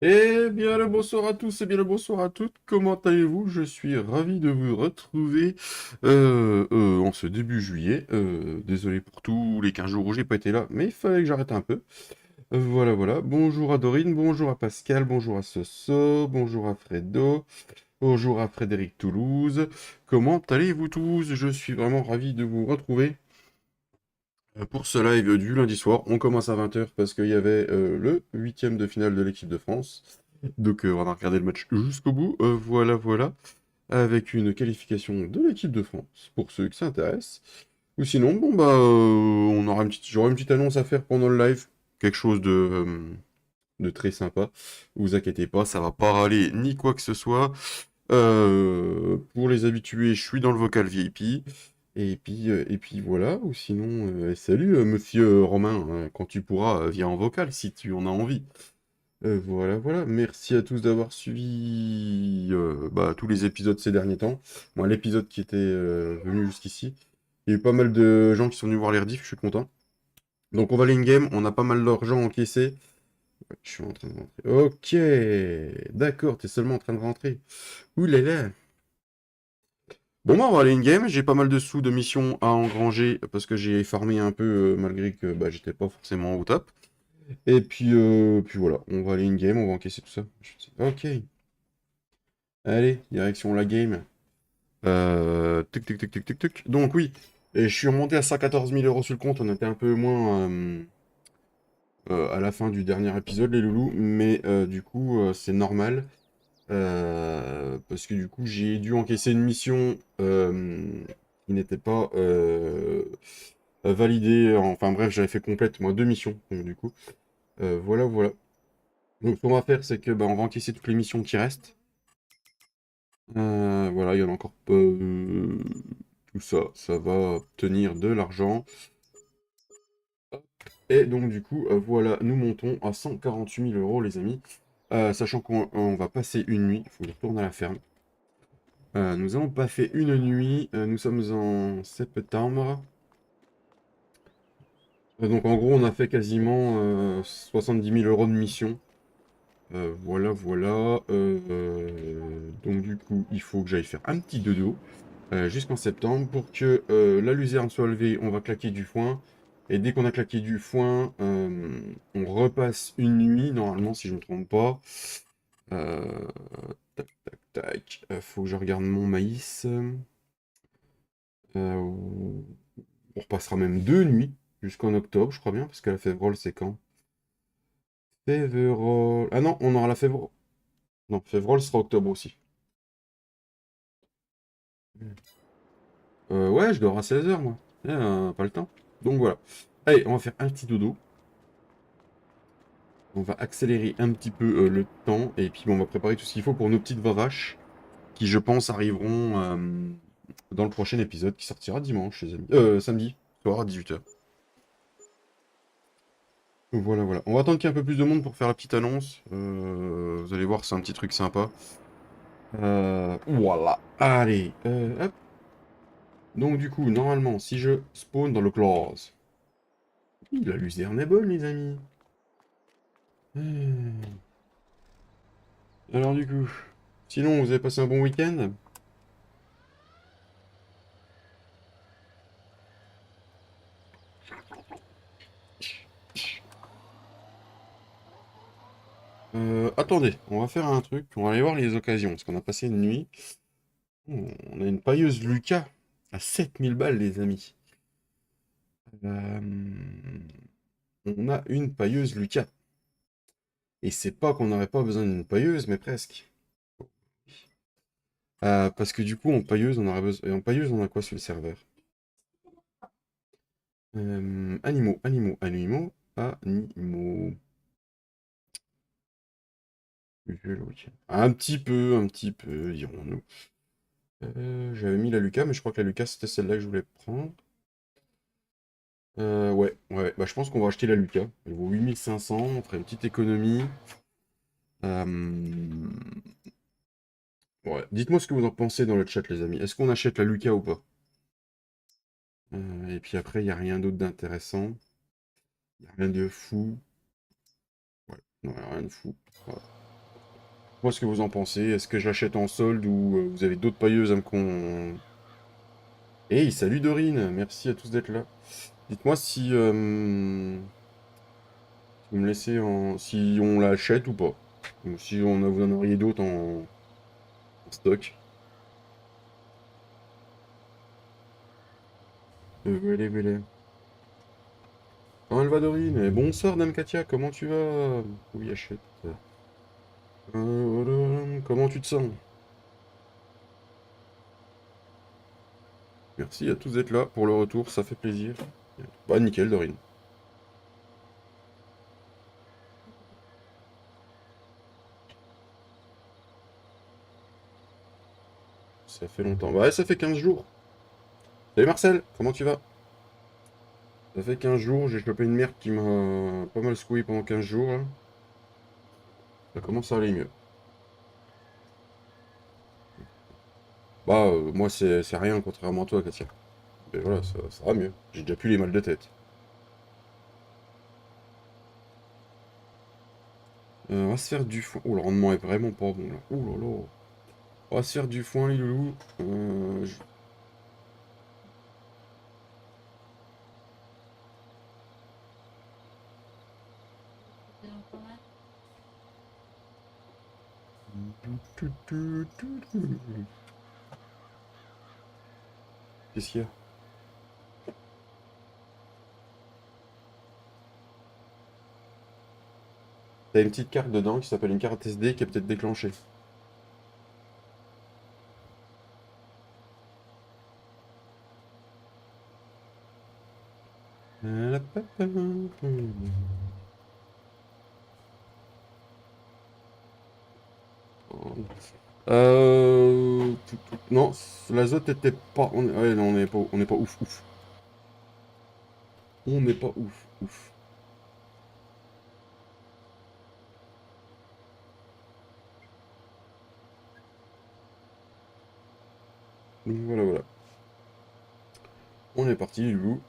Eh bien le bonsoir à tous et bien le bonsoir à toutes, comment allez-vous? Je suis ravi de vous retrouver en ce début juillet. Désolé pour tous les 15 jours où j'ai pas été là, mais il fallait que j'arrête un peu. Voilà, voilà. Bonjour à Dorine, bonjour à Pascal, bonjour à Soso, bonjour à Fredo, bonjour à Frédéric Toulouse. Comment allez-vous tous? Je suis vraiment ravi de vous retrouver. Pour ce live du lundi soir, on commence à 20 h parce qu'il y avait le huitième de finale de l'équipe de France. Donc on va regarder le match jusqu'au bout. Voilà, voilà. Avec une qualification de l'équipe de France, pour ceux qui s'intéressent. Ou sinon, bon bah on aura j'aurai une petite annonce à faire pendant le live. Quelque chose de très sympa. Vous inquiétez pas, ça va pas râler ni quoi que ce soit. Pour les habitués, je suis dans le vocal VIP. Et puis voilà, ou sinon, salut monsieur Romain, hein, quand tu pourras, viens en vocal si tu en as envie. Voilà, voilà, merci à tous d'avoir suivi tous les épisodes ces derniers temps. Moi, l'épisode qui était venu jusqu'ici, il y a eu pas mal de gens qui sont venus voir les rediffs, je suis content. Donc on va aller in-game, on a pas mal d'argent encaissé. Ouais, je suis en train de rentrer. Ok, d'accord, t'es seulement en train de rentrer. Ouh là là. Bon, bah, on va aller in-game. J'ai pas mal de sous de missions à engranger parce que j'ai farmé un peu malgré que bah, j'étais pas forcément au top. Et puis voilà, on va aller in-game, on va encaisser tout ça. Ok, allez, direction la game. Tic, tic, tic, tic, tic, tic. Donc oui, et je suis remonté à 114 000 euros sur le compte. On était un peu moins à la fin du dernier épisode, les loulous. Mais du coup, c'est normal. Parce que du coup, j'ai dû encaisser une mission qui n'était pas validée. Enfin bref, j'avais fait complète, moi, deux missions. Donc, du coup, voilà, voilà. Donc, ce qu'on va faire, c'est que bah, on va encaisser toutes les missions qui restent. Voilà, il y en a encore pas. Tout ça, ça va obtenir de l'argent. Et donc, du coup, voilà, nous montons à 148 000 euros, les amis. Sachant qu'on va passer une nuit, il faut que je retourne à la ferme. Nous n'avons pas fait une nuit, nous sommes en septembre. Donc en gros, on a fait quasiment 70 000 euros de mission. Voilà, voilà. Donc du coup, il faut que j'aille faire un petit dodo jusqu'en septembre. Pour que la luzerne soit levée, on va claquer du foin. Et dès qu'on a claqué du foin, on repasse une nuit, normalement, si je ne me trompe pas. Euh, tac, tac, tac. Faut que je regarde mon maïs. On repassera même deux nuits jusqu'en octobre, je crois bien, parce que la févrole, c'est quand? Févrole. Ah non, on aura la févrole. Non, févrole sera octobre aussi. Ouais, je dors à 16 h moi. Pas le temps. Donc voilà. Allez, on va faire un petit dodo. On va accélérer un petit peu le temps. Et puis bon, on va préparer tout ce qu'il faut pour nos petites vavaches. Qui, je pense, arriveront dans le prochain épisode qui sortira dimanche, les amis. Samedi, soir à 18 h. Voilà, voilà. On va attendre qu'il y ait un peu plus de monde pour faire la petite annonce. Vous allez voir, c'est un petit truc sympa. Voilà. Allez, hop. Donc du coup, normalement, si je spawn dans le close. Oui, la luzerne est bonne, les amis. Hmm. Alors du coup, sinon, vous avez passé un bon week-end? Attendez, on va faire un truc. On va aller voir les occasions, parce qu'on a passé une nuit. On a une pailleuse Lucas à 7 000 balles, les amis. On a une pailleuse Lucas. Et c'est pas qu'on n'aurait pas besoin d'une pailleuse, mais presque. Parce que du coup, en pailleuse, on aurait besoin. Et en pailleuse, on a quoi sur le serveur? Animaux, animaux, animaux, animaux. Un petit peu, dirons-nous. J'avais mis la Lucas, mais je crois que la Lucas, c'était celle-là que je voulais prendre. Ouais, ouais, bah je pense qu'on va acheter la Lucas. Elle vaut 8500, on ferait une petite économie. Euh, Ouais, dites-moi ce que vous en pensez dans le chat, les amis. Est-ce qu'on achète la Lucas ou pas? Et puis après, il n'y a rien d'autre d'intéressant. Il n'y a rien de fou. Ouais, non, y a rien de fou. Voilà. Dites-moi ce que vous en pensez. Est-ce que je l'achète en solde ou vous avez d'autres pailleuses à me con... Hey, salut Dorine, merci à tous d'être là. Dites-moi si vous me laissez en... si on l'achète ou pas. Ou si vous en auriez d'autres en stock. Voilà, voilà. Comment elle va Dorine? Bonsoir Dame Katia, comment tu vas? Oui, achète. Comment tu te sens? Merci à tous d'être là pour le retour, ça fait plaisir. Bah nickel Dorine. Ça fait longtemps. Ouais, ça fait 15 jours. Salut Marcel, comment tu vas? Ça fait 15 jours, j'ai chopé une merde qui m'a pas mal secoué pendant 15 jours, là. Ça commence à aller mieux. Bah, moi c'est rien contrairement à toi Katia. Mais voilà, ça va mieux. J'ai déjà plus les mal de tête. On va se faire du foin. Oh, le rendement est vraiment pas bon là. Oh là là. On va se faire du foin les loulous. Qu'est-ce qu'il y a? T'as une petite carte dedans qui s'appelle une carte SD qui est peut-être déclenchée. Non, l'azote était pas. Ouais, non, on n'est pas ouf, ouf. On n'est pas ouf, ouf. Donc voilà, voilà. On est parti, loulou.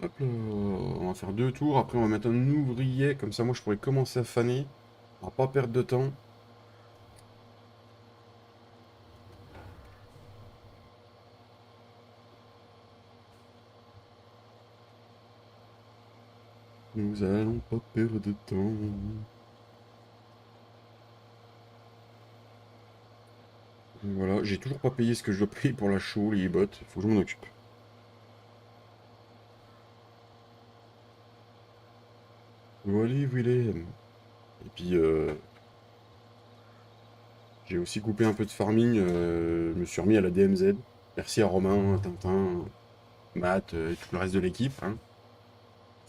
Hop là. On va faire 2 tours. Après, on va mettre un ouvrier. Comme ça, moi, je pourrais commencer à faner. On va pas perdre de temps. Nous allons pas perdre de temps. Voilà, j'ai toujours pas payé ce que je dois payer pour la chaux, les bottes. Faut que je m'en occupe. Voilà, Willem. Et puis, j'ai aussi coupé un peu de farming. Je me suis remis à la DMZ. Merci à Romain, Tintin, Matt et tout le reste de l'équipe. Hein.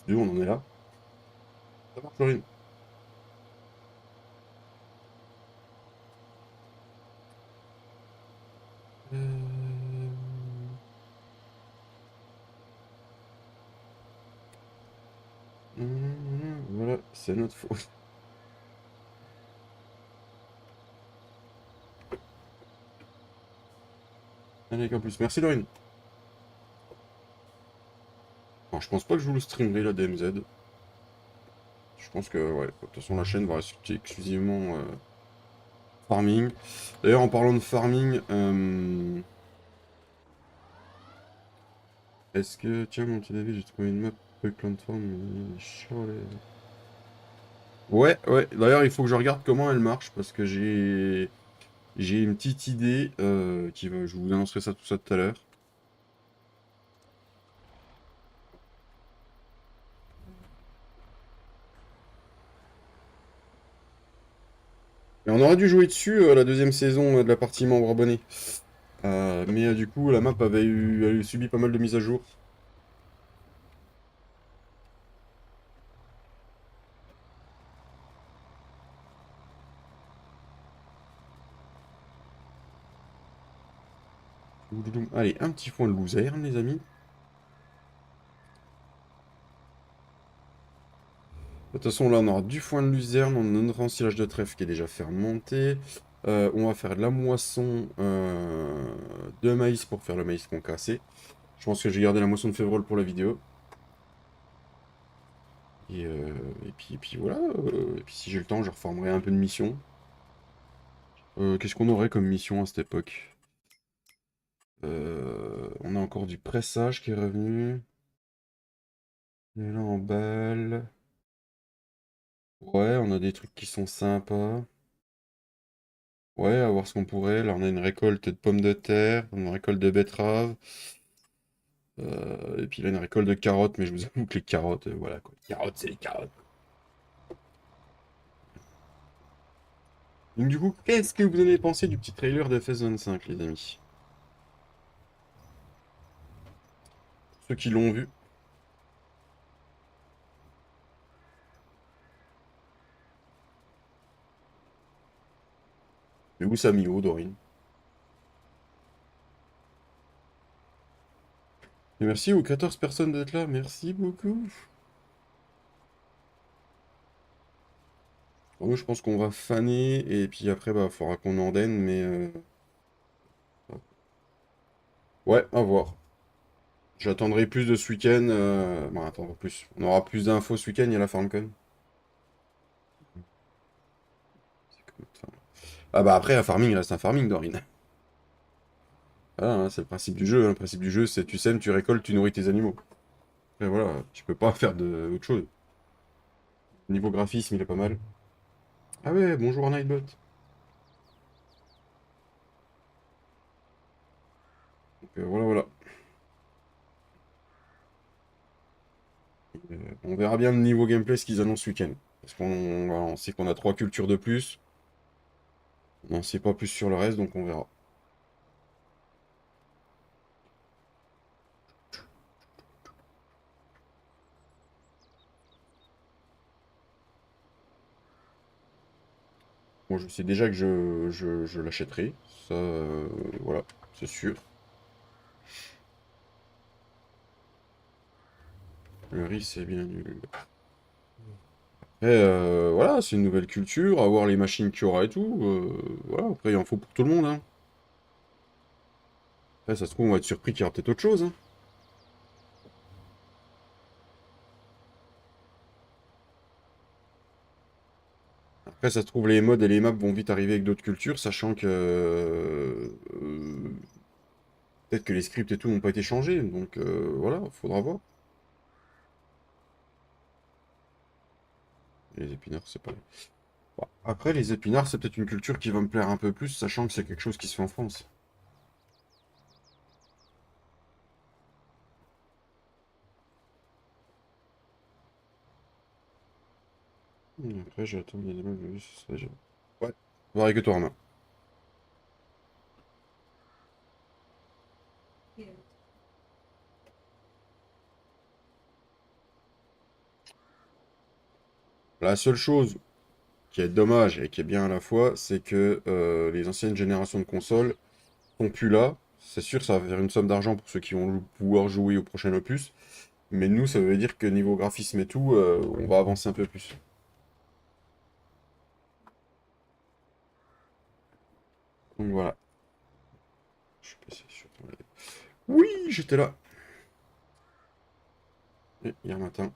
Deux, on en est là. Ça va, Florine? Euh, Voilà, c'est notre faute. Allez, en plus. Merci, Lorine. Alors, je pense pas que je vous le streamerai, la DMZ. Je pense que, ouais, de toute façon, la chaîne va rester exclusivement farming. D'ailleurs, en parlant de farming, est-ce que... Tiens, mon petit David, j'ai trouvé une map avec plein de formes. Ouais, ouais. D'ailleurs, il faut que je regarde comment elle marche, parce que j'ai une petite idée je vous annoncerai ça tout ça tout à l'heure. Et on aurait dû jouer dessus la deuxième saison de la partie membre abonné. Mais du coup, la map avait subi pas mal de mises à jour. Allez, un petit point de luzerne, les amis. De toute façon, là, on aura du foin de luzerne, on aura un silage de trèfle qui est déjà fermenté. On va faire de la moisson de maïs pour faire le maïs concassé. Je pense que j'ai gardé la moisson de févrole pour la vidéo. Et puis voilà. Et puis si j'ai le temps, je reformerai un peu de mission. Qu'est-ce qu'on aurait comme mission à cette époque? On a encore du pressage qui est revenu. Et là en balle. Ouais, on a des trucs qui sont sympas. Ouais, à voir ce qu'on pourrait. Là, on a une récolte de pommes de terre, une récolte de betteraves. Et puis là, une récolte de carottes. Mais je vous avoue que les carottes, voilà quoi. Les carottes, c'est les carottes. Donc du coup, qu'est-ce que vous en avez pensé du petit trailer de FS25, les amis? Ceux qui l'ont vu. Mais où ça mis où, Dorine? Et merci aux 14 personnes d'être là. Merci beaucoup. Bon, moi, je pense qu'on va faner. Et puis après, bah, faudra qu'on ordaine. Mais ouais, à voir. J'attendrai plus de ce week-end. Bon, attendre plus. On aura plus d'infos ce week-end. Il y a la FarmCon. Enfin, ah bah après, un farming reste un farming, Dorine. Voilà, hein, c'est le principe du jeu. Hein. Le principe du jeu, c'est tu sèmes, tu récoltes, tu nourris tes animaux. Et voilà, tu peux pas faire de autre chose. Niveau graphisme, il est pas mal. Ah ouais, bonjour Nightbot. Donc, voilà, voilà. On verra bien le niveau gameplay ce qu'ils annoncent ce week-end. Parce qu'on voilà, on sait qu'on a 3 cultures de plus. On n'en sait pas plus sur le reste, donc on verra. Bon, je sais déjà que je l'achèterai. Ça, voilà, c'est sûr. Le riz, c'est bien nul. Et voilà, c'est une nouvelle culture, à voir les machines qu'il y aura et tout. Voilà, après, il en faut pour tout le monde. Hein. Après, ça se trouve, on va être surpris qu'il y aura peut-être autre chose. Hein. Après, ça se trouve, les modes et les maps vont vite arriver avec d'autres cultures, sachant que peut-être que les scripts et tout n'ont pas été changés. Donc voilà, faudra voir. Les épinards, c'est pas. Bon, après, les épinards, c'est peut-être une culture qui va me plaire un peu plus, sachant que c'est quelque chose qui se fait en France. Après, j'attends les animaux, ce serait déjà. Ouais, voir avec toi, Romain. La seule chose qui est dommage et qui est bien à la fois, c'est que les anciennes générations de consoles sont plus là. C'est sûr, ça va faire une somme d'argent pour ceux qui vont pouvoir jouer au prochain opus. Mais nous, ça veut dire que niveau graphisme et tout, on va avancer un peu plus. Donc voilà. Je suis passé sur ton live. Oui, j'étais là. Et hier matin.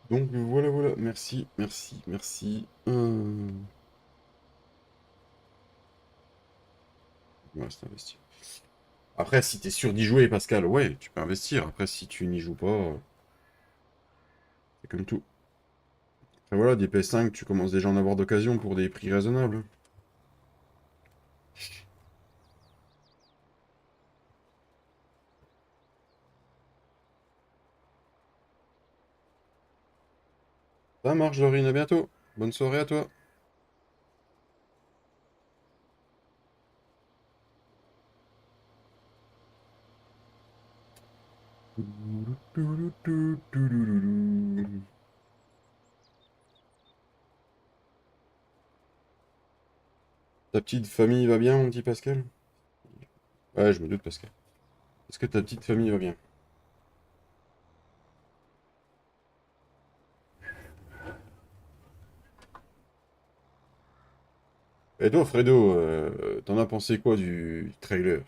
Donc voilà, voilà. Merci, merci, merci. Ouais, c'est investi. Après, si t'es sûr d'y jouer, Pascal, ouais, tu peux investir. Après, si tu n'y joues pas, c'est comme tout. Après, voilà, des PS5, tu commences déjà à en avoir d'occasion pour des prix raisonnables. Ça marche, Dorine, à bientôt. Bonne soirée à toi. Ta petite famille va bien, mon petit Pascal? Ouais, je me doute, Pascal. Est-ce que ta petite famille va bien? Et toi, Fredo, t'en as pensé quoi du trailer?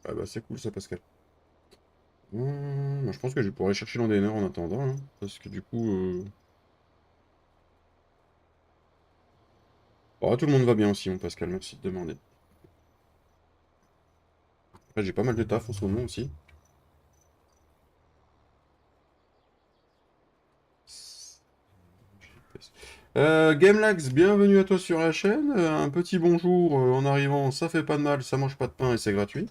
Ah bah c'est cool ça, Pascal. Je pense que je vais pouvoir aller chercher l'endéneur en attendant, hein, parce que du coup... Oh, tout le monde va bien aussi, mon Pascal, merci de demander. Après, j'ai pas mal de taf en ce moment aussi. Gamelax, bienvenue à toi sur la chaîne. Un petit bonjour en arrivant, ça fait pas de mal, ça mange pas de pain et c'est gratuit.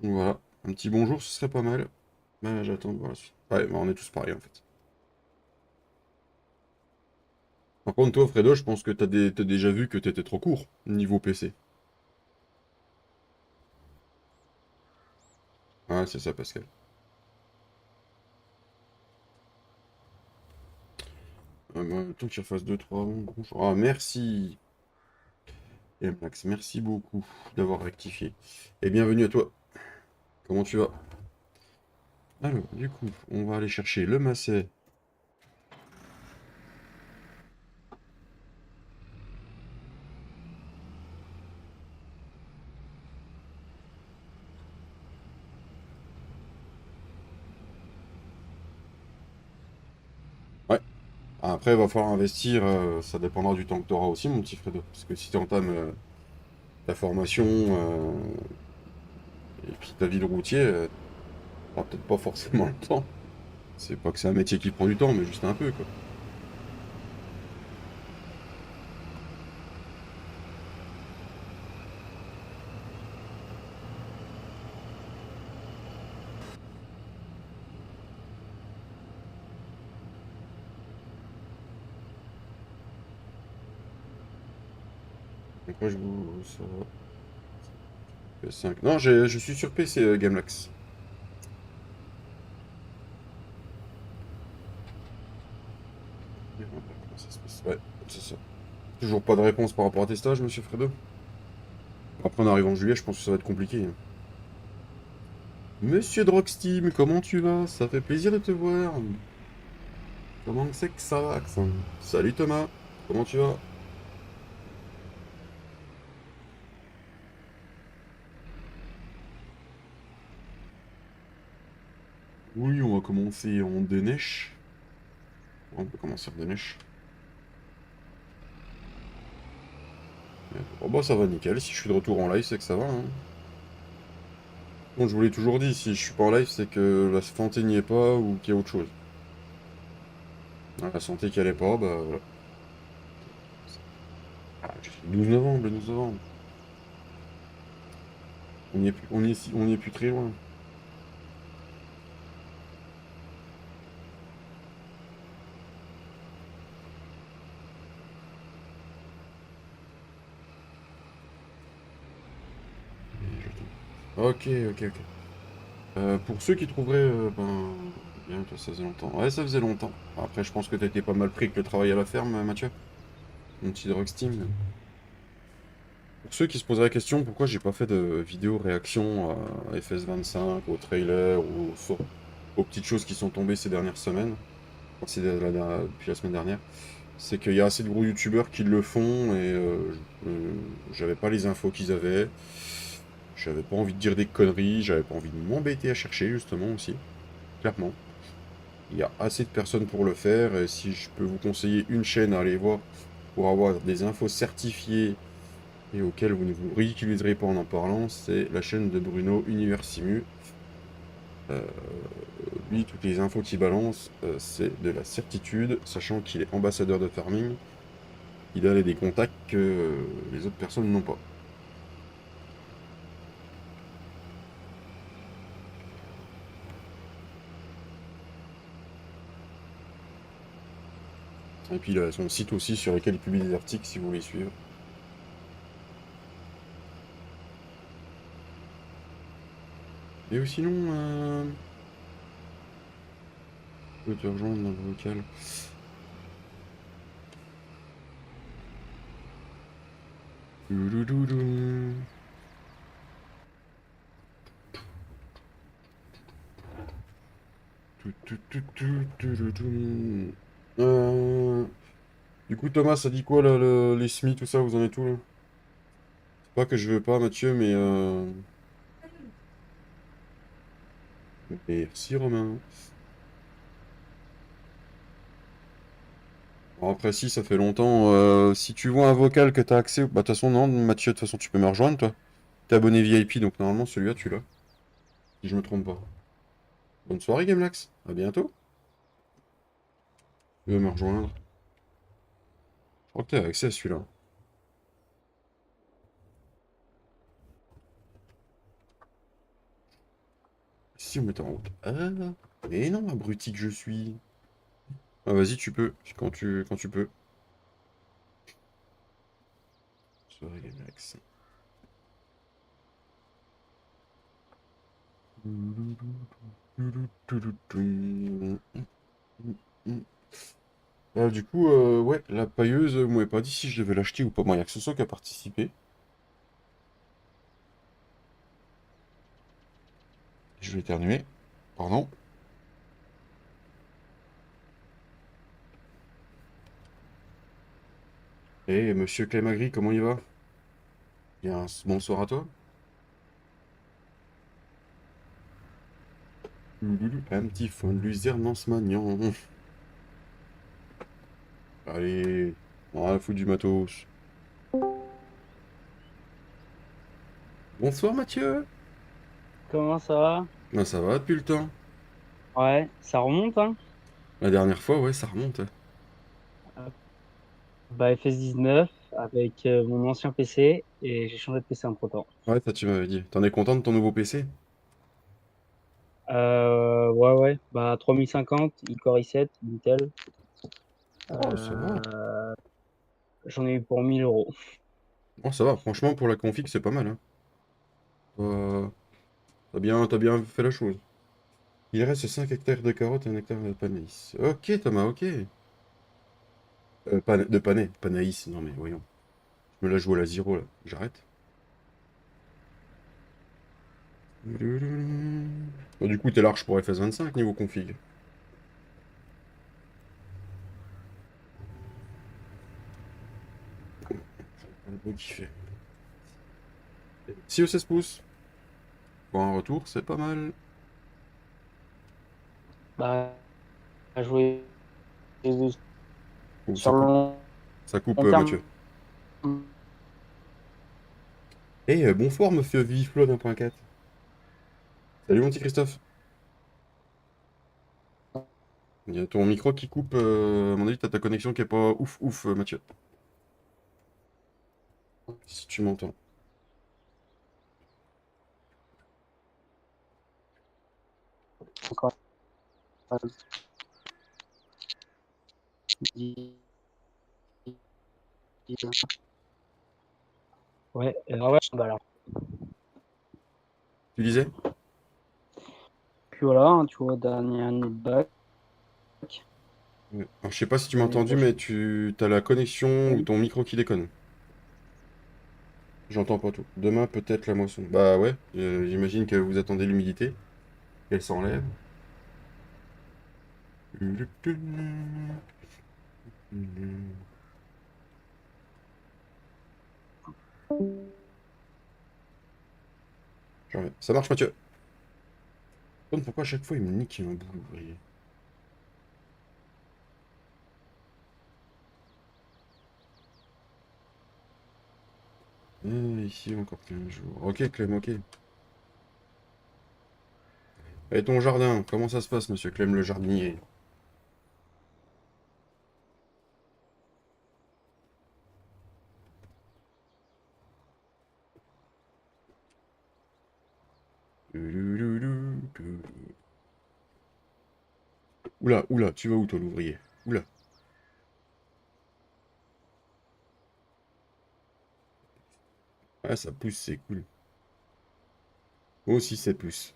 Donc voilà, un petit bonjour, ce serait pas mal. J'attends de voir la suite. Ouais, bah, on est tous pareils en fait. Par contre, toi, Fredo, je pense que t'as déjà vu que t'étais trop court niveau PC. Ouais, c'est ça, Pascal. Bah, tant qu'il refasse 2-3 bonjour. Ah, merci, Gamelax, merci beaucoup d'avoir rectifié. Et bienvenue à toi. Comment tu vas? Alors, du coup, on va aller chercher le macet. Ouais. Après, il va falloir investir, ça dépendra du temps que tu auras aussi, mon petit Fredo. Parce que si tu entames ta formation et puis ta vie de routier, t'auras peut-être pas forcément le temps. C'est pas que c'est un métier qui prend du temps, mais juste un peu, quoi. Après, je vous... Ça va. PS5. Non, je suis sur PC, Gamelax. Comment ça se passe? Ouais, c'est ça. Toujours pas de réponse par rapport à tes stages, monsieur Fredo? Après, on arrive en juillet, je pense que ça va être compliqué, hein. Monsieur Drogsteam, comment tu vas? Ça fait plaisir de te voir. Comment c'est que ça va, Axel? Salut Thomas, comment tu vas? Oui, on va commencer en déneige. On peut commencer en déneige. Oh bah ça va nickel, si je suis de retour en live, c'est que ça va, hein. Bon, je vous l'ai toujours dit, si je suis pas en live, c'est que la santé n'y est pas ou qu'il y a autre chose. La santé qui allait pas, bah voilà. Ah, le 12 novembre, le 12 novembre. On y est plus, on y est plus très loin. Ok, ok, ok. Pour ceux qui trouveraient, bien que ça faisait longtemps. Ouais, ça faisait longtemps. Après, je pense que t'as été pas mal pris avec le travail à la ferme, Mathieu. Mon petit Drugsteam. Pour ceux qui se poseraient la question, pourquoi j'ai pas fait de vidéo réaction à FS25, au trailer ou aux petites choses qui sont tombées ces dernières semaines, enfin, depuis la semaine dernière, c'est qu'il y a assez de gros youtubeurs qui le font et j'avais pas les infos qu'ils avaient. J'avais pas envie de dire des conneries, j'avais pas envie de m'embêter à chercher justement aussi, clairement. Il y a assez de personnes pour le faire et si je peux vous conseiller une chaîne à aller voir pour avoir des infos certifiées et auquel vous ne vous ridiculiserez pas en parlant, c'est la chaîne de Bruno Universimu. Euh, Lui, toutes les infos qu'il balance, c'est de la certitude, sachant qu'il est ambassadeur de farming, il a des contacts que les autres personnes n'ont pas. Et puis il a son site aussi sur lequel il publie des articles si vous voulez suivre. Et sinon, je peux te rejoindre dans le vocal. Doudoudoudoum. Tout, tout, tout, tout, tout, tout, tout. Du coup, Thomas, ça dit quoi là, les SMI, tout ça, vous en êtes où là? Pas que je veux pas, Mathieu, mais merci, Romain. Bon, après, si, ça fait longtemps. Si tu vois un vocal que t'as accès... Bah, de toute façon, non, Mathieu, de toute façon, tu peux me rejoindre, toi. T'es abonné VIP, donc normalement, celui-là, tu l'as. Si je me trompe pas. Bonne soirée, Gamelax. À bientôt. Tu veux me rejoindre? Je crois que t'as accès à celui-là. Si, on met en route. Ah, mais non, abruti que je suis. Ah, vas-y, tu peux. Quand tu peux. Soirée, Gamelax. Du coup, ouais, la pailleuse, vous m'avez pas dit si je devais l'acheter ou pas. Bon, il y a que ce soit qui a participé. Je vais éternuer. Pardon. Eh, monsieur Clémagri, comment il va? Bien, bonsoir à toi. Un petit fond de luzerne en se maniant. Allez, on va foutre du matos. Bonsoir Mathieu. Comment ça va? Ben, ça va depuis le temps. Ouais, ça remonte, hein? La dernière fois, ouais, ça remonte. Euh, Bah, FS19 avec mon ancien PC et j'ai changé de PC entre-temps. Ouais, ça tu m'avais dit. T'en es content de ton nouveau PC? Ouais, ouais, bah 3050, iCore i7, Intel. Oh, ça va. Euh, J'en ai eu pour 1000 euros. Oh, ça va. Franchement, pour la config, c'est pas mal, hein. Euh, t'as bien fait la chose. Il reste 5 hectares de carottes et 1 hectare de panaïs. Ok, Thomas, ok. De panaïs, non mais voyons. Je me la joue à la zéro, là. J'arrête. Bon, du coup, t'es large pour FS25 niveau config. Le bruit qu'il fait. Si au 16 pouces. Pour un retour, c'est pas mal. Bah, jouer Oh, sur le ça coupe, long terme. Mathieu. Eh, bonsoir, monsieur Viviflo d'1.4. Salut, mon petit Christophe. Il y a ton micro qui coupe. À mon avis, t'as ta connexion qui est pas ouf, ouf, Mathieu. Si tu m'entends. Encore. Ouais, ouais, bah alors. Tu disais? Puis voilà, hein, tu vois, dernière année de bac, Ouais. Alors, je sais pas si tu m'as l'année entendu, mais prochaine. tu as la connexion ou ton micro qui déconne. J'entends pas tout. Demain, peut-être la moisson. Bah ouais, j'imagine que vous attendez l'humidité. Qu'elle s'enlève. Ça marche, Mathieu. Pourquoi à chaque fois il me nique un bout, vous voyez. Ici, encore 15 jours. Ok, Clem, ok. Et ton jardin, comment ça se passe, monsieur Clem le jardinier? Oula, oula, tu vas où, toi, l'ouvrier? Oula. Ah, ça pousse, c'est cool. Moi aussi, ça pousse.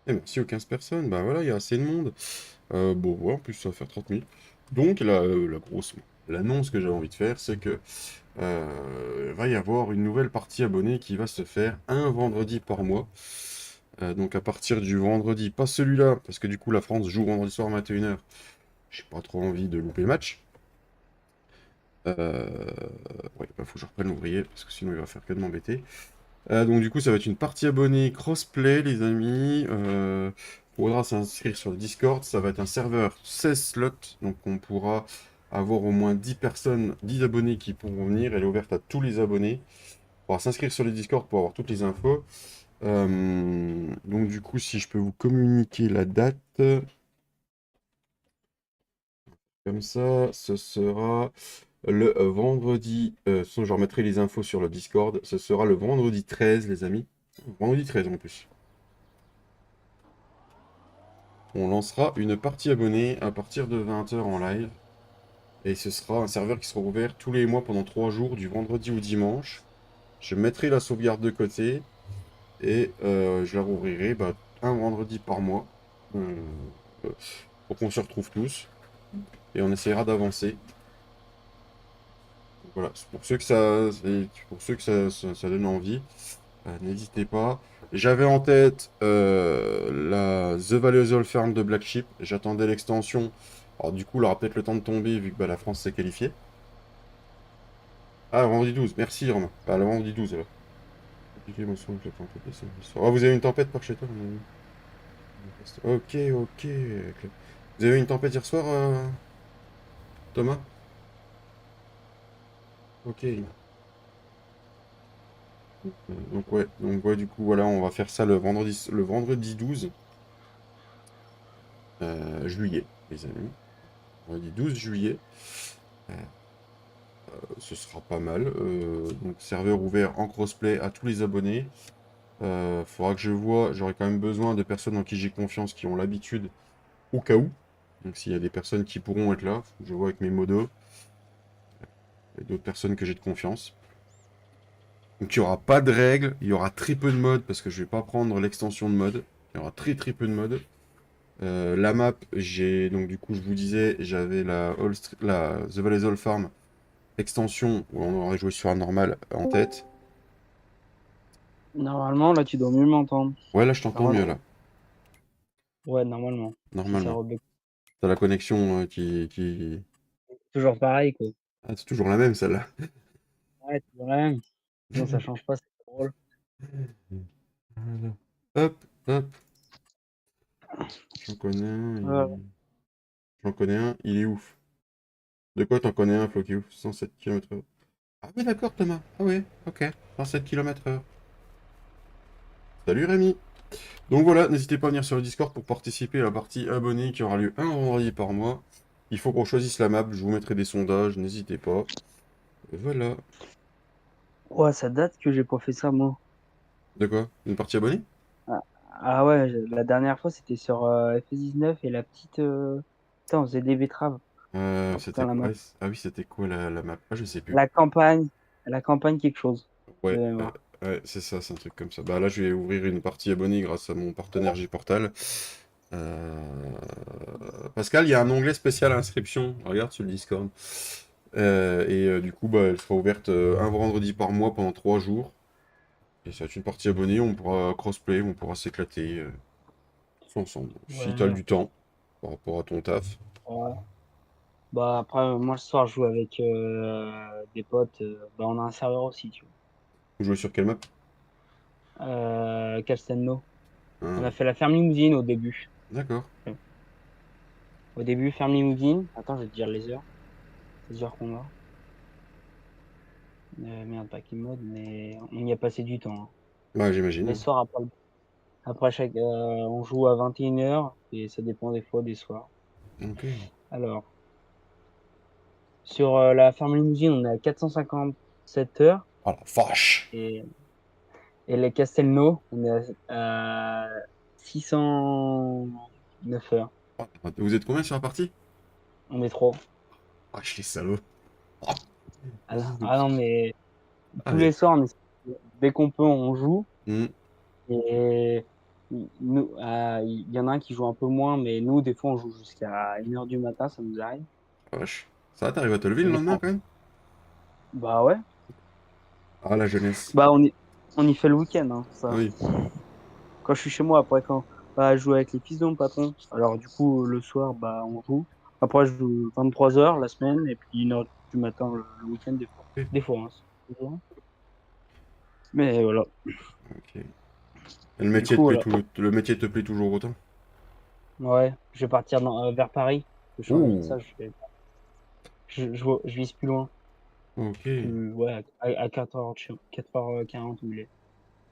Eh, merci aux 15 personnes. Bah voilà, il y a assez de monde. Bon, ouais, en plus, ça va faire 30 minutes. Donc, la grosse... L'annonce que j'avais envie de faire, c'est que va y avoir une nouvelle partie abonnée qui va se faire un vendredi par mois. Donc, à partir du vendredi, pas celui-là, parce que du coup, la France joue vendredi soir à 21 h. J'ai pas trop envie de louper le match. Ouais, bah, faut que je reprenne l'ouvrier, parce que sinon il va faire que de m'embêter. Donc du coup, ça va être une partie abonnée crossplay, les amis. Faudra s'inscrire sur le Discord. Ça va être un serveur 16 slots, donc on pourra avoir au moins 10 personnes, 10 abonnés qui pourront venir. Elle est ouverte à tous les abonnés. On pourra s'inscrire sur le Discord pour avoir toutes les infos. Donc du coup, si je peux vous communiquer la date, comme ça, ce sera le vendredi. Sinon, je remettrai les infos sur le Discord. Ce sera le vendredi 13, les amis. Vendredi 13 en plus. On lancera une partie abonnée à partir de 20 h en live. Et ce sera un serveur qui sera ouvert tous les mois pendant 3 jours, du vendredi au dimanche. Je mettrai la sauvegarde de côté et je la rouvrirai bah, un vendredi par mois. euh, pour qu'on se retrouve tous. Et on essaiera d'avancer. Voilà, c'est pour ceux que ça donne envie. N'hésitez pas. J'avais en tête la The Valley Farm de Black Sheep. J'attendais l'extension. Alors du coup, il aura peut-être le temps de tomber vu que bah, la France s'est qualifiée. Ah, vendredi 12. Merci Romain. Ah, le vendredi 12 alors. Ah, vous avez une tempête par chez toi? Ok, ok. Vous avez eu une tempête hier soir, Thomas? Ok. Donc ouais, du coup, voilà, on va faire ça le vendredi 12 juillet, les amis. Vendredi 12 juillet. Euh, Ce sera pas mal. Donc, serveur ouvert en crossplay à tous les abonnés. Faudra que je vois. J'aurai quand même besoin de personnes en qui j'ai confiance, qui ont l'habitude, au cas où. Donc, s'il y a des personnes qui pourront être là, faut que je vois avec mes modos et d'autres personnes que j'ai de confiance. Donc, il n'y aura pas de règles. Il y aura très peu de modes parce que je vais pas prendre l'extension de mode. Il y aura très très peu de modes. La map, donc du coup, je vous disais, j'avais la The Valley All Farm extension où on aurait joué sur un normal en tête. Normalement, là, tu dois mieux m'entendre. Ouais, là, je t'entends mieux, Normalement. là. Ouais, normalement. Si ça Normalement. rebug. T'as la connexion qui... Toujours pareil, quoi. Ah, c'est toujours la même, celle-là. Ouais, toujours la même. Sinon, ça change pas, c'est drôle. Voilà. Hop, hop. J'en connais un. Euh, J'en connais un, il est ouf. De quoi t'en connais un, Flo, qui est ouf? 107 km/h. Ah oui, d'accord, Thomas. Ah oui, ok. 107 km/h. Salut, Rémi. Donc voilà, n'hésitez pas à venir sur le Discord pour participer à la partie abonnée qui aura lieu un vendredi par mois. Il faut qu'on choisisse la map, je vous mettrai des sondages, n'hésitez pas. Voilà. Ouais, ça date que j'ai pas fait ça, moi. De quoi? Une partie abonnée? Ah, ah ouais, la dernière fois, c'était sur FS19 et la petite. Putain, on faisait des betteraves. Oh putain, C'était la quoi? map. Ah oui, c'était quoi la map? Ah, je sais plus. La campagne. La campagne, quelque chose. De Ouais, mémoire. ouais, c'est ça, c'est un truc comme ça. Bah là, je vais ouvrir une partie abonnée grâce à mon partenaire Gportal. Euh, Pascal, il y a un onglet spécial inscription. Regarde sur le Discord. Du coup, bah, elle sera ouverte un vendredi par mois pendant 3 jours. Et ça va être une partie abonnée, on pourra crossplay, on pourra s'éclater tous ensemble. Si t'as Ouais, du temps par rapport à ton taf. ouais. Bah après, moi, le soir, je joue avec des potes. Bah, on a un serveur aussi, tu Vous jouez sur quelle map? vois. Castelnau. On Ah, a fait la ferme limousine au début. d'accord. Ouais. Au début, ferme limousine. Attends, je vais te dire les heures. Les heures qu'on a. Merde, pas qu'il mode, mais on y a passé du temps, hein. Bah, Les j'imagine. soirs, après on joue à 21 h et ça dépend des fois des soirs. Ok. Alors, sur la ferme limousine, on est à 457 heures Oh la vache! et, et les Castelnau, on est à 609 heures. Oh, vous êtes combien sur la partie? On est trop. Ah, je les salauds. Oh. Ah non, mais Ah, tous mais... les soirs, dès qu'on peut, on joue. Hmm, Et nous, il y en a un qui joue un peu moins, mais nous, des fois, on joue jusqu'à 1 h du matin, ça nous arrive. la vache. Ça va, t'arrives à te lever Et le des lendemain fois, quand même? bah ouais. Ah, la jeunesse. Bah, on y fait le week-end, hein, Ah ça. oui. Quand je suis chez moi, après, quand bah, je joue avec les fils de mon patron. Alors, du coup, le soir, bah, on joue. Après, je joue 23 h la semaine, et puis 1 h. du matin le week-end des fois. Ok. Des fois, hein, c'est pas toujours. Mais voilà. Ok. Et Du coup, voilà. le métier te plaît toujours autant? Ouais, je vais partir vers Paris. Je vais changer de Oh, ça. Je vise plus loin. ok. Ouais, à 4 heures, 4h40 où il est.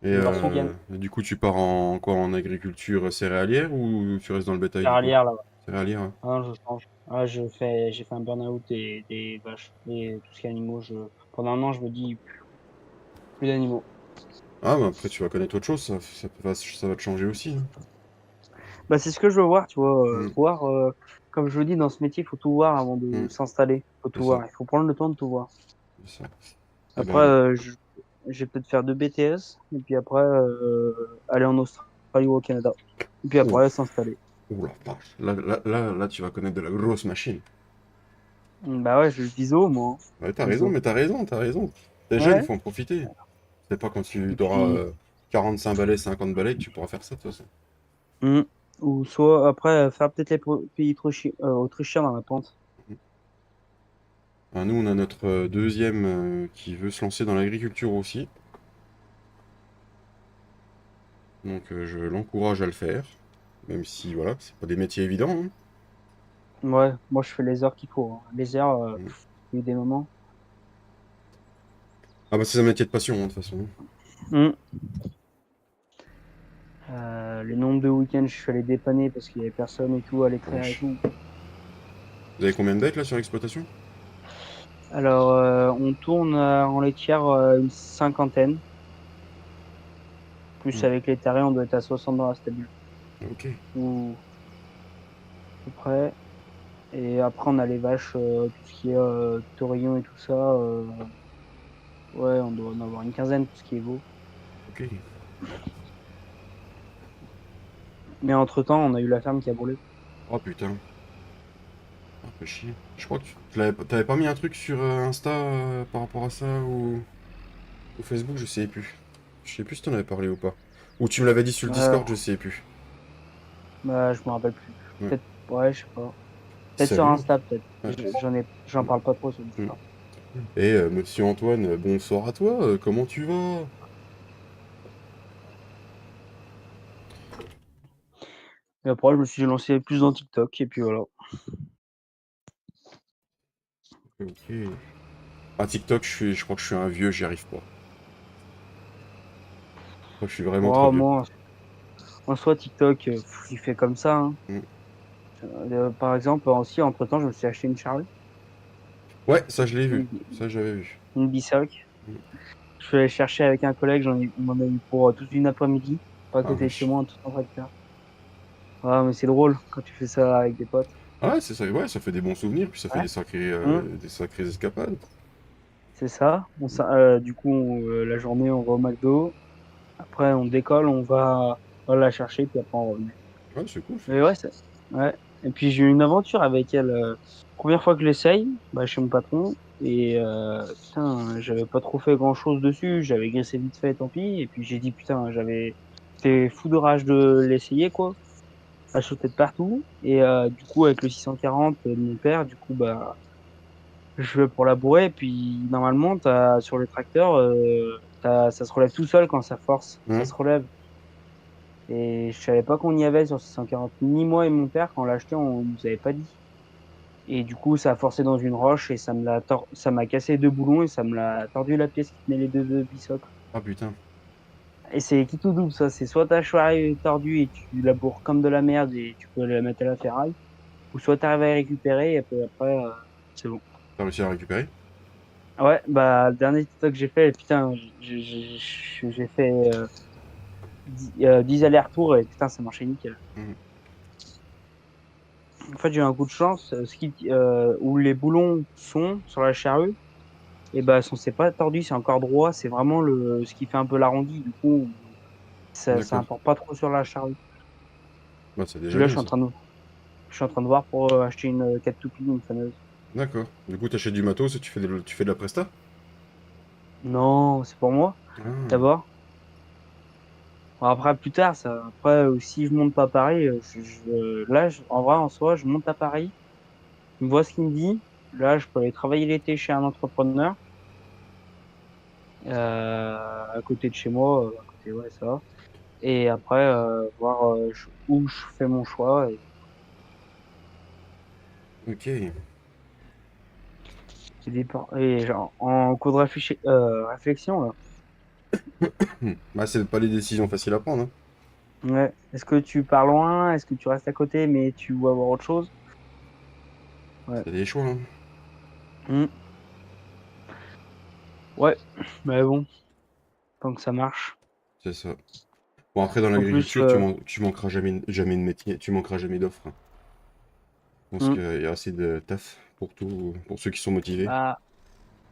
Et Je vais voir ce week-end. du coup, tu pars en quoi? En agriculture céréalière ou tu restes dans le bétail du coup? Carrière là-bas. Céréalière, hein. Ah non, je change. Ah, j'ai fait un burn-out des vaches et tout ce qui est animaux. Pendant un an, je me dis plus d'animaux. Ah, bah après, tu vas connaître autre chose, ça va te changer aussi, hein. Bah, c'est ce que je veux voir, tu vois, Mm, comme je le dis, dans ce métier, il faut tout voir avant de mm, s'installer. Faut c'est tout ça, voir. Il faut prendre le temps de tout voir. c'est ça. Eh Après, ben, je vais peut-être faire 2 BTS et puis après, aller en Australie ou au Canada. Et puis oh, après, s'installer. oh la vache. Là, tu vas connaître de la grosse machine. Bah ouais, je vise haut, moi, hein. Ouais, Je vise haut. t'as raison, t'as raison. T'es jeune, il Ouais. faut en profiter. C'est pas quand tu Et auras puis, 45 balais, 50 balais que tu pourras faire ça, de toute façon. mmh, ou soit après, faire peut-être les pays autrichiens dans la pente. Ben, nous, on a notre deuxième qui veut se lancer dans l'agriculture aussi. Donc, je l'encourage à le faire. Même si, voilà, c'est pas des métiers évidents, hein. Ouais, moi je fais les heures qu'il faut, hein. Les heures, Mm. il y a eu des moments. Ah bah, c'est un métier de passion, hein, de toute façon. Mmh. Le nombre de week-ends, je suis allé dépanner parce qu'il y avait personne et tout, aller La traire et vache. tout. Vous avez combien de bêtes là sur l'exploitation? Alors, on tourne en laitière une cinquantaine, plus Hmm. avec les tarés, on doit être à 60 dans la stabule, Ok. ou à peu près. Et après, on a les vaches, tout ce qui est taurillon et tout ça. Ouais, on doit en avoir une quinzaine, tout ce qui est veau. Ok. Mais entre-temps, on a eu la ferme qui a brûlé. Oh putain. Un peu chier. Je crois que t'avais pas mis un truc sur Insta par rapport à ça ou Facebook, je sais plus. Je sais plus si t'en avais parlé ou pas. Ou tu me l'avais dit sur le Euh, Discord, je sais plus. Bah, je me rappelle plus. Ouais. Peut-être, ouais, je sais pas. Peut-être sur Salut. Insta, peut-être. Ouais. J'en parle pas trop sur Hmm. Discord. Et monsieur Antoine, bonsoir à toi, comment tu vas? Et après, je me suis lancé plus dans TikTok, et puis voilà. Ok. Ah, TikTok, je crois que je suis un vieux, j'y arrive pas. Je crois que je suis vraiment trop Oh, vieux. moi, en soi, TikTok, il fait comme ça, hein. Hmm. Par exemple, aussi, entre-temps, je me suis acheté une Charlie, Ouais, ça je l'ai vu. une, Ça j'avais vu. une Bissac. Hmm. Je suis allé chercher avec un collègue, on m'en a eu pour toute une après-midi, pas à Ah côté de chez wesh. moi, en tout en tracteur. Ah, mais c'est drôle quand tu fais ça avec des potes. Ah ouais, c'est ça, ouais, ça fait des bons souvenirs, puis ça fait Ouais. Hum, des sacrées escapades. c'est ça. Du coup, la journée, on va au McDo. Après, on décolle, on va la chercher, puis après, on revient. Ouais, c'est cool ça. Mais ouais, ouais. Et puis, j'ai eu une aventure avec elle. Première fois que je l'essaye, bah, chez mon patron. Et putain, j'avais pas trop fait grand-chose dessus. J'avais graissé vite fait, tant pis. Et puis, j'ai dit, putain, j'étais fou de rage de l'essayer, quoi. Elle sautait de partout. Et du coup, avec le 640 de mon père, du coup, bah, je vais pour la bourrer. Et puis, normalement, sur le tracteur, ça se relève tout seul quand ça force. Ça Hum. se relève. Et je savais pas qu'on y avait sur 640. Ni moi et mon père, quand on l'a acheté, on nous avait pas dit. Et du coup, ça a forcé dans une roche et ça m'a cassé deux boulons et ça me l'a tordu la pièce qui tenait les deux bissocles. Ah putain. Et c'est qui tout double, ça. C'est soit ta chouette est tordue et tu la bourres comme de la merde et tu peux la mettre à la ferraille, ou soit tu arrives à la récupérer et après, c'est bon. T'as réussi à la récupérer? Ouais, bah, le dernier TikTok que j'ai fait, putain, j'ai fait 10 allers-retours et putain, ça marchait nickel. Hum. En fait, j'ai eu un coup de chance, où les boulons sont sur la charrue, et bah, c'est pas tordu, c'est encore droit, c'est vraiment ce qui fait un peu l'arrondi, du coup, ça D'accord. importe pas trop sur la charrue. Bah, c'est Puis déjà là, bien ça. je suis en train de voir pour acheter une 4 toupie, une fameuse. D'accord. Du coup, t'achètes du matos et tu fais de la presta? Non, c'est pour moi, Ah. d'abord. Bon, après, plus tard, après, si je monte pas à Paris, là, en vrai, en soi, je monte à Paris, il me voit ce qu'il me dit, Là, je peux aller travailler l'été chez un entrepreneur, à côté de chez moi, à côté, ouais, ça va. Et après, voir où je fais mon choix. Ok. Et genre, en cours de réflexion, là. Bah, c'est pas les décisions faciles à prendre, hein. Ouais. Est-ce que tu pars loin? Est-ce que tu restes à côté, mais tu veux avoir autre chose? Ouais. C'est des choix, hein. Hmm. Ouais. Mais bon, tant que ça marche. C'est ça. Bon, après, dans En plus, l'agriculture, tu manqueras jamais de métier, tu manqueras jamais d'offres, hein. Je pense hmm. qu'il y a assez de taf pour tout, pour ceux qui sont motivés. Bah,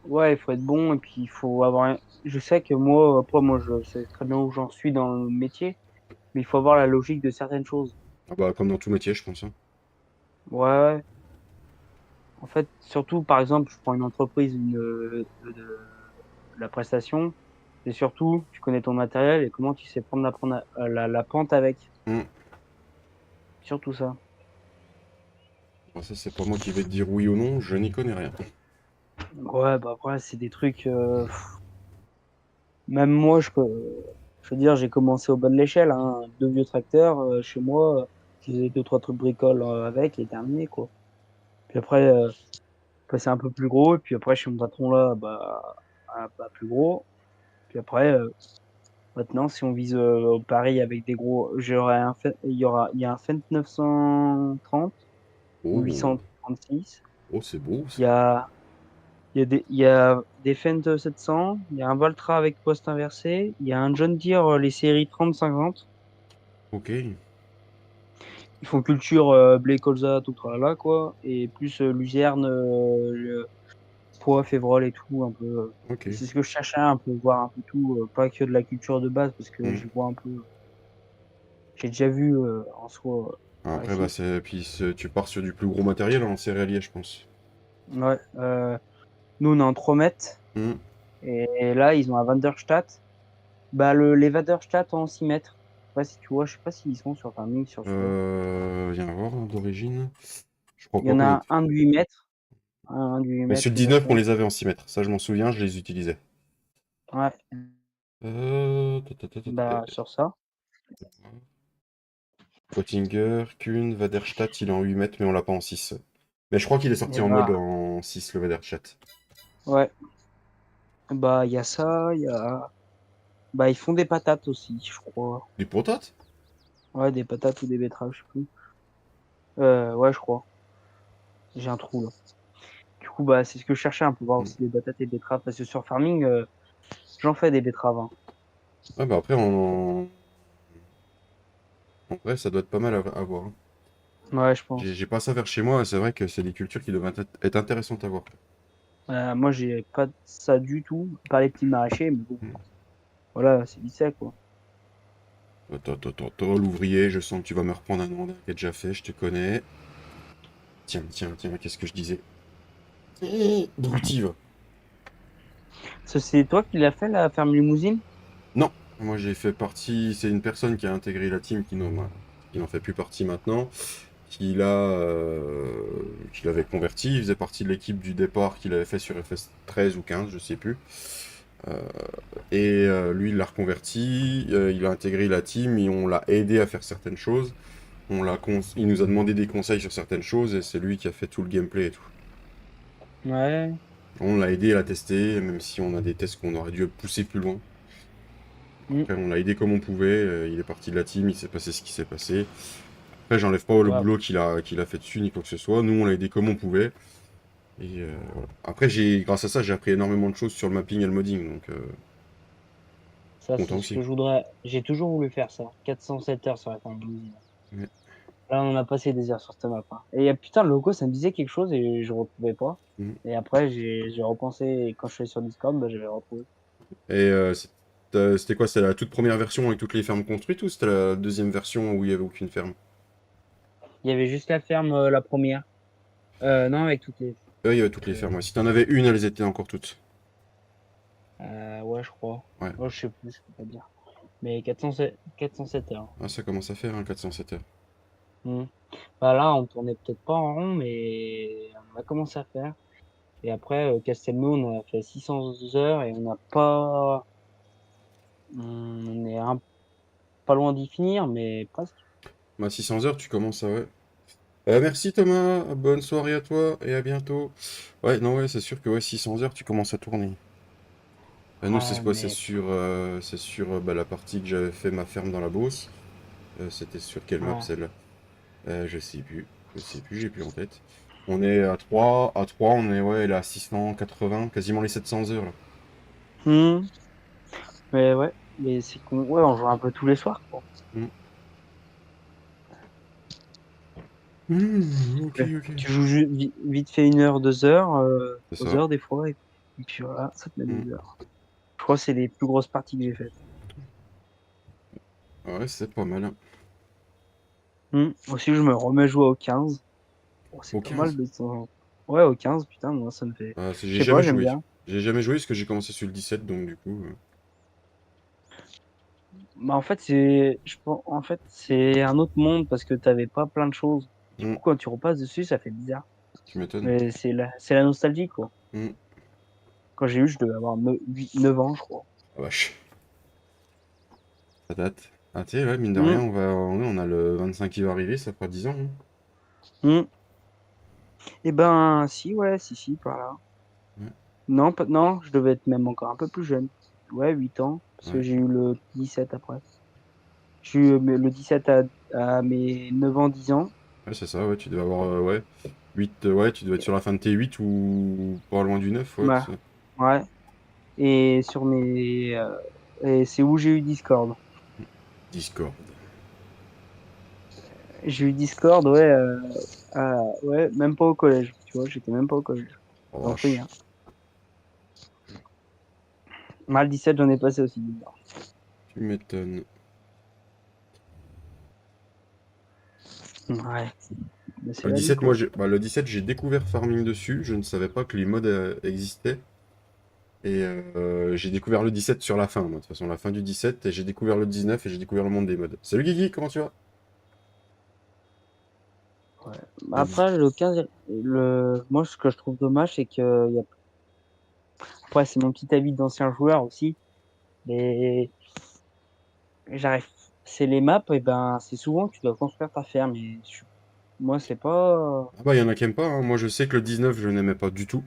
ouais, il faut être bon et puis il faut avoir. Je sais que moi, après, moi, je sais très bien où j'en suis dans le métier, mais il faut avoir la logique de certaines choses. Ah bah, comme dans tout métier, je pense, hein. Ouais, ouais. En fait, surtout, par exemple, je prends une entreprise, de la prestation, c'est surtout, tu connais ton matériel et comment tu sais prendre la pente avec. Hmm. Surtout ça. Bon, ça, c'est pas moi qui vais te dire oui ou non, je n'y connais rien. Ouais, bah après, c'est des trucs. Même moi, je veux dire, j'ai commencé au bas de l'échelle, hein, deux vieux tracteurs chez moi, je faisais deux, trois trucs bricoles avec et terminé, quoi. Puis après, passer un peu plus gros, et puis après, chez mon patron là, bah, plus gros. Puis après, maintenant, si on vise au Paris avec des gros, il y a un Fendt 930 ou Oh, 836. oh, c'est beau, Il ça. y a, il y a des Fendt 700. Il y a un Valtra avec poste inversé. Il y a un John Deere, les séries 30-50. Ok. Ils font culture blé, colza, tout tralala, quoi. Et plus luzerne, pois, févrole et tout, un peu. Ok. Et c'est ce que je cherchais, un peu, voir un peu tout, pas que de la culture de base, parce que Hmm. j'y vois un peu. J'ai déjà vu en soi par Après, bah, ici. tu pars sur du plus gros matériel en céréalier, je pense. Ouais, nous on est en 3 mètres Hmm. et là ils ont un Vanderstadt. Bah les Vanderstadt en 6 mètres. Je sais pas si tu vois, je sais pas s'ils sont sur Farming sur celui-là. Viens voir, hein, d'origine. Je crois Il y pas en qu'on a ait. un de 8 mètres, un de 8 Mais sur mètres, le il est 19, on vachement. les avait en 6 mètres. Ça, je m'en souviens, je les utilisais. Ouais, bah Ta. sur ça. Oettinger, Kuhn, Vaderstadt, il est en 8 mètres, mais on l'a pas en 6. Mais je crois qu'il est Et sorti en mode bah en 6, le Vaderstadt. ouais, bah il y a ça, il y a bah ils font des patates aussi, je crois. Des patates? Ouais, des patates ou des betteraves, je sais plus. Ouais, je crois. J'ai un trou là. Du coup, bah c'est ce que je cherchais un peu voir Hmm. aussi les patates et les betteraves parce que sur Farming, j'en fais des betteraves, hein. Ah bah après, en vrai, ça doit être pas mal à voir, hein. Ouais, je J'ai pense. pas ça vers chez moi, c'est vrai que c'est des cultures qui doivent être intéressantes à voir. Moi, j'ai pas ça du tout, par les petits maraîchers, mais bon, Hmm. voilà, c'est vite fait, quoi. Attends, l'ouvrier, je sens que tu vas me reprendre un mandat qui est déjà fait, je te connais. Tiens, qu'est-ce que je disais? Broutive. C'est toi qui l'as fait, la ferme limousine? Non, moi j'ai fait partie, c'est une personne qui a intégré la team qui n'en fait plus partie maintenant, qui l'avait converti, il faisait partie de l'équipe du départ qu'il avait fait sur FS 13 ou 15, je sais plus. Euh, Lui, il l'a reconverti, il a intégré la team et on l'a aidé à faire certaines choses. Il nous a demandé des conseils sur certaines choses et c'est lui qui a fait tout le gameplay et tout. Ouais, On l'a aidé à la tester, même si on a des tests qu'on aurait dû pousser plus loin. mm, Après, on l'a aidé comme on pouvait, il est parti de la team, il s'est passé ce qui s'est passé. Après, j'enlève pas le ouais, boulot qu'il a fait dessus, ni quoi que ce soit. Nous, on l'a aidé comme on pouvait. Et voilà. Après, grâce à ça, j'ai appris énormément de choses sur le mapping et le modding, donc ça, content c'est ce aussi. que je voudrais. J'ai toujours voulu faire ça. 407 heures sur la ferme limousine. Ouais. Là, on a passé des heures sur cette map, hein. Et putain, le logo, ça me disait quelque chose et je retrouvais pas. Mhm. Et après, j'ai repensé, et quand je suis allé sur Discord, bah, j'avais retrouvé. Et c'était quoi? C'était la toute première version avec toutes les fermes construites ou c'était la deuxième version où il y avait aucune ferme? Il y avait juste la ferme, la première. Non, avec toutes les. Il y avait toutes les euh, fermes. Ouais. Si t'en avais une, elles étaient encore toutes. ouais, je crois. Ouais. Oh, je sais plus, je peux pas dire. Mais 407 heures. Ah, ça commence à faire, hein, 407 heures. Hmm. Bah là, on tournait peut-être pas en rond, mais on a commencé à faire. Et après, Castelnau, on a fait 600 heures et on n'a pas. On est pas loin d'y finir, mais presque. Bah, 600 heures, tu commences à... Ouais. Merci Thomas, bonne soirée à toi et à bientôt. Ouais, non, ouais, c'est sûr que ouais, 600 heures, tu commences à tourner. Nous, c'est Ouais, quoi? mais. C'est sur bah, la partie que j'avais fait ma ferme dans la Beauce. C'était sur quelle map Ouais. celle-là? Je sais plus. Je sais plus, j'ai plus en tête. On est à 3. À 3, on est ouais, là, à 680, quasiment les 700 heures là. Hmm. Mais ouais, mais c'est qu'on ouais, on joue un peu tous les soirs, quoi. Mm. Ok, Ouais. ok. Tu joues vite fait 1 heure, 2 heures, C'est 3 ça. heures des fois, et puis voilà, ça te met Mm. 2 heures. Je crois que c'est les plus grosses parties que j'ai faites. Ouais, c'est pas mal, hein. Aussi, je me remets jouer au 15. Bon, c'est Au pas mal 15. de temps. Ouais, au 15, putain, moi, ça me fait. Je J'ai sais pas, jamais j'aime joué. bien. J'ai jamais joué parce que j'ai commencé sur le 17, donc du coup. Bah, en fait, en fait, c'est un autre monde parce que t'avais pas plein de choses. Du Mm, coup, quand tu repasses dessus, ça fait bizarre. tu m'étonnes. Mais c'est la nostalgie, quoi. Mm. Quand j'ai eu, je devais avoir 9 ans, je crois. Ah vache, ça date. Ah tu sais, ouais, mine de rien, Hum, on a le 25 qui va arriver, ça fera 10 ans, hein. hum. Eh ben, si, ouais, si, par là. Ouais, Non, non, je devais être même encore un peu plus jeune. Ouais, 8 ans, parce que ouais. j'ai eu le 17 après. J'ai eu le 17 à mes 9 ans, 10 ans. Ouais, c'est ça, ouais, tu devais avoir, ouais, 8, ouais, tu dois être sur la fin de tes 8 ou pas loin du 9, ouais. Bah, ouais. Et et c'est où j'ai eu Discord. Discord. J'ai eu Discord, ouais, ouais, même pas au collège. Tu vois, j'étais même pas au collège. Oh J'en prie, vache, hein. Mal 17, j'en ai passé aussi. tu m'étonnes. Ouais, mais c'est Le la vie, 17, moi, quoi. le 17, j'ai découvert Farming dessus, je ne savais pas que les mods existaient. Et j'ai découvert le 17 sur la fin, moi, de toute façon, la fin du 17, et j'ai découvert le 19 et j'ai découvert le monde des mods. Salut Guigui, comment tu vas? Ouais. Bah, Le 10. après, le 15, moi, ce que je trouve dommage, c'est que après, c'est mon petit avis d'ancien joueur aussi, mais j'arrive, c'est les maps, et ben, c'est souvent que tu dois construire ta ferme, et moi, c'est pas, Ah bah, il y en a qui aiment pas, hein. Moi, je sais que le 19, je n'aimais pas du tout.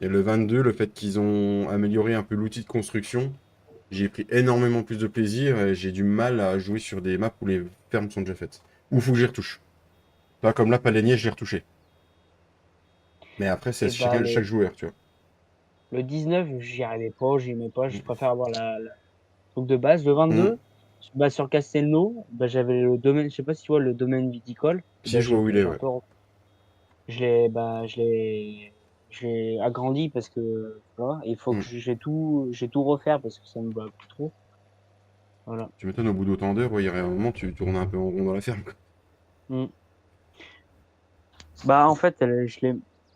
Et le 22, le fait qu'ils ont amélioré un peu l'outil de construction, j'ai pris énormément plus de plaisir et j'ai du mal à jouer sur des maps où les fermes sont déjà faites. Ou faut que j'y retouche. Pas comme là, Palénier, je l'ai retouché. Mais après, c'est et bah, chaque joueur, tu vois. le 19, j'y arrivais pas, j'y aimais pas, je Mm. préfère avoir la truc de base. Le Mm. 22, bah, sur Castelnau, bah, j'avais le domaine, je sais pas si tu vois le domaine viticole, et Si, bah, je vois où il est, j'ai un ouais. peu, je l'ai agrandi parce que, voilà, il faut que Mm. j'ai tout refaire parce que ça me va plus trop. Voilà. Tu m'étonnes, au bout d'autant d'heures, ouais, il y a un moment, tu tournes un peu en rond dans la ferme, quoi. Mm. Bah, en fait,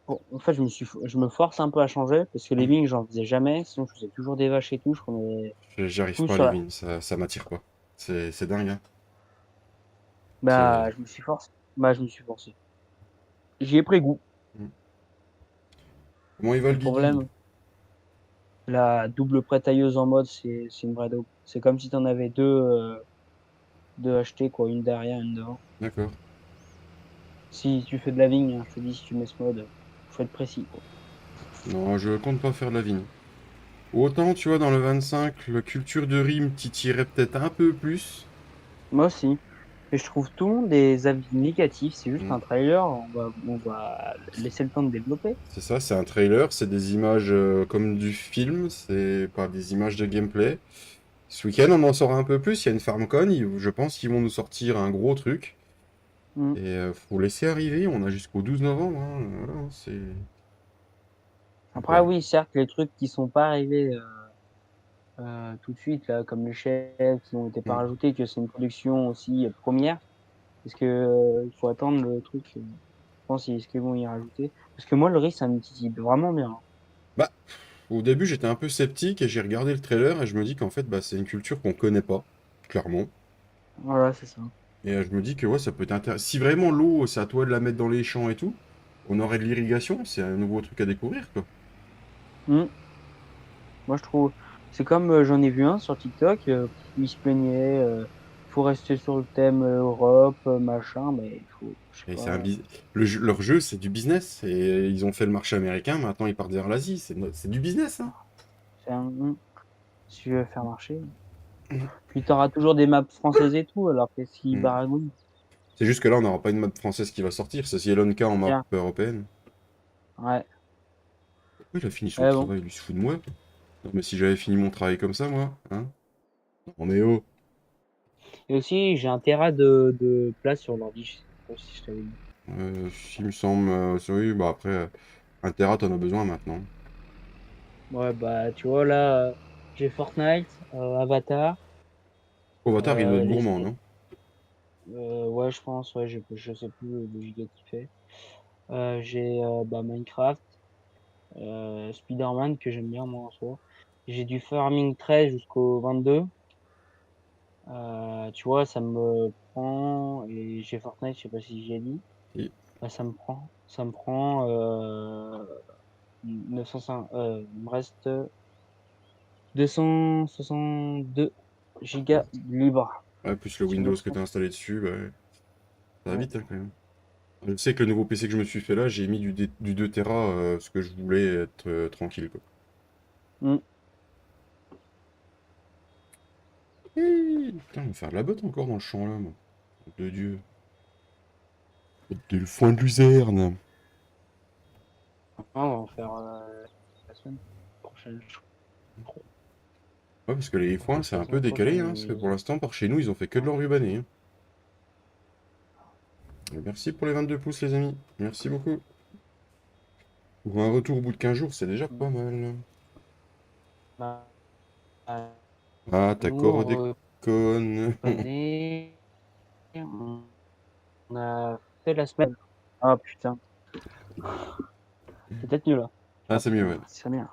bon, en fait, je me force un peu à changer parce que les vignes, j'en faisais jamais. Sinon, je faisais toujours des vaches et tout. Je prenais J'y arrive tout pas, sur les la, vignes, ça m'attire pas. C'est dingue, hein. bah, C'est... je me suis forcé. Bah, je me suis forcé. J'y ai pris goût. Mm. Comment il va Le le Guigui? problème, la double pré-tailleuse en mode, c'est une vraie daube. C'est comme si t'en avais deux achetés, quoi. Une derrière, une devant. D'accord. Si tu fais de la vigne, hein, je te dis, si tu mets ce mode, faut être précis, quoi. Non, je compte pas faire de la vigne. Autant, tu vois, dans le 25, la culture de rime titillerait peut-être un peu plus. Moi aussi. Et je trouve tout le monde des avis négatifs. C'est juste Mm. un trailer. On va laisser le temps de développer. C'est ça, c'est un trailer, c'est des images comme du film, c'est pas des images de gameplay. Ce week-end, on en saura un peu plus, il y a une FarmCon, je pense qu'ils vont nous sortir un gros truc. Mm. Et faut laisser arriver, on a jusqu'au 12 novembre, hein, voilà, c'est... Après, Ouais. oui, certes, les trucs qui sont pas arrivés tout de suite, là, comme les chefs qui ont été pas Mm. rajoutés, que c'est une production aussi première. Parce que il faut attendre le truc. Je pense est-ce qu'ils vont y rajouter. Parce que moi, le riz, ça me titille vraiment bien, hein. Bah, au début, j'étais un peu sceptique et j'ai regardé le trailer et je me dis qu'en fait, bah, c'est une culture qu'on connaît pas, clairement. Voilà, c'est ça. Et je me dis que ouais, ça peut être intéressant. Si vraiment l'eau, c'est à toi de la mettre dans les champs et tout, On aurait de l'irrigation, c'est un nouveau truc à découvrir, quoi. Hmm. Moi, je trouve. C'est comme j'en ai vu un sur TikTok, il se plaignait, faut rester sur le thème Europe, machin, mais il faut, je sais Et c'est un pas. leur jeu, c'est du business. Et ils ont fait le marché américain, maintenant ils partent vers l'Asie. C'est du business, hein. C'est un, si tu veux faire marcher. Puis t'auras toujours des maps françaises et tout, alors que si Mm. baragouine. C'est juste que là, on n'aura pas une map française qui va sortir. C'est si Elonka en map Tiens, européenne. ouais. Pourquoi il a fini son Ouais, bon. travail? Lui, il se fout de moi. Non, mais si j'avais fini mon travail comme ça, moi, hein? Non, mais oh. Et aussi, j'ai un Tera de place sur l'ordi, je sais pas si je t'avais dit. Il me semble. Oui, bah après, 1 Tera, t'en as besoin maintenant. Ouais, bah, tu vois, là, j'ai Fortnite, Avatar, Avatar, il doit être les gourmand, skins. non? Ouais, je pense, ouais, je sais plus le giga qu'il fait. J'ai bah, Minecraft, Spider-Man que j'aime bien moi en soi. J'ai du Farming 13 jusqu'au 22. Tu vois, ça me prend et j'ai Fortnite, je sais pas si j'ai dit. Et- Bah, ça me prend 905. Il me reste 262 gigas libres. Ouais, plus le Sur Windows mon que t'as compte. installé dessus, bah, ça va Ouais. vite, hein, quand même. Je sais que le nouveau PC que je me suis fait là, j'ai mis du 2 Tera parce que je voulais être tranquille, quoi. Mm. Putain, on va faire de la botte encore dans le champ là, moi. De Dieu. De le foin de luzerne. Ouais, on va en faire la semaine prochaine. Ouais, parce que les foins, c'est La un peu semaine décalé, prochaine. hein, parce que pour l'instant, par chez nous, ils ont fait que de l'enrubané, hein. Et merci pour les 22 pouces, les amis. Merci beaucoup. Pour un retour au bout de 15 jours, c'est déjà pas mal. Bah, Ah, ta nous, déconne. année, on a fait la semaine. Ah putain, c'est peut-être nul là. Ah, Ah c'est mieux, ouais. putain, c'est bien.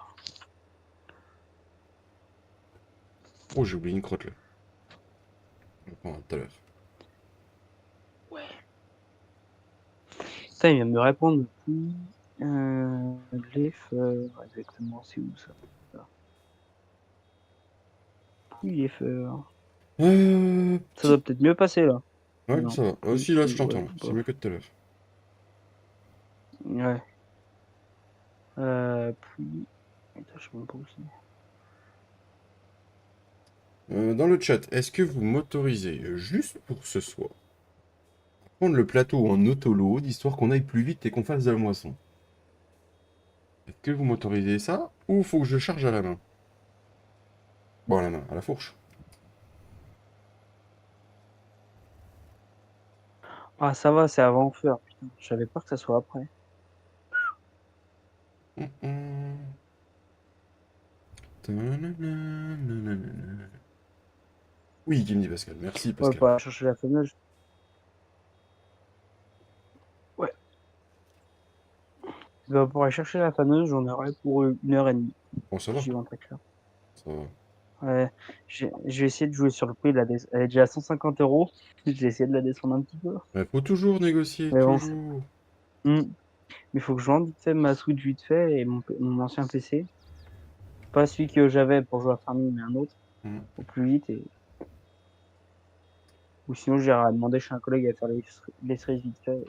Oh, j'ai oublié une crotte là. On va prendre tout à l'heure. Putain, il vient de me répondre. Euh, les fleurs, exactement, c'est où ça? Oui, les fleurs. Ça doit Petite. peut-être mieux passer là. Ouais, Non, ça va. Ah, plus, si, là, je plus, ouais, t'entends. C'est bof. mieux que tout à l'heure. Ouais. Puis, attends, je sais même pas où c'est. Dans le chat, est-ce que vous m'autorisez, juste pour ce soir, à prendre le plateau en auto-load, histoire qu'on aille plus vite et qu'on fasse de la moisson? Est-ce que vous m'autorisez ça, ou faut que je charge à la main? Bon, à la main, à la fourche. Ah, ça va, c'est avant faire. Putain, je savais pas que ça soit après. Hum, hum. Ta-na-na-na-na-na-na. Oui, qui me dit Pascal. Merci, Ouais, Pascal. pas chercher la fameuse. Ouais. Bah, pour aller chercher la fameuse, j'en aurai pour 1 heure et demie. Bon, ça va. J'y vais en très clair. Ça va. Ouais. J'ai essayé de jouer sur le prix. Elle est déjà à 150 euros. J'ai essayé de la descendre un petit peu. Il faut toujours négocier, Mais bon, toujours. Hmm. Mais faut que je vende vite fait ma Switch vite fait et mon ancien PC. Pas celui que j'avais pour jouer à Farming, mais un autre. Hum. Au plus vite. Ou sinon, j'irai demander chez un collègue à faire les cerises vite fait.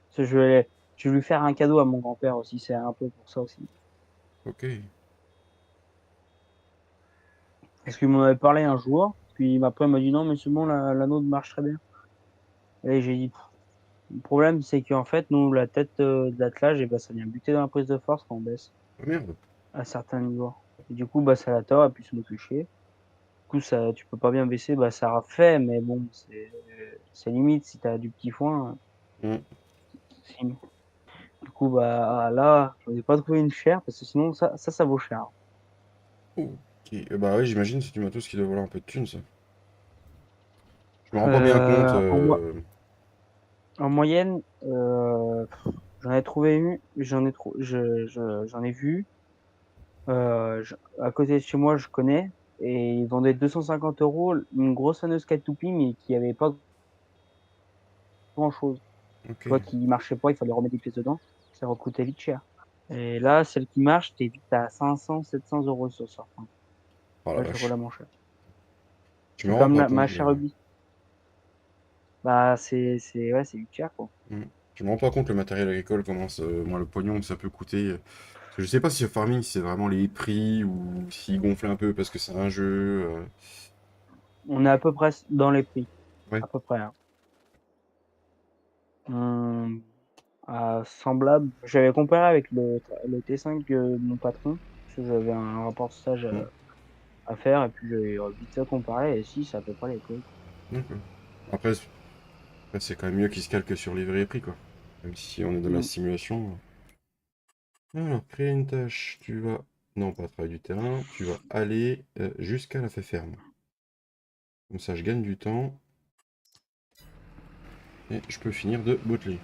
Parce que je vais lui faire un cadeau à mon grand-père aussi. C'est un peu pour ça aussi. Ok. Parce qu'il m'en avait parlé un jour. Puis après, il m'a dit non, mais c'est bon, la nôtre marche très bien. Et j'ai dit, pff, le problème, c'est qu'en fait, nous, la tête de l'attelage, et ben, ça vient buter dans la prise de force quand on baisse Ah, merde. à certains niveaux. Et du coup, bah, ça la tord et puis ça nous fait chier. Du coup, ça, tu peux pas bien baisser, bah, ça refait, mais bon, c'est limite si t'as du petit foin. Hum. Si. Du coup, bah, là, j'en ai pas trouvé une chère parce que sinon, ça vaut cher. Ok. Bah ouais, j'imagine c'est du matos qui doit valoir un peu de thunes, ça. Je me rends pas bien compte. Euh, en, mo- En moyenne, j'en ai trouvé une, j'en ai vu. À côté de chez moi, je connais, et ils vendaient 250 euros une grosse faneuse Catoupy, mais qui avait pas grand-chose. Tu Ok. vois, qui marchait pas, il fallait remettre des pièces dedans. Ça coûtait vite cher. Et là, celle qui marche, t'es vite à 500, 700 euros sur ça. Oh la Là, je trouve vache. la moins chère. Je me C'est rends comme pas ma compte, chère le... Ubi. Bah, ouais, c'est vite cher, quoi. Hmm. Je me rends pas compte le matériel agricole, comment moi, le pognon que ça peut coûter. Parce que je sais pas si le farming, c'est vraiment les prix ou s'il gonfle un peu parce que c'est un jeu. On est à peu près dans les prix. Ouais. À peu près, hein. Semblable. J'avais comparé avec le T5 de mon patron. Parce que j'avais un rapport de stage Hmm. à faire. Et puis, j'avais vite fait comparer. Et si, c'est à peu près les prix, quoi. D'accord. Après, c'est quand même mieux qu'il se calque sur les vrais prix, quoi. Même si on est dans la Mm. simulation. Alors, créer une tâche, tu vas... Non, pas travail du terrain, tu vas aller jusqu'à la ferme. Comme ça, je gagne du temps et je peux finir de botteler.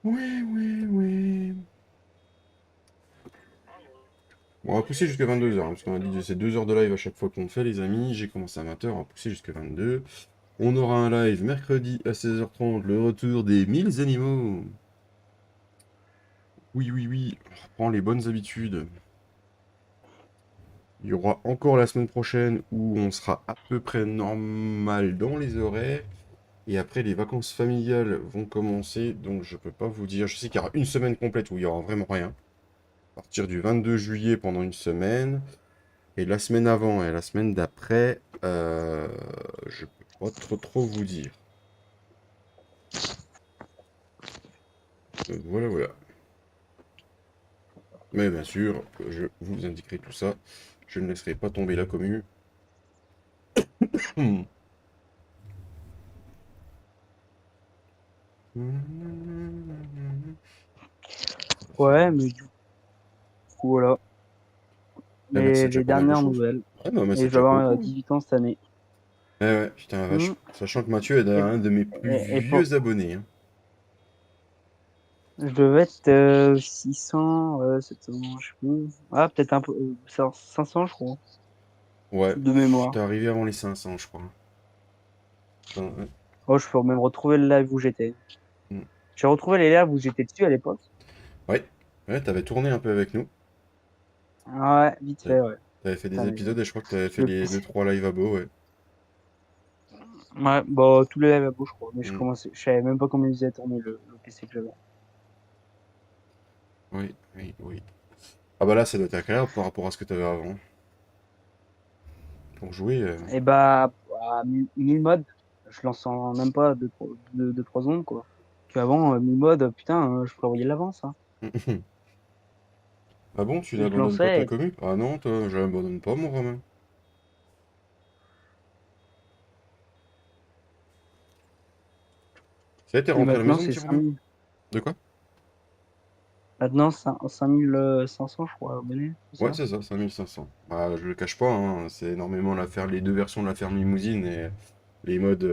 Ouais, ouais, ouais. Bon, on va pousser jusqu'à 22h, parce qu'on a dit que c'est 2 heures de live à chaque fois qu'on fait, les amis. J'ai commencé à 20h, on va pousser jusqu'à 22. On aura un live mercredi à 16h30, le retour des 1000 animaux. Oui, oui, oui, on reprend les bonnes habitudes. Il y aura encore la semaine prochaine où on sera à peu près normal dans les horaires. Et après, les vacances familiales vont commencer, donc je peux pas vous dire. Je sais qu'il y aura une semaine complète où il y aura vraiment rien. À partir du 22 juillet pendant une semaine. Et la semaine avant et la semaine d'après, je peux pas trop vous dire. Voilà, voilà. Mais bien sûr, je vous indiquerai tout ça. Je ne laisserai pas tomber la commu. Hmm. Ouais, mais du coup, voilà. Eh ben, c'est déjà Les pas mal de dernières choses. nouvelles. Ouais, non, mais Et c'est je vais déjà avoir beaucoup. 18 ans cette année. Eh ouais, putain la Mm. vache. Sachant que Mathieu est Et, un de mes plus et pour, vieux abonnés, hein. je devais être 600, 700, je sais plus. Ah, peut-être un peu, 500, je crois, Ouais, de mémoire. t'es arrivé avant les 500, je crois. Enfin, ouais. Oh, je peux même retrouver le live où j'étais. Mm. J'ai retrouvé les lives où j'étais dessus à l'époque. Ouais, ouais, t'avais tourné un peu avec nous. Ah ouais, vite T'avais fait, ouais. t'avais fait Putain, des mais épisodes et je crois que t'avais fait le les PC. deux-trois lives à beau, ouais. Ouais, bah, tous les lives à gauche, je crois. Mais Mm. je savais même pas comment ils faisaient tourner le PC que j'avais. Oui, oui, oui. Ah bah là, ça doit être agréable par rapport à ce que t'avais avant. Pour jouer, Et bah, à 1000 modes, je lance en même pas 2-3 secondes, quoi. Qu'avant, 1000 modes, putain, je prévoyais l'avance, hein. Ah bon, tu Et je n'abandonnes pas ta lançais, commu? Ah non, toi, je l'abandonne pas, mon Romain. Ça a été et rentré à la maintenant, maison, c'est petit Romain? 5000. De quoi? Maintenant, 5500, je crois, abonnés, c'est Ouais, ça? c'est ça, 5500. Bah, je le cache pas, hein, c'est énormément les deux versions de la ferme limousine et les modes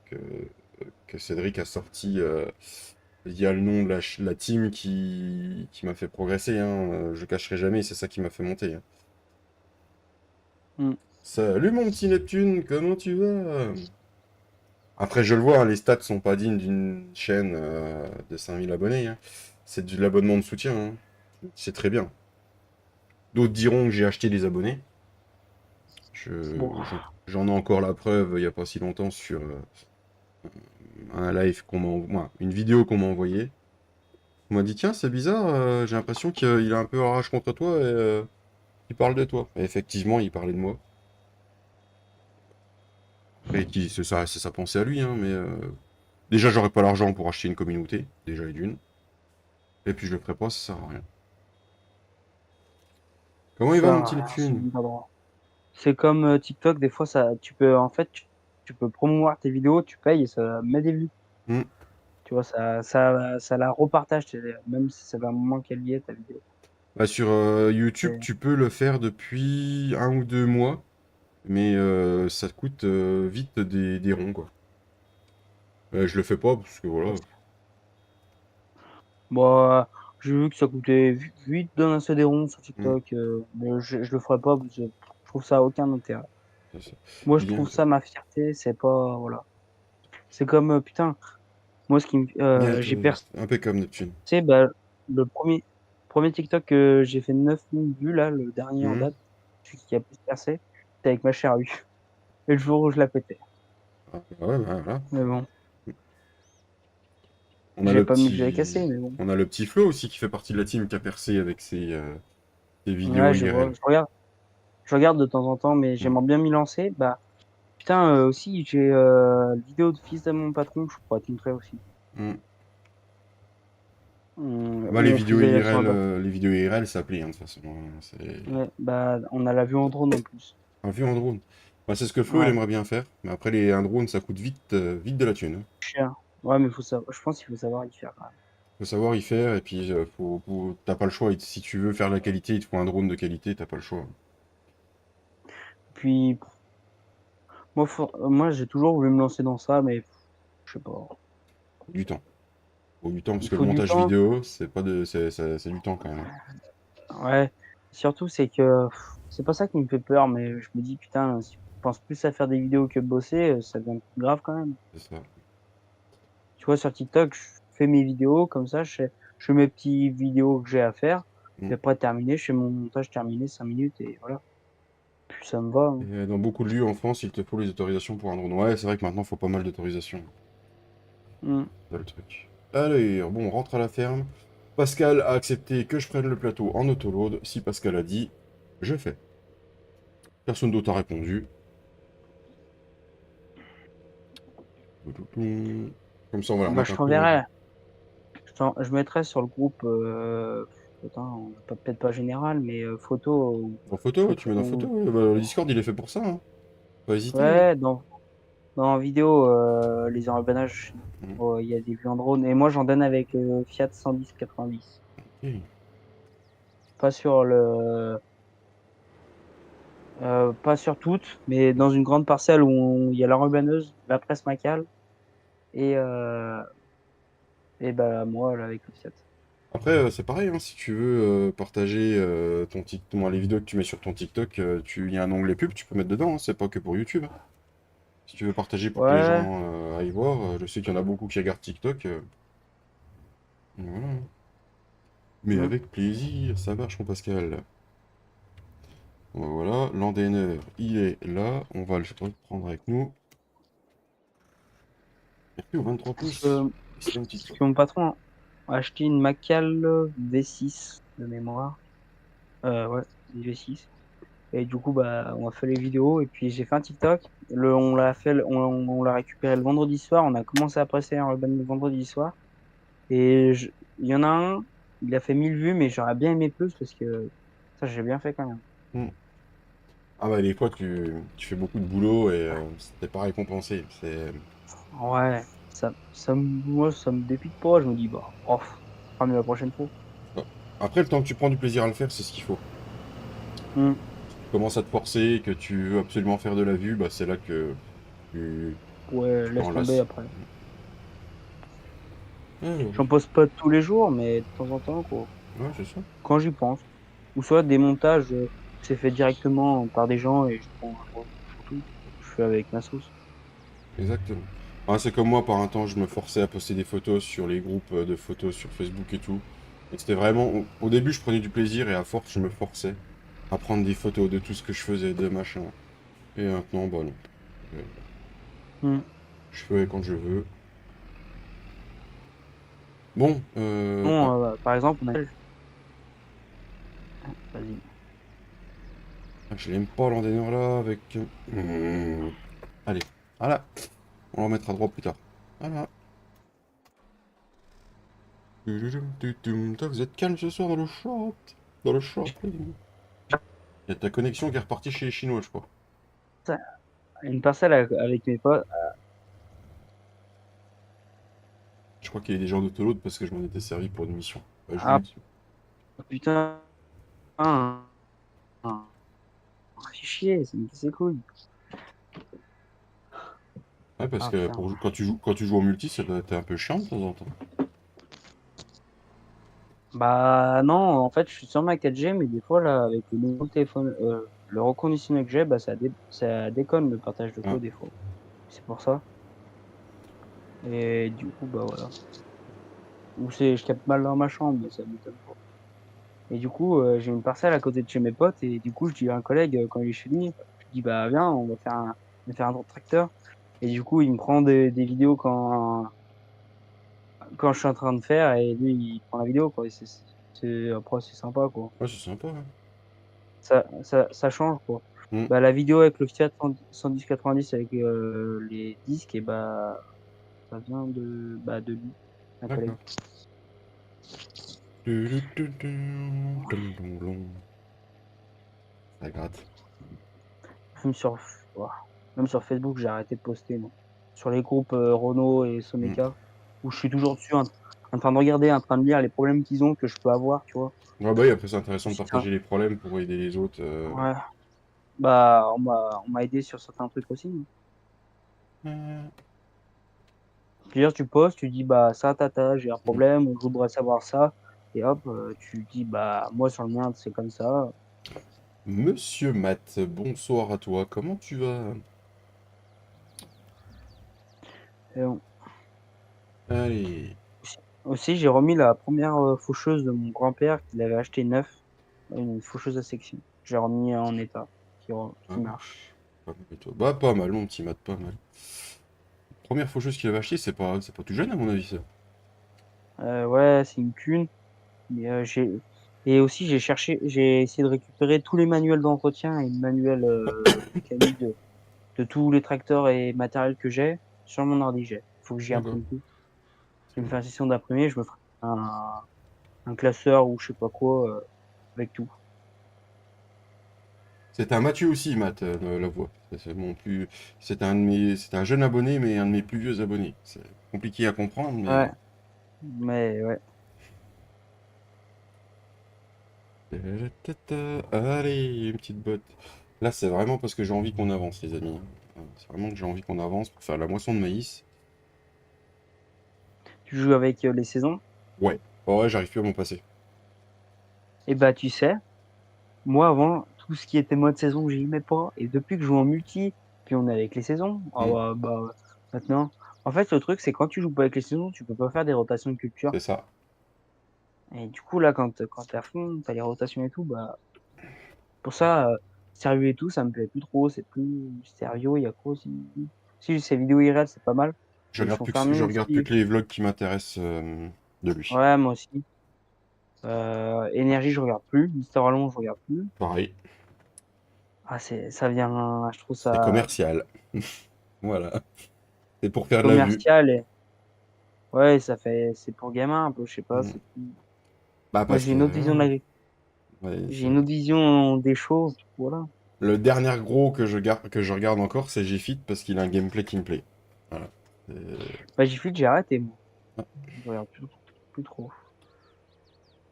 que, que Cédric a sorti via le nom de la team qui m'a fait progresser, hein, je le cacherai jamais, c'est ça qui m'a fait monter, hein. Mm. Salut mon petit Neptune, comment tu vas? Après, je le vois, hein, les stats sont pas dignes d'une chaîne de 5000 abonnés, hein. C'est de l'abonnement de soutien, hein. C'est très bien. D'autres diront que j'ai acheté des abonnés. Bon. J'en ai encore la preuve il n'y a pas si longtemps sur un live une vidéo qu'on m'a envoyée. On m'a dit, tiens, c'est bizarre, j'ai l'impression qu'il a un peu rage contre toi et il parle de toi. Et effectivement, il parlait de moi. Et c'est sa pensée à lui, hein, mais déjà, j'aurais pas l'argent pour acheter une communauté, déjà et d'une. Et puis je le ferai pas, ça sert à rien. Comment il va, Ça, mon petit c'est Neptune? même pas droit. C'est comme TikTok, des fois, ça, tu peux, en fait, tu peux promouvoir tes vidéos, tu payes et ça met des vues. Hmm. Tu vois, ça la repartage, même si ça fait un moment qu'elle y est, ta vidéo. Bah, sur YouTube, Et- tu peux le faire depuis 1 ou 2 mois, mais ça te coûte vite des ronds, quoi. Je le fais pas parce que voilà. Bon, j'ai vu que ça coûtait 8 d'un CD-ROM sur Hmm. TikTok, mais je le ferai pas parce que je trouve ça a aucun intérêt. C'est ça. Moi, je Bien, trouve ça ma fierté, c'est pas, voilà. C'est comme, putain, moi, bien j'ai toi, percé, impeccable Neptune. bah, le premier TikTok que j'ai fait 9000 vues, là, le dernier en Mmh. date, celui qui a plus percé, c'était avec ma chère U. Et le jour où je la pétais. Ah, bah ouais, bah, voilà. Mais bon, On a j'ai le pas mis que j'avais cassé, petit mais bon. on a le petit Flo aussi qui fait partie de la team qui a percé avec ses vidéos Ouais, je vois, IRL. je regarde de temps en temps, mais Mmh. j'aimerais bien m'y lancer. Bah, putain, aussi, j'ai la vidéo de fils de mon patron, je pourrais te montrer aussi. Mmh. Bah, Où on faisait sur un bateau. les vidéos IRL, ça plaît, hein, de toute façon, hein, c'est Ouais, bah, on a la vue en drone en plus. un vue en drone. Bah, c'est ce que Flo, il Ouais, aimerait bien faire, mais après un drone, ça coûte vite, vite de la thune, hein. cher. Ouais, mais je pense qu'il faut savoir y faire quand même. Faut savoir y faire et puis, tu pas le choix. Si tu veux faire de la qualité, il te faut un drone de qualité, t'as pas le choix. Puis, moi, j'ai toujours voulu me lancer dans ça, mais je sais pas. Du temps. Faut du temps parce Il que le faut du montage temps. vidéo, c'est pas de c'est du temps quand même, hein. Ouais. Surtout, c'est que c'est pas ça qui me fait peur, mais je me dis, putain, si je pense plus à faire des vidéos que bosser, ça devient plus grave quand même. C'est ça. Tu vois, sur TikTok, je fais mes vidéos comme ça, je fais mes petites vidéos que j'ai à faire. Mmh. Puis après, terminé, je fais mon montage terminé, 5 minutes et voilà. Puis ça me va, Et hein. dans beaucoup de lieux en France, il te faut les autorisations pour un drone. Ouais, c'est vrai que maintenant, il faut pas mal d'autorisations. Mmh. C'est ça le truc. Allez, bon, on rentre à la ferme. Pascal a accepté que je prenne le plateau en autoload. Si Pascal a dit, je fais. Personne d'autre a répondu. Comme ça, on va leur Bah, mettre je un coup de revue. t'enverrai. Je mettrai sur le groupe, attends, peut-être pas général, mais En photo, tu photo mets dans photo. Ouais. Bah, le Discord, il est fait pour ça, hein. Pas hésiter, hein. ouais, dans vidéo, les emballages, Mm. il y a des vues en drone et moi j'en donne avec, Fiat 110-90. Ok. Pas sur le pas sur toutes, mais dans une grande parcelle où il y a l'enrubanneuse, la presse Macal et heu et bah, moi là avec le Fiat. Après, c'est pareil, hein, si tu veux partager ton TikTok, les vidéos que tu mets sur ton TikTok, il y a un onglet pub, tu peux mettre dedans, hein, c'est pas que pour YouTube, hein. Si tu veux partager pour que les Ouais, gens aillent voir, je sais qu'il y en a beaucoup qui regardent TikTok. Voilà, hein. Mais mmh, avec plaisir, ça marche, mon Pascal. Bon, voilà, l'endaineur, il est là, on va le reprendre avec nous. Merci au 23 parce pouces. que Et c'est une petite parce fois. que mon patron a acheté une Macal, V6 de mémoire. Ouais, une V6 et du coup, bah, on a fait les vidéos et puis j'ai fait un TikTok. On l'a récupéré le vendredi soir, on a commencé à presser un ruban le vendredi soir et il y en a un, il a fait 1000 vues, mais j'aurais bien aimé plus parce que ça, j'ai bien fait quand même. Hmm. Ah bah des fois tu fais beaucoup de boulot et t'es pas récompensé. Ouais, moi, ça me dépite pas. Je me dis, bah, oh, ce sera mieux la prochaine fois. Ah. Après, le temps que tu prends du plaisir à le faire, c'est ce qu'il faut. Hmm. Tu commences à te forcer, que tu veux absolument faire de la vue, bah c'est là que tu Ouais, tu laisse t'en tomber lasses. après. Alors, J'en poste pas tous les jours, mais de temps en temps, quoi. ouais, c'est ça. Quand j'y pense. Ou soit des montages, c'est fait directement par des gens et je prends un drone photo. Je fais avec ma sauce. Exactement. Ah, c'est comme moi, par un temps, je me forçais à poster des photos sur les groupes de photos sur Facebook et tout. Et c'était vraiment. Au début, je prenais du plaisir et à force, je me forçais à prendre des photos de tout ce que je faisais, de machin. Et maintenant, bah non. Euh, Hmm. Je fais quand je veux. Bon, ah, Non, par exemple, vas-y. je l'aime pas l'entraîneur là avec. Allez, voilà. On le remettra droit plus tard. Voilà. Putain, vous êtes calme ce soir dans le shop. Dans le shop. Il y a ta connexion qui est repartie chez les Chinois, je crois. Une parcelle avec mes potes. Je crois qu'il y a des gens d'autoload parce que je m'en étais servi pour une mission. Je lui ai Ah dit. putain, ah, fait chier, ça me casse les couilles. Ouais, parce Ah que putain. quand tu joues en multi, ça doit être un peu chiant de temps en temps. Bah non, en fait, je suis sur ma 4G, mais des fois, là, avec le nouveau téléphone, le reconditionné que j'ai, bah, ça déconne le partage de Ah. code des fois. C'est pour ça. Et du coup, bah voilà. Ou je capte mal dans ma chambre, mais ça m'étonne pas. Et du coup, j'ai une parcelle à côté de chez mes potes et du coup, je dis à un collègue, quand il est chez lui, je dis: «Bah viens, on va faire un tour de tracteur». Et du coup, il me prend des vidéos quand je suis en train de faire et lui, il prend la vidéo, quoi. Et après c'est sympa, quoi. Ouais, c'est sympa, ouais. Ça change, quoi. Mmh. Bah, la vidéo avec le Fiat 110-90 avec, les disques et bah, ça vient de lui, un collègue. D'accord. Tu tu tu Dum, dum, dum. Ça gratte. Même sur Ouah, même sur Facebook, j'ai arrêté de poster, moi. Sur les groupes, Renault et Mmh. Someca, où je suis toujours dessus en train de regarder, en train de lire les problèmes qu'ils ont, que je peux avoir, tu vois? Ouais, bah oui, après c'est intéressant de Si ça partager les problèmes pour aider les autres, Ouais, bah, on m'a aidé sur certains trucs aussi, hein. Mmh. C'est-à-dire tu postes, tu dis: «Bah, ça, j'ai un Mmh. problème» ou «Je voudrais savoir ça» et hop, tu dis: «Bah, moi sur le mien, c'est comme ça». Monsieur Matt, bonsoir à toi, comment tu vas? Et on Allez. aussi, j'ai remis la première re faucheuse de mon grand-père qu'il avait acheté neuf, une faucheuse à section. J'ai remis en état, qui Ah, marche. pas mal et toi? Bah, pas mal, mon petit Matt, pas mal. Première faucheuse qu'il avait acheté, c'est pas tout jeune à mon avis ça. Ouais, c'est une Kuhn, mais et aussi j'ai essayé de récupérer tous les manuels d'entretien et le manuel, mécanique de tous les tracteurs et matériels que j'ai sur mon ordi. Faut que j'y D'accord. imprime tout. Je me fais une session d'imprimer, je me ferai un classeur ou je sais pas quoi, avec tout. C'était un Mathieu aussi, Matt, la voix. C'est mon plus... C'était un jeune abonné, mais un de mes plus vieux abonnés. C'est compliqué à comprendre, mais... Ouais, mais ouais. Allez, une petite botte. Là, c'est vraiment parce que j'ai envie qu'on avance, les amis. C'est vraiment que j'ai envie qu'on avance pour faire la moisson de maïs. Tu joues avec, les saisons? Ouais. Oh, ouais, j'arrive plus à m'en passer. Et bah, tu sais, moi avant, tout ce qui était mode saison, j'y aimais pas et depuis que je joue en multi, puis on est avec les saisons, ah Hmm, bah, maintenant en fait, le truc, c'est quand tu joues pas avec les saisons, tu peux pas faire des rotations de culture c'est ça. et du coup, là, quand tu es à fond, tu as les rotations et tout, bah, pour ça, sérieux et tout, ça me plaît plus trop, c'est plus sérieux, il y a quoi aussi? Si, ces vidéos IRL, c'est pas mal, mais ils sont Je fermés regarde plus aussi. que les vlogs qui m'intéressent de lui. Ouais, moi aussi. Énergie, je regarde plus. Mister Allon, je regarde plus. Pareil. Ah, ça vient, je trouve C'est ça commercial. Voilà. C'est pour faire de la vue. commercial et ouais, c'est pour gamin un peu, je sais pas, Hmm. c'est plus Bah, moi, parce que... ouais, j'ai une autre vision des choses, voilà. le dernier gros que je regarde encore, c'est G-Fit parce qu'il a un gameplay qui me plaît. Voilà. Bah, j'ai arrêté moi. Ah, Je regarde plus trop.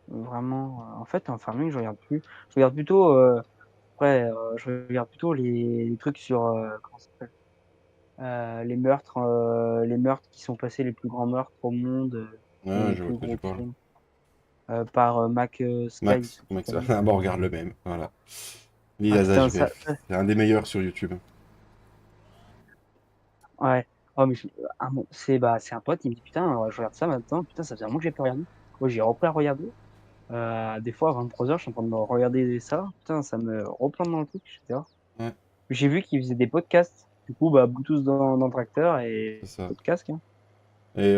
Vraiment, en fait, en farming, je regarde plus. Je regarde plutôt, je regarde plutôt les trucs sur, comment ça s'appelle? Les meurtres qui sont passés, les plus grands meurtres au monde, ouais, les je vois plus de quoi tu gros parles. crimes, par, Mac, Sky, Max, son Max, famille. ah bah, on regarde le même. Voilà. Ah L'IAS putain, ça HBF. C'est un des meilleurs sur YouTube. ouais. Oh mais bon, c'est un pote, il me dit: «Putain, je regarde ça maintenant, putain, ça faisait un moment que j'ai pas regardé». Moi, j'ai repris à regarder, des fois à 23h, je suis en train de me regarder ça, putain, ça me replante dans le truc, je fais: «Ah». Ouais, J'ai vu qu'il faisait des podcasts, du coup, bah, Bluetooth dans le tracteur c'est et ça. podcast, hein. Et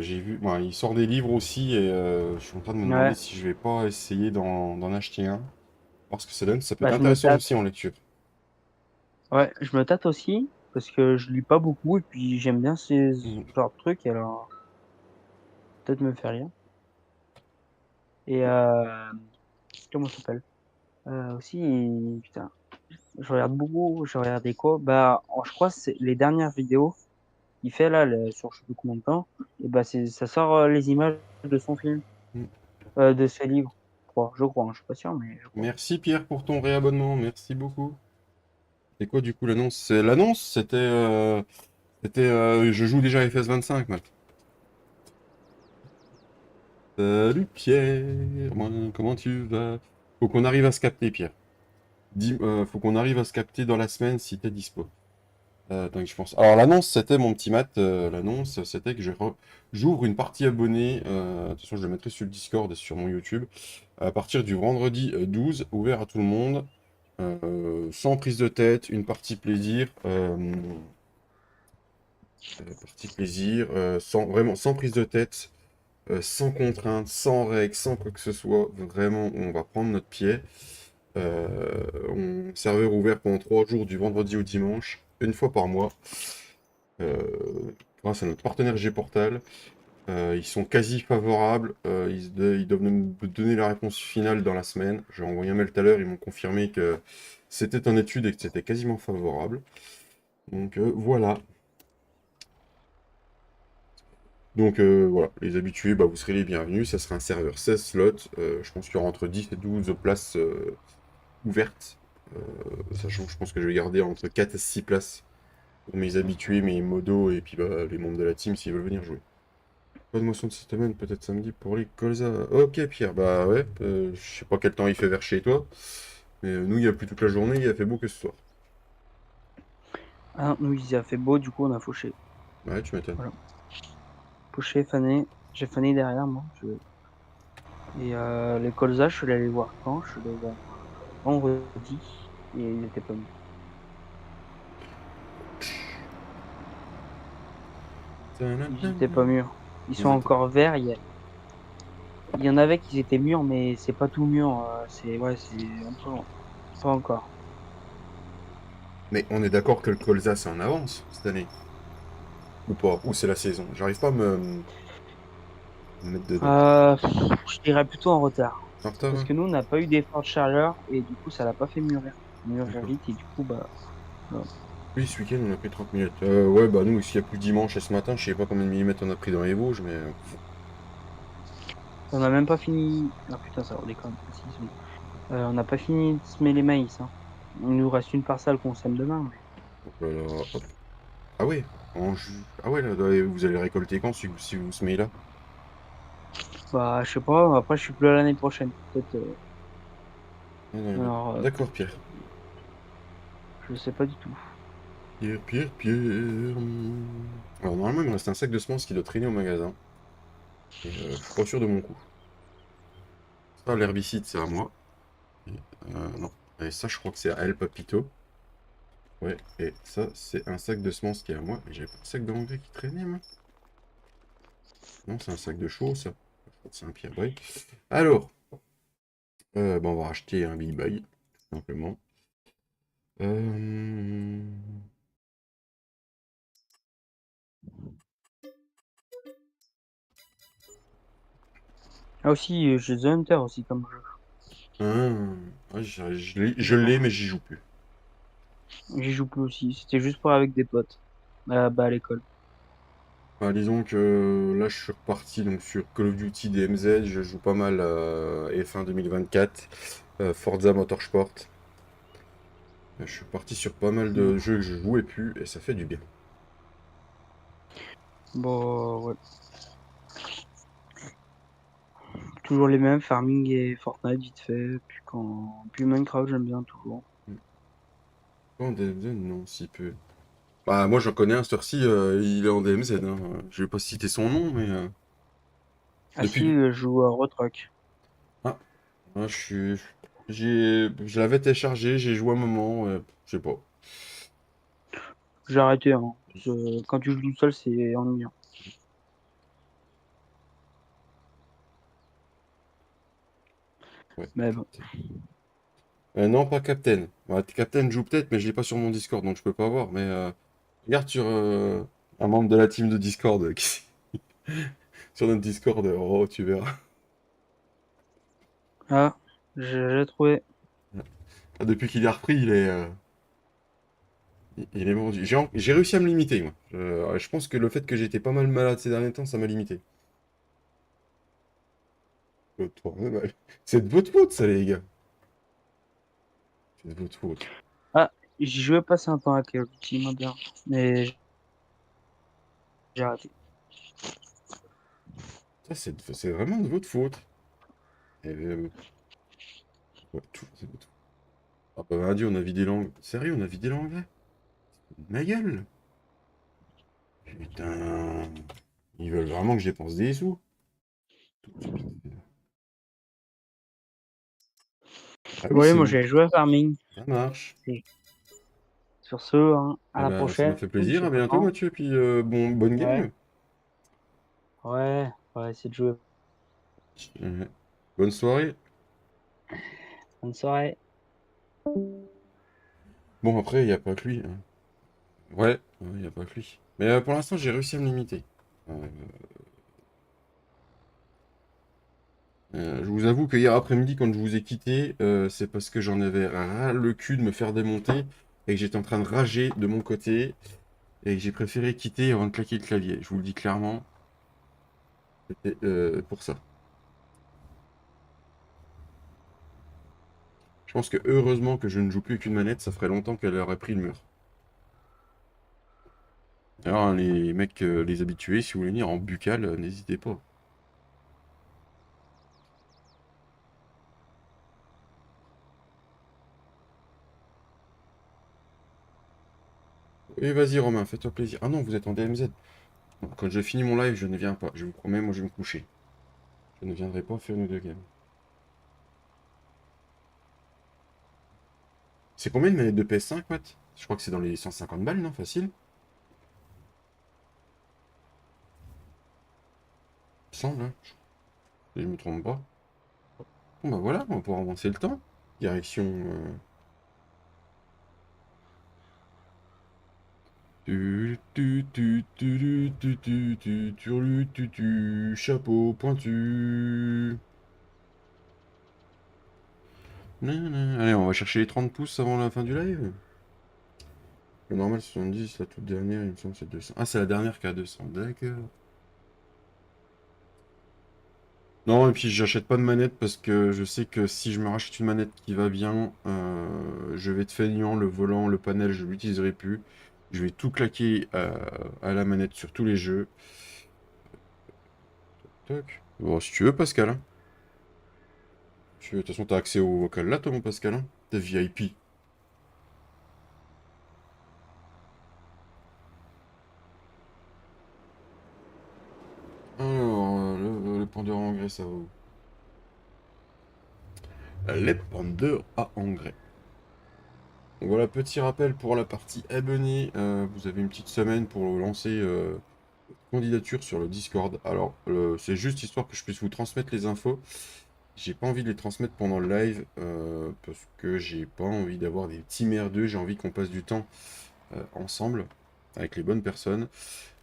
j'ai vu, bon, il sort des livres aussi, et je suis en train de me demander Ouais, si je vais pas essayer d'en acheter un. Voir ce que ça donne. Ça peut bah, être je me intéressant tâte. aussi en lecture. Ouais, je me tâte aussi parce que je lis pas beaucoup et puis j'aime bien ces Mm. genres de trucs et alors peut-être me faire lire et comment ça s'appelle? Aussi, putain, je regardais quoi? Bah, je crois que c'est les dernières vidéos qu'il fait là, sur je sais plus combien de temps et bah, ça sort, les images de son film, Mm. de ses livres, je crois, hein, je suis pas sûr mais je crois. Merci Pierre pour ton réabonnement. Merci beaucoup. C'est quoi du coup l'annonce? L'annonce, c'était je joue déjà à FS25, mec. Salut Pierre, comment tu vas? Faut qu'on arrive à se capter, Pierre. Faut qu'on arrive à se capter dans la semaine si t'es dispo. Donc je pense. Alors l'annonce, c'était mon petit Matt. L'annonce, c'était que j'ouvre une partie abonnée. Attention, je le mettrai sur le Discord et sur mon YouTube. À partir du vendredi 12, ouvert à tout le monde. Sans prise de tête, une partie plaisir. Partie plaisir, vraiment sans prise de tête, sans contrainte, sans règles, sans quoi que ce soit. Vraiment, on va prendre notre pied. Serveur ouvert pendant 3 jours, du vendredi au dimanche, une fois par mois. Grâce à notre partenaire Gportal. Ils sont quasi favorables. Ils doivent nous donner la réponse finale dans la semaine. J'ai envoyé un mail tout à l'heure, ils m'ont confirmé que c'était en étude et que c'était quasiment favorable. Donc voilà. Donc voilà, les habitués, bah, vous serez les bienvenus. Ça sera un serveur 16 slots. Je pense qu'il y aura entre 10 et 12 places ouvertes. Sachant que je pense que je vais garder entre 4 et 6 places pour mes habitués, mes modos et puis bah, les membres de la team s'ils veulent venir jouer. Pas de moisson de cette semaine, peut-être samedi pour les colzas. Ok Pierre, bah ouais, je sais pas quel temps il fait vers chez toi. Mais nous, il y a plus toute la journée, il a fait beau que ce soir. Ah, nous, il a fait beau, du coup, on a fauché. Ouais, tu m'étonnes. Voilà. Fauché, fané. J'ai fané derrière, moi. Et les colzas, je suis allé les voir quand? Je suis allé les voir vendredi. Et ils étaient pas mûrs. Ils étaient pas mûrs. Ils sont Ils étaient- encore verts. Il y en avait qui étaient mûrs, mais c'est pas tout mûr. C'est, ouais, c'est un peu, pas encore. Mais on est d'accord que le colza, c'est en avance cette année. Ou pas? Ou c'est la saison? J'arrive pas à me mettre dedans. Je dirais plutôt en retard. En retard, Parce hein. que nous, on n'a pas eu d'effort de chaleur et du coup, ça l'a pas fait mûrir D'accord. vite et du coup, bah, voilà. Oui, ce week-end, on a pris 30 minutes. Ouais, bah nous, s'il y a plus dimanche et ce matin, je sais pas combien de millimètres on a pris dans les Vosges, mais... On n'a même pas fini. Ah putain, ça redéconne. Si, c'est bon. On n'a pas fini de semer les maïs, hein. Il nous reste une parcelle qu'on sème demain. hop là là, hop. Ah ouais, Ah ouais, là, vous allez récolter quand si vous semez là? Bah, je sais pas. Après, je suis plus là l'année prochaine. Peut-être. Alors, D'accord, Pierre. je sais pas du tout. Pierre, Pierre, Pierre. Alors normalement, il me reste un sac de semences qui doit traîner au magasin. Et je suis pas sûr de mon coup. Ça, l'herbicide, c'est à moi. Et, non. Et ça, je crois que c'est à El Papito. Ouais, et ça, c'est un sac de semences qui est à moi. Mais j'avais pas de sac d'engrais qui traînait, moi. Non, c'est un sac de chaux, ça. Je crois que c'est un Pierre Boy. Alors, bah, on va racheter un Big Bag, tout simplement. Euh... Ah aussi, j'ai The Hunter aussi comme jeu. ouais, je l'ai, mais j'y joue plus. J'y joue plus aussi. C'était juste pour avec des potes. Bah, à l'école. Bah, disons que là, je suis reparti donc, sur Call of Duty DMZ. Je joue pas mal à F1 2024, Forza Motorsport. Je suis parti sur pas mal Mm. de jeux que je jouais plus et ça fait du bien. Bon, ouais. Toujours les mêmes, Farming et Fortnite vite fait. Puis Minecraft, j'aime bien toujours. En DMZ, non, si peu. Bah, moi, j'en connais un, ce ci il est en DMZ. Hein. Je vais pas citer son nom, mais Ah si, depuis. je joue à Retruck. Ah, moi, je l'avais téléchargé, j'ai joué un moment, je sais pas. J'ai arrêté, hein. Quand tu joues tout seul, c'est ennuyant. Ouais, Mais bon. Captain. Non, pas Captain. Ouais, Captain joue peut-être, mais je l'ai pas sur mon Discord, donc je peux pas voir. Mais regarde sur un membre de la team de Discord sur notre Discord, oh, tu verras. Ah, j'ai trouvé. Ah, depuis qu'il est repris, il est mordu. J'ai réussi à me limiter, moi. Je pense que le fait que j'étais pas mal malade ces derniers temps, ça m'a limité. C'est de votre faute, ça, les gars. C'est de votre faute. Ah, j'y jouais passer un temps à Call of Duty moderne. Mais j'ai arrêté. Ça, c'est vraiment de votre faute. Et, ouais, c'est votre faute. Ah bah lundi, on a vidé l'anglais. Sérieux, on a vidé l'anglais? Ma gueule! Putain. Ils veulent vraiment que je dépense des sous. Ah oui, Ouais, c'est moi bon. j'ai joué à Farming. Ça marche. Et sur ce, hein, à Ah la bah, ça m'a prochaine, fait plaisir. je À sais pas bientôt, quand. Mathieu. Puis bonne Ouais, game. ouais, on va essayer de jouer. Ouais. Bonne soirée. Bonne soirée. Bon, après, il n'y a pas que lui, hein. Ouais, il n'y a pas que lui. Mais pour l'instant, j'ai réussi à me limiter. Euh, je vous avoue que hier après-midi, quand je vous ai quitté, c'est parce que j'en avais ras le cul de me faire démonter et que j'étais en train de rager de mon côté et que j'ai préféré quitter avant de claquer le clavier. Je vous le dis clairement, c'était pour ça. Je pense que heureusement que je ne joue plus avec une manette, ça ferait longtemps qu'elle aurait pris le mur. Alors, hein, les mecs, les habitués, si vous voulez venir en buccal, n'hésitez pas. Et vas-y, Romain, fais-toi plaisir. Ah non, vous êtes en DMZ. Quand je finis mon live, je ne viens pas. Je vous promets, moi, je vais me coucher. Je ne viendrai pas faire une ou deux games. C'est combien une manette de PS5, Matt? Je crois que c'est dans les 150 balles, non? Facile? Il me semble, hein. Si je me trompe pas. Bon, bah voilà, on va pouvoir avancer le temps. Direction. Chapeau pointu. Allez, on va chercher les 30 pouces avant la fin du live. Le normal 70, la toute dernière, il me semble, c'est 200. Ah, c'est la dernière qui a 200, d'accord. Non, et puis j'achète pas de manette parce que je sais que si je me rachète une manette qui va bien, je vais être feignant, le volant, le panel, je l'utiliserai plus. Je vais tout claquer à la manette sur tous les jeux. Toc. Bon, si tu veux, Pascal, hein. De toute façon, t'as accès au vocal là, toi, mon Pascal, hein. T'es VIP. Alors, le pendeur à engrais, ça va où? Les pendeurs à engrais. Donc voilà, petit rappel pour la partie abonnés. Vous avez une petite semaine pour lancer candidature sur le Discord. Alors, c'est juste histoire que je puisse vous transmettre les infos. J'ai pas envie de les transmettre pendant le live parce que j'ai pas envie d'avoir des petits merdeux. J'ai envie qu'on passe du temps ensemble avec les bonnes personnes.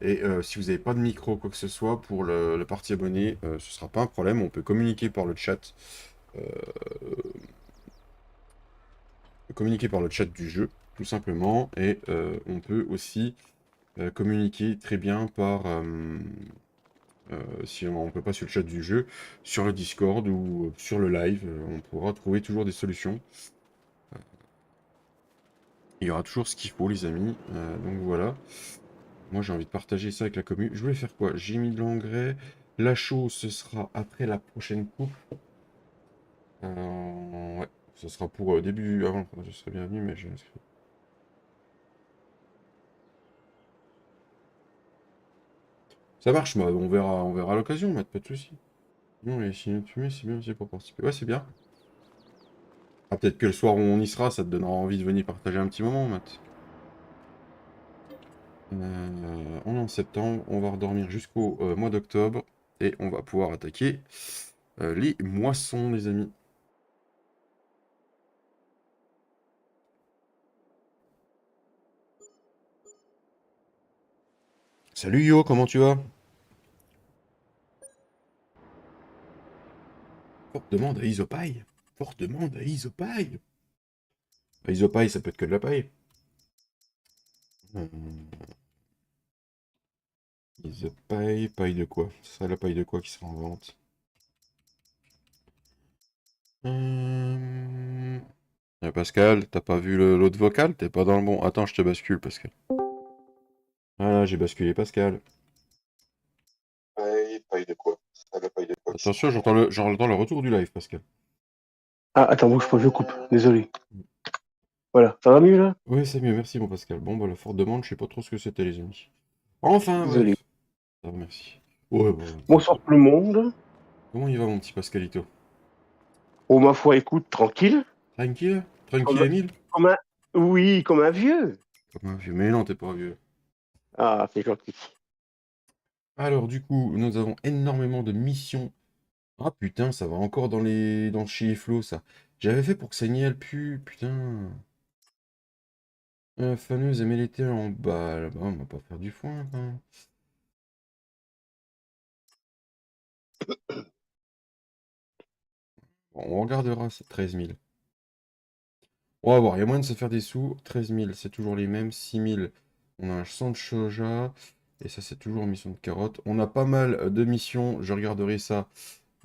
Et si vous n'avez pas de micro quoi que ce soit pour la partie abonnée, ce sera pas un problème. On peut communiquer par le chat. euh, communiquer par le chat du jeu, tout simplement. Et on peut aussi communiquer très bien par, si on ne peut pas sur le chat du jeu, sur le Discord ou sur le live, on pourra trouver toujours des solutions. Il y aura toujours ce qu'il faut, les amis. Donc voilà. Moi, j'ai envie de partager ça avec la commune. Je voulais faire quoi? J'ai mis de l'engrais. La chose, ce sera après la prochaine coupe. Ouais, ce sera pour début. Avant, je serai bienvenu, mais je. Ça marche, mais on verra à l'occasion, Matt, pas de soucis. Non, les signaux de fumée, c'est bien aussi pour participer. Ouais, c'est bien. Ah, peut-être que le soir où on y sera, ça te donnera envie de venir partager un petit moment, Matt. On est en septembre, on va redormir jusqu'au mois d'octobre et on va pouvoir attaquer les moissons, les amis. Salut Yo, comment tu vas? Forte demande à Isopaille. Forte demande à Isopaille. Isopaille, ça peut être que de la paille. Euh, Isopaille, paille de quoi? Ce serait la paille de quoi qui sera en vente? Pascal, t'as pas vu l'autre vocal? T'es pas dans le bon. Attends, je te bascule, Pascal. Voilà, j'ai basculé Pascal. Paille de quoi? Ce serait la paille de quoi qui sera Ah, Attention, ouais. j'entends le retour du live, Pascal. Ah, attends, bouge pas, je coupe. Désolé. Voilà, ça va mieux là? Oui, c'est mieux, merci mon Pascal. Bon, bah la forte demande, je sais pas trop ce que c'était les amis. Enfin, Désolé. bref. Ça va, merci. Ouais, bon, Bonsoir tout le monde. comment il va mon petit Pascalito? Oh, ma foi, écoute, tranquille. Tranquille? Tranquille Comme, Émile? comme un... Oui, comme un vieux. Comme un vieux. Mais non, t'es pas vieux. Ah, c'est gentil. Alors, du coup, nous avons énormément de missions. Ah putain, ça va encore dans chez les flots, ça. J'avais fait pour que ça n'y aille plus, putain. Faneuse et mêlée en bas, là-bas, on va pas faire du foin, hein. Bon, on regardera, c'est 13 000. On va voir, il y a moyen de se faire des sous. 13 000, c'est toujours les mêmes. 6 000, on a un champ de soja. Et ça, c'est toujours mission de carottes. On a pas mal de missions, je regarderai ça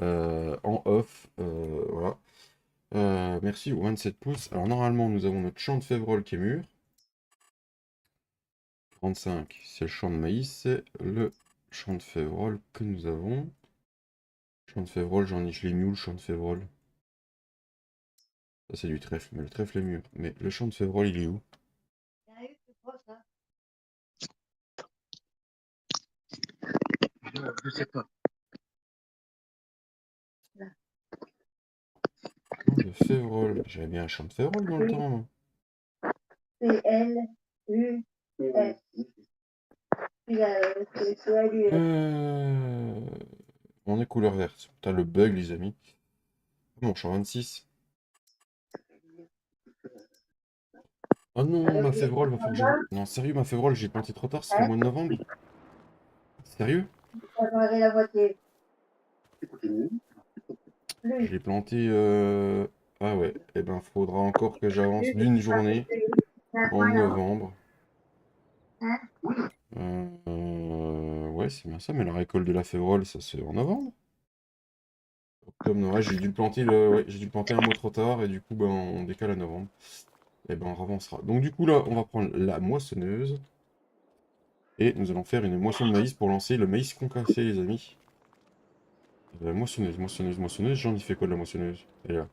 en off. Voilà. Merci aux 27 pouces. Alors, normalement, nous avons notre champ de févrole qui est mûr. 35, c'est le champ de maïs. C'est le champ de févrole que nous avons. Champ de févrole, je l'ai mis où le champ de févrole? Ça, c'est du trèfle, mais le trèfle est mûr. Mais le champ de févrole, il est où? Je sais pas. Champ de févrole. J'avais bien un champ de févrole dans le temps, moi. P-L-U-S. Euh, On est couleur verte. Putain, le bug, les amis. Mon champ 26. Oh non, ma févrole, va falloir que je... Non, sérieux, ma févrole, j'ai planté trop tard, c'était le mois de novembre? Sérieux? La moitié. Je l'ai planté... Ah ouais, eh ben, faudra encore que j'avance d'une journée en novembre. Ouais, c'est bien ça, mais la récolte de la févrole, ça c'est en novembre? Octobre, non, ouais, j'ai dû le planter ouais, j'ai dû le planter un mois trop tard, et du coup, ben, on décale à novembre. Et ben, on avancera. Donc du coup, là, on va prendre la moissonneuse. Et nous allons faire une moisson de maïs pour lancer le maïs concassé, les amis. Moissonneuse, moissonneuse, moissonneuse. J'en ai fait quoi de la moissonneuse? Elle est là.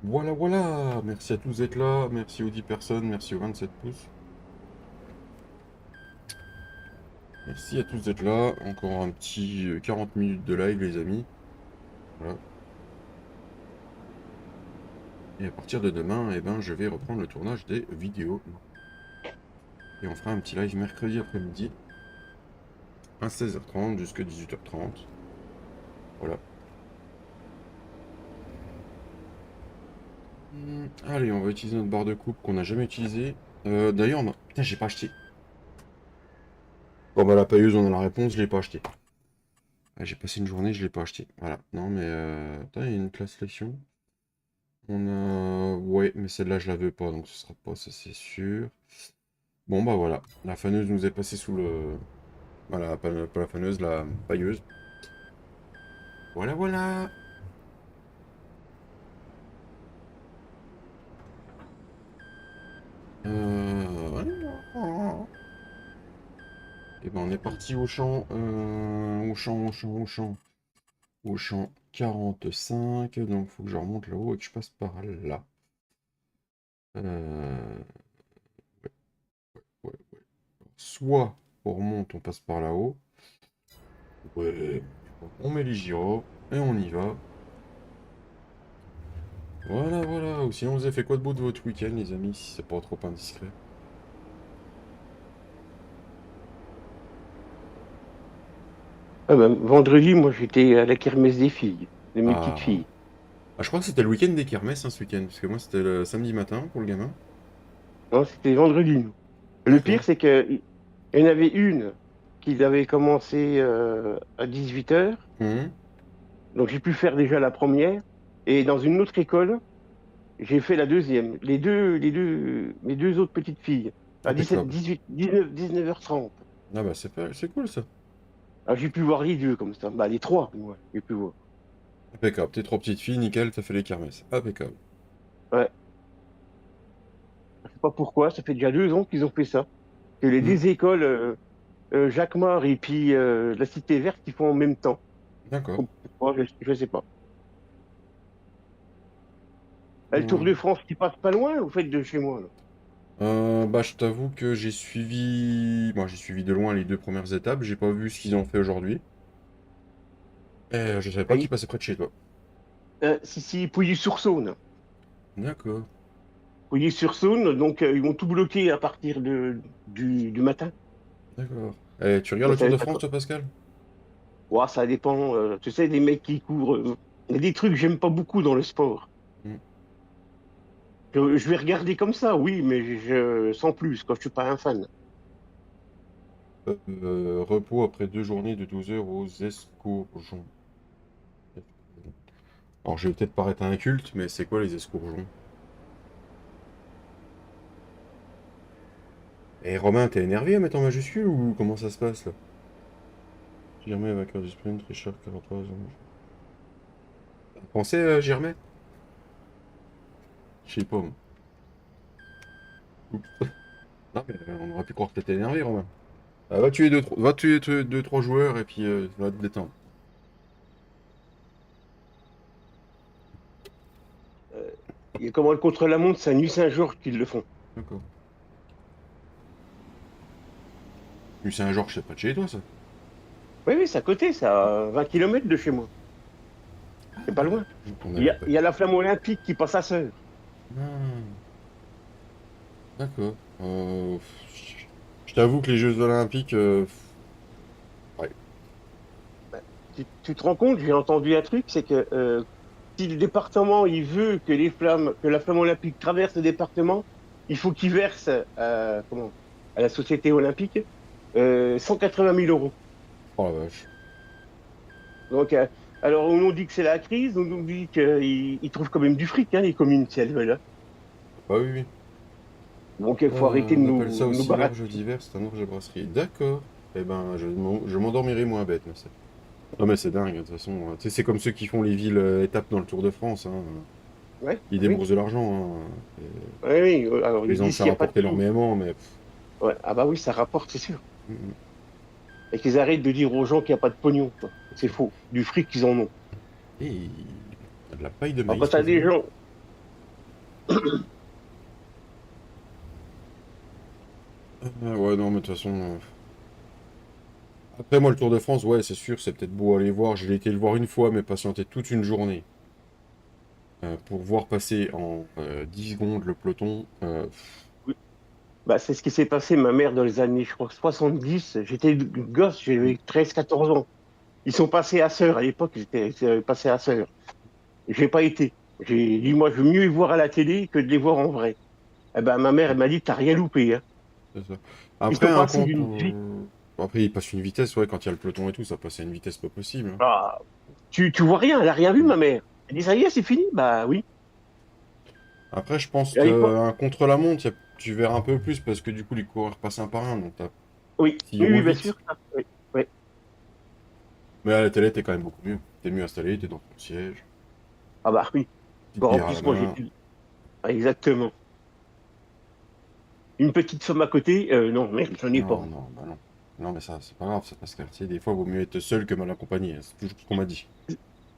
Voilà, voilà. Merci à tous d'être là. Merci aux 10 personnes. Merci aux 27 pouces. Merci à tous d'être là. Encore un petit 40 minutes de live, les amis. Voilà. Et à partir de demain, eh ben, je vais reprendre le tournage des vidéos. Et on fera un petit live mercredi après-midi. À 16h30 jusqu'à 18h30. Voilà. Allez, on va utiliser notre barre de coupe qu'on n'a jamais utilisée. D'ailleurs, putain, j'ai pas acheté. Bon, bah, la pailleuse, on a la réponse, je l'ai pas acheté. Ah, j'ai passé une journée, je l'ai pas acheté. Voilà. Non, mais attends, il y a une classe sélection. On a. Ouais, mais celle-là, je la veux pas, donc ce sera pas, ça c'est sûr. Bon, bah voilà. La faneuse nous est passée sous le. Voilà, pas la faneuse, la pailleuse. Voilà, voilà. Voilà. Et ben on est parti au champ, au champ 45, donc faut que je remonte là-haut et que je passe par là. Euh, ouais, ouais. Soit on remonte, on passe par là-haut. Ouais. On met les gyros et on y va. Voilà, voilà. Ou sinon vous avez fait quoi de beau de votre week-end, les amis, si c'est pas trop indiscret? Ah ben, vendredi, moi, j'étais à la kermesse des filles, de mes petites Ah. filles. Ah, je crois que c'était le week-end des kermesses, hein, ce week-end, parce que moi c'était le samedi matin pour le gamin. Non, c'était vendredi, nous. Le pire, D'accord. c'est qu'il y en avait une qui avait commencé à 18h. Mhm. Donc, j'ai pu faire déjà la première. Et dans une autre école, j'ai fait la deuxième. Mes deux autres petites filles, à 17, Impeccable. 18, 19, 19h30. Ah bah c'est cool ça. Alors, j'ai pu voir les deux comme ça. Bah, les trois, moi, j'ai pu voir. Impeccable. Tes trois petites filles, nickel, t'as fait les kermesses. Impeccable. Ouais. Je sais pas pourquoi, ça fait déjà 2 ans qu'ils ont fait ça. Que les Hmm. deux écoles, Jacquemart et puis la Cité Verte, ils font en même temps. D'accord. Pourquoi, je sais pas. Le Tour de France qui passe pas loin, vous faites de chez moi, là. Bah, je t'avoue que j'ai suivi... Moi, j'ai suivi de loin les 2 premières étapes. J'ai pas vu ce qu'ils ont fait aujourd'hui. Et je savais pas qu'ils passaient près de chez toi. Si, Pouilly-sur-Saône. D'accord. Pouilly-sur-Saône, donc ils vont tout bloquer à partir du matin. D'accord. Et tu regardes Vous le Tour savez de pas France, quoi. toi, Pascal? Ouais, ça dépend. Tu sais, des mecs qui courent. Il y a des trucs que j'aime pas beaucoup dans le sport. Hmm. Je vais regarder comme ça, oui, mais sans plus, quand je suis pas un fan. Repos après 2 journées de 12 heures aux escourgeons. Alors, je vais peut-être paraître inculte, mais c'est quoi les escourgeons? Et Romain, t'es énervé à mettre en majuscule ou comment ça se passe là? Germain, vainqueur du sprint, Richard, 43 ans. Pensez, Germain? Je sais pas, moi. Oups. Non, mais on aurait pu croire que t'étais énervé, Romain. Ah, va tuer 2, 3 joueurs et puis va te détendre. Euh, Il y a comment le contre-la-montre, c'est à Nuit Saint-Georges qu'ils le font. D'accord. Mais c'est un genre, je sais pas de chez toi, ça. Oui, oui, c'est à côté, c'est à 20 km de chez moi. C'est pas loin. On Il y avait a, pas. il y a la flamme olympique qui passe à Sœur. Ah, d'accord. Je t'avoue que les Jeux Olympiques, ouais. Tu te rends compte, j'ai entendu un truc, c'est que si le département il veut que la flamme olympique traverse le département, il faut qu'il verse à la société olympique 180 000 euros. Oh la vache. Donc, alors on nous dit que c'est la crise, on nous dit qu'ils trouvent quand même du fric, hein, les communes, si elles veulent, hein. Ah oui, oui. Donc il faut arrêter de On appelle ça nous aussi baratter. l'orge d'hiver, c'est un orge de brasserie. D'accord. Eh ben, je m'endormirai moins bête, mais c'est. Non mais c'est dingue, de toute façon. Tu sais, c'est comme ceux qui font les villes étapes dans le Tour de France, hein. Ouais, Ils oui, déboursent de l'argent, hein. oui, oui. Alors ils Les ans que disent ça qu'il n'y a pas de rapporte sous. énormément, mais. Ouais. Ah bah oui, ça rapporte, c'est sûr. Mm, Et qu'ils arrêtent de dire aux gens qu'il n'y a pas de pognon, quoi. C'est faux. Du fric, ils en ont. Et il y a de la paille de Alors quand maïs t'as pour des vous. gens, Ouais, non, mais de toute façon. Après, moi, le Tour de France, ouais, c'est sûr, c'est peut-être beau à aller voir. J'ai été le voir une fois, mais patienter toute une journée pour voir passer en 10 secondes le peloton. oui, bah, c'est ce qui s'est passé, ma mère, dans les années, je crois, 70. J'étais gosse, Mm. j'avais 13, 14 ans. Ils sont passés à Sœur. À l'époque, j'étais passé à Sœur. J'ai pas été. J'ai dit, moi, je veux mieux les voir à la télé que de les voir en vrai. Eh ben, ma mère, elle m'a dit, t'as rien loupé, hein. C'est ça. Ils Après, sont passés d'une vie. Après, il passe une vitesse, ouais, quand il y a le peloton et tout, ça passe à une vitesse pas possible, hein. Ah, tu vois rien, elle a rien vu, Mm. ma mère. Elle dit, ça y est, c'est fini? Bah oui. Après, je pense Et à l'époque, qu'un contre-la-montre, tu verras un peu plus parce que du coup, les coureurs passent un par un, donc oui, s'ils oui, oui, roulent bien vite. sûr. Oui, oui. Mais à la télé, t'es quand même beaucoup mieux. T'es mieux installé, t'es dans ton siège, Ah bah oui. petite Bon, en bière à la plus, moi, main. j'étais. Ah, exactement. Une petite femme à côté, non, merde, j'en ai pas. Non, non, bah non. Non, mais ça, c'est pas grave, ça passe quartier. Des fois, vaut mieux être seul que mal accompagné, hein. C'est toujours ce qu'on m'a dit.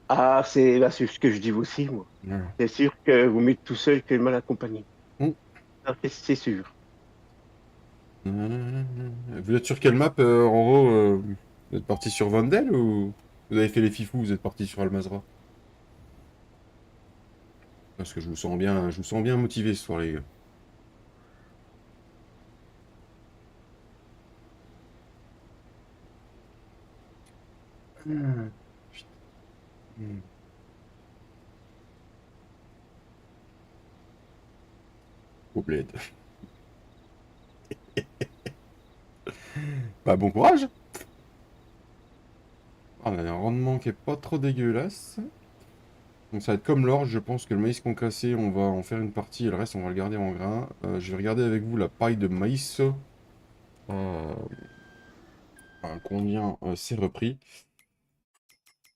Ah, c'est ce que je dis aussi, moi. Voilà. C'est sûr que vous m'êtes tout seul que mal accompagné. Mm. Ça, c'est sûr. Vous êtes sur quelle map en haut vous êtes parti sur Vandel ou vous avez fait les fifous, vous êtes parti sur Almazra? Parce que je vous sens bien motivé ce soir, les gars. Hmm. Putain. Hmm. Au bled. Bah bon courage. Ah, on a un rendement qui est pas trop dégueulasse. Donc ça va être comme l'orge, je pense que le maïs concassé, on va en faire une partie et le reste on va le garder en grain. Je vais regarder avec vous la paille de maïs. Euh, combien c'est repris.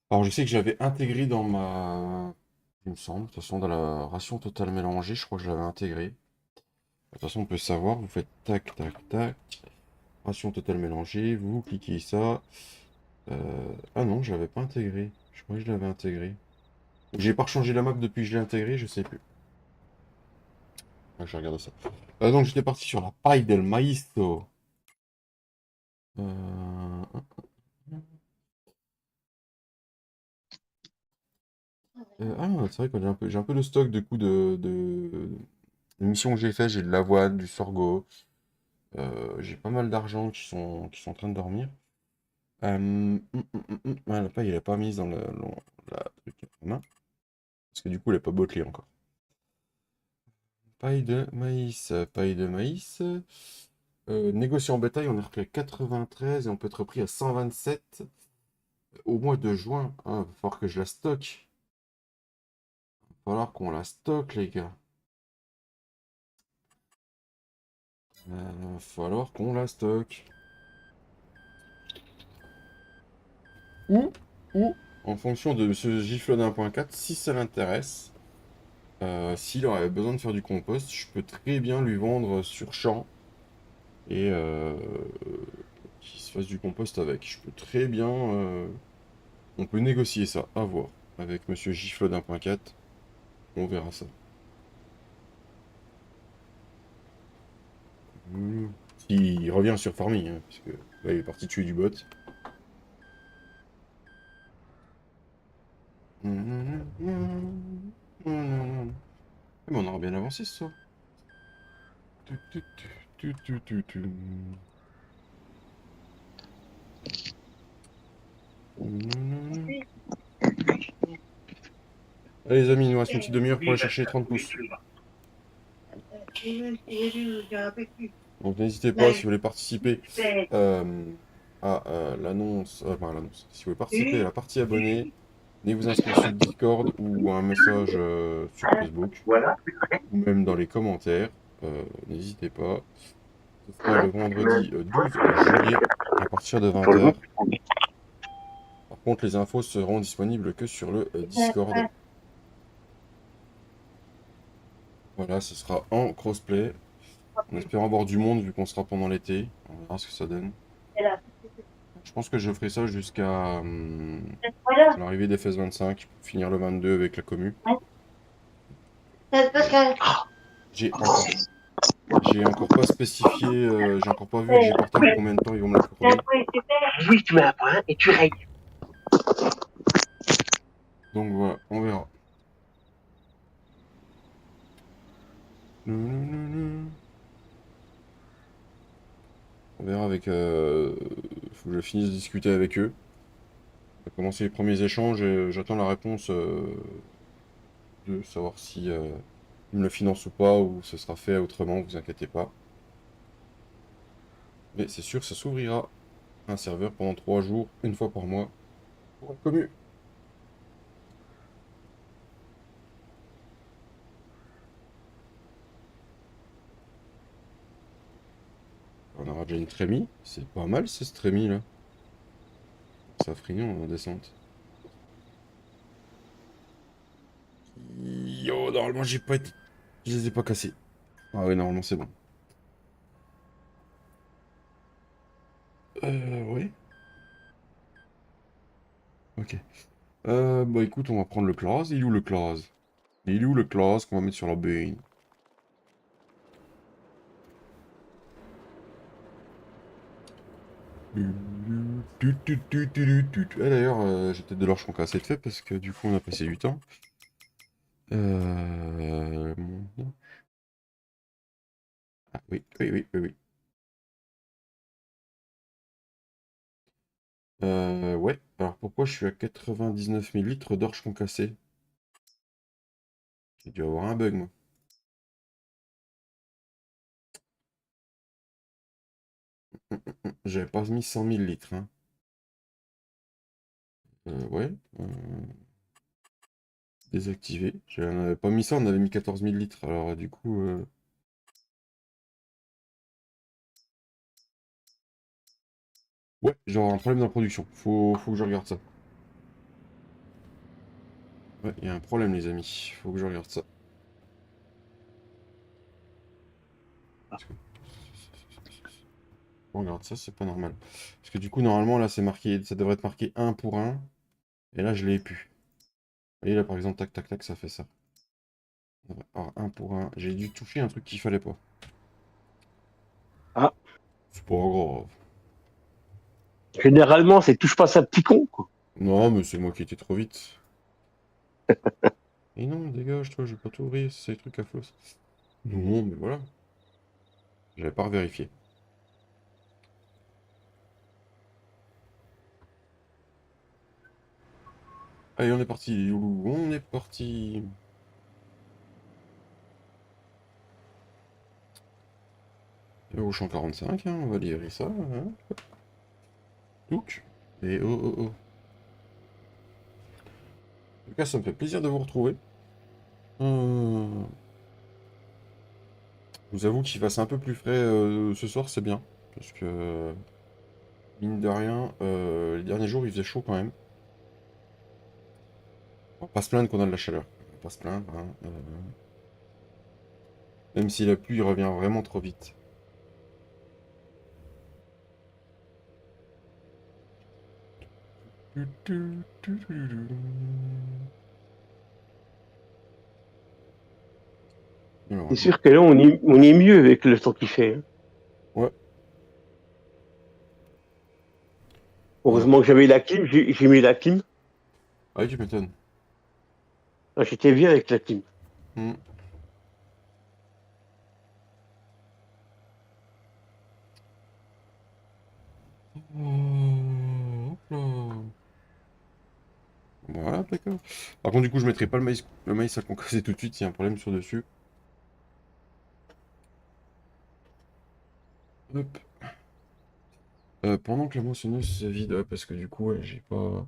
Alors je sais que j'avais intégré dans ma... Il me semble, de toute façon dans la ration totale mélangée, je crois que je l'avais intégré. De toute façon on peut savoir, vous faites tac tac tac. Ration totale mélangée, vous cliquez ça. Ah non, je l'avais pas intégré. Je crois que je l'avais intégré. J'ai pas rechangé la map depuis que je l'ai intégré, je sais plus. Ah, je regarde ça. Donc j'étais parti sur la paille del maïsto. Euh, ah, c'est vrai que j'ai un peu de stock de coups de missions que j'ai fait. J'ai de l'avoine, du sorgho. J'ai pas mal d'argent qui sont en train de dormir. Ah, la paille, il est pas mise dans la truc main. Parce que du coup, elle est pas bottelée encore. Paille de maïs, paille de maïs. Négocier en bétail, on est repris à 93 et on peut être repris à 127 au mois de juin. Ah, va falloir que je la stocke. Va falloir qu'on la stocke, les gars. Va falloir qu'on la stocke. Ou, en fonction de ce gifle d'1.4, si ça l'intéresse, s'il aurait besoin de faire du compost, je peux très bien lui vendre sur champ et qu'il se fasse du compost avec. Je peux très bien. On peut négocier ça, à voir. Avec Monsieur Gifle d'1.4, on verra ça. Il revient sur Farming, hein, parce que là il est parti tuer du bot. Mais on aura bien avancé ce soir. Allez les amis, il nous reste une petite demi-heure pour aller chercher les 30 pouces. Donc n'hésitez pas si vous voulez participer à l'annonce, enfin l'annonce, si vous voulez participer à la partie abonnée, venez vous inscrire sur le Discord ou un message sur Facebook, ou même dans les commentaires, n'hésitez pas. Ce sera le vendredi 12 juillet à partir de 20h. Par contre, les infos seront disponibles que sur le Discord. Voilà, ce sera en crossplay. En espérant avoir du monde vu qu'on sera pendant l'été. On verra ce que ça donne. Je pense que je ferai ça jusqu'à l'arrivée des FS25, pour finir le 22 avec la commu. J'ai encore pas spécifié, j'ai encore pas vu avec Gpartal combien de temps ils vont me l'accorder. Oui, tu mets un point et tu rayes. Donc voilà, on verra. On verra avec. Faut que je finisse de discuter avec eux. On va commencer les premiers échanges et j'attends la réponse de savoir si ils me le financent ou pas ou ce sera fait autrement, vous inquiétez pas. Mais c'est sûr, ça s'ouvrira un serveur pendant 3 jours, une fois par mois, pour la commu. On aura déjà une trémie, c'est pas mal ce trémie là. Ça frignon en descente. Yo, normalement j'ai pas été. Je les ai pas cassés. Ah oui, normalement c'est bon. Ouais. Ok. Bah écoute, on va prendre le class. Il est où le class? Il est où le class qu'on va mettre sur la bane? D'ailleurs, j'ai peut-être de l'argent assez de fait parce que du coup on a passé du temps. Euh... Ah oui, oui, oui, oui, oui. Ouais, alors pourquoi je suis à 99 000 litres d'orge concassé? J'ai dû avoir un bug, moi. J'avais pas mis 100 000 litres, hein. Ouais. Désactivé. On avait pas mis ça, on avait mis 14 000 litres. Alors, du coup. Ouais, genre un problème dans la production. Faut que je regarde ça. Ouais, il y a un problème, les amis. Faut que je regarde ça. On regarde ça, c'est pas normal. Parce que du coup, normalement, là, c'est marqué. Ça devrait être marqué 1 pour 1. Et là, je l'ai plus. Vous voyez, là, par exemple, tac, tac, tac, ça fait ça. Ah, un pour un. J'ai dû toucher un truc qu'il fallait pas. Ah, C'est pas grave. généralement, c'est touche pas ça, petit con, quoi. Non, mais c'est moi qui étais trop vite. Et non, dégage, toi, je vais pas t'ouvrir, c'est des trucs à flosse. Non, mais voilà. J'avais pas vérifié. Allez, on est parti, les loulous, on est parti. Au champ 45, hein, on va lirer ça. Hein. Touc. Et oh oh oh. En tout cas, ça me fait plaisir de vous retrouver. Je vous avoue qu'il fasse un peu plus frais ce soir, c'est bien. Parce que, mine de rien, les derniers jours, il faisait chaud quand même. On va pas se plaindre qu'on a de la chaleur. On va pas se plaindre, hein, même si la pluie revient vraiment trop vite. Alors, C'est sûr que là, on est mieux avec le temps qu'il fait, hein. ouais. Ouais. Heureusement que j'avais la clim, j'ai mis la clim. Ah, tu m'étonnes. Ah, j'étais bien avec la clim. Hmm. Hop là. Voilà, d'accord. Par contre, du coup, je mettrai pas le maïs à concasser tout de suite s'il y a un problème sur dessus. Hop. Pendant que la moissonneuse se vide, ouais, parce que du coup, ouais, j'ai pas.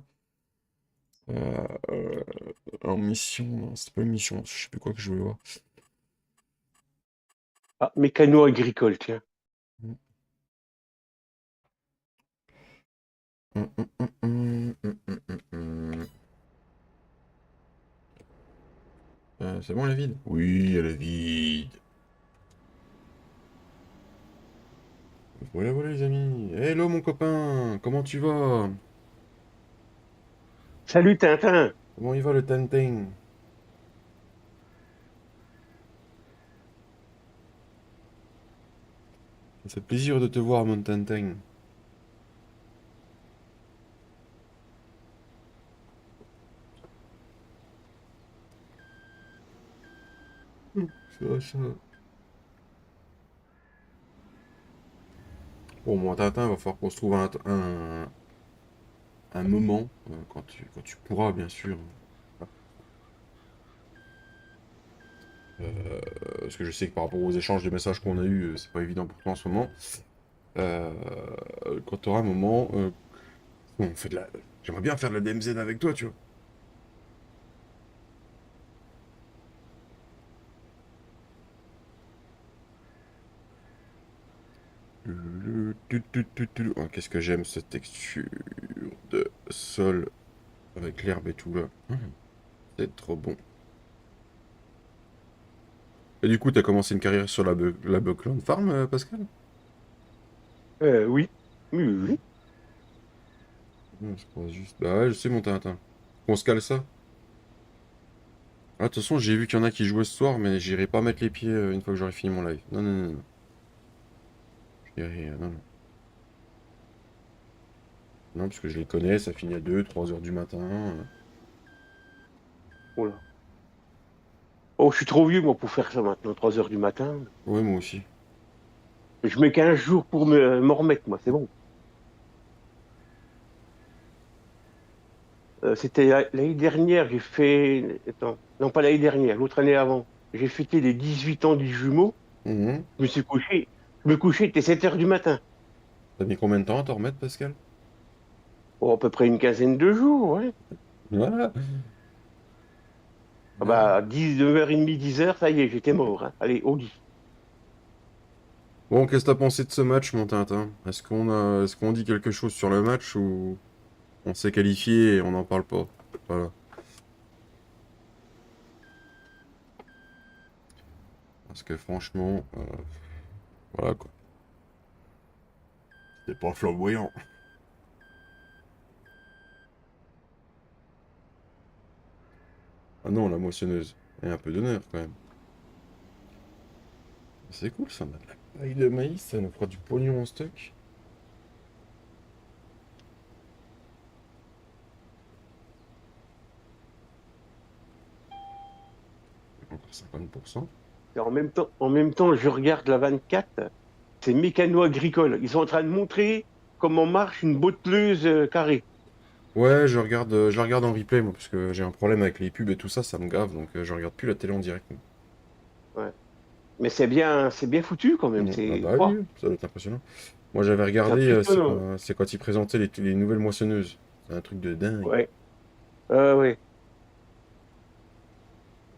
Euh, euh, en mission, non, c'était pas une mission, je sais plus quoi que je voulais voir. Ah, mécano agricole, tiens. Hum, hum, hum, hum, hum, hum, hum, hum. C'est bon, elle est vide? Oui, elle est vide. Voilà, voilà, les amis. Hello, mon copain, comment tu vas? Salut Tintin. Comment il va le Tintin? Ça fait plaisir de te voir, mon Tintin. Ça. Bon, mon Tintin, va falloir qu'on se trouve un moment, quand tu pourras, bien sûr. Parce que je sais que par rapport aux échanges de messages qu'on a eus, c'est pas évident pour toi en ce moment. Euh, Quand tu auras un moment, on fait de la... J'aimerais bien faire de la DMZ avec toi, tu vois. Oh, qu'est-ce que j'aime cette texture de sol avec l'herbe et tout là. C'est trop bon. Et du coup, t'as commencé une carrière sur la Buckland Farm, Pascal? Oui. Oui, oui, oui. Je crois juste. Bah ouais, je sais, mon Tintin. On se cale ça? Ah, de toute façon, j'ai vu qu'il y en a qui jouaient ce soir, mais j'irai pas mettre les pieds une fois que j'aurai fini mon live. Non, non, non, non. Non, non. Non, parce que je les connais, ça finit à 2, 3 heures du matin. Oh là. Oh, je suis trop vieux, moi, pour faire ça maintenant, 3 heures du matin. Ouais, moi aussi. Je mets 15 jours pour m'en remettre, moi, c'est bon. C'était l'année dernière, j'ai fait. Attends, non, pas l'année dernière, l'autre année avant. J'ai fêté les 18 ans du jumeau. Mhm. Je me suis couché. Je me couchais, il était 7 heures du matin. T'as mis combien de temps à t'en remettre, Pascal? Oh, à peu près une quinzaine de jours, ouais. Voilà. Ah bah, 9h30, 10 heures, ça y est, j'étais mort, hein. Allez, au lit. Bon, qu'est-ce que t'as pensé de ce match, mon Tintin? Est-ce qu'on dit quelque chose sur le match ou on s'est qualifié et on n'en parle pas? Voilà. Parce que franchement, voilà quoi. C'est pas flamboyant. Ah non, la moissonneuse. Et un peu d'honneur quand même. C'est cool ça, on a de la paille de maïs, ça nous fera du pognon en stock. Encore 50%. Et en même temps, je regarde la 24, c'est Mécano Agricole. Ils sont en train de montrer comment marche une botteleuse carrée. Ouais, je la regarde en replay, moi, parce que j'ai un problème avec les pubs et tout ça, ça me gave, donc je regarde plus la télé en direct. Moi. Ouais. Mais c'est bien foutu quand même. Ah C'est bah oh, oui, ça doit être impressionnant. Moi j'avais c'est regardé, impressionnant. c'est quand ils présentaient les nouvelles moissonneuses. C'est un truc de dingue. Ouais. Ouais. Ah,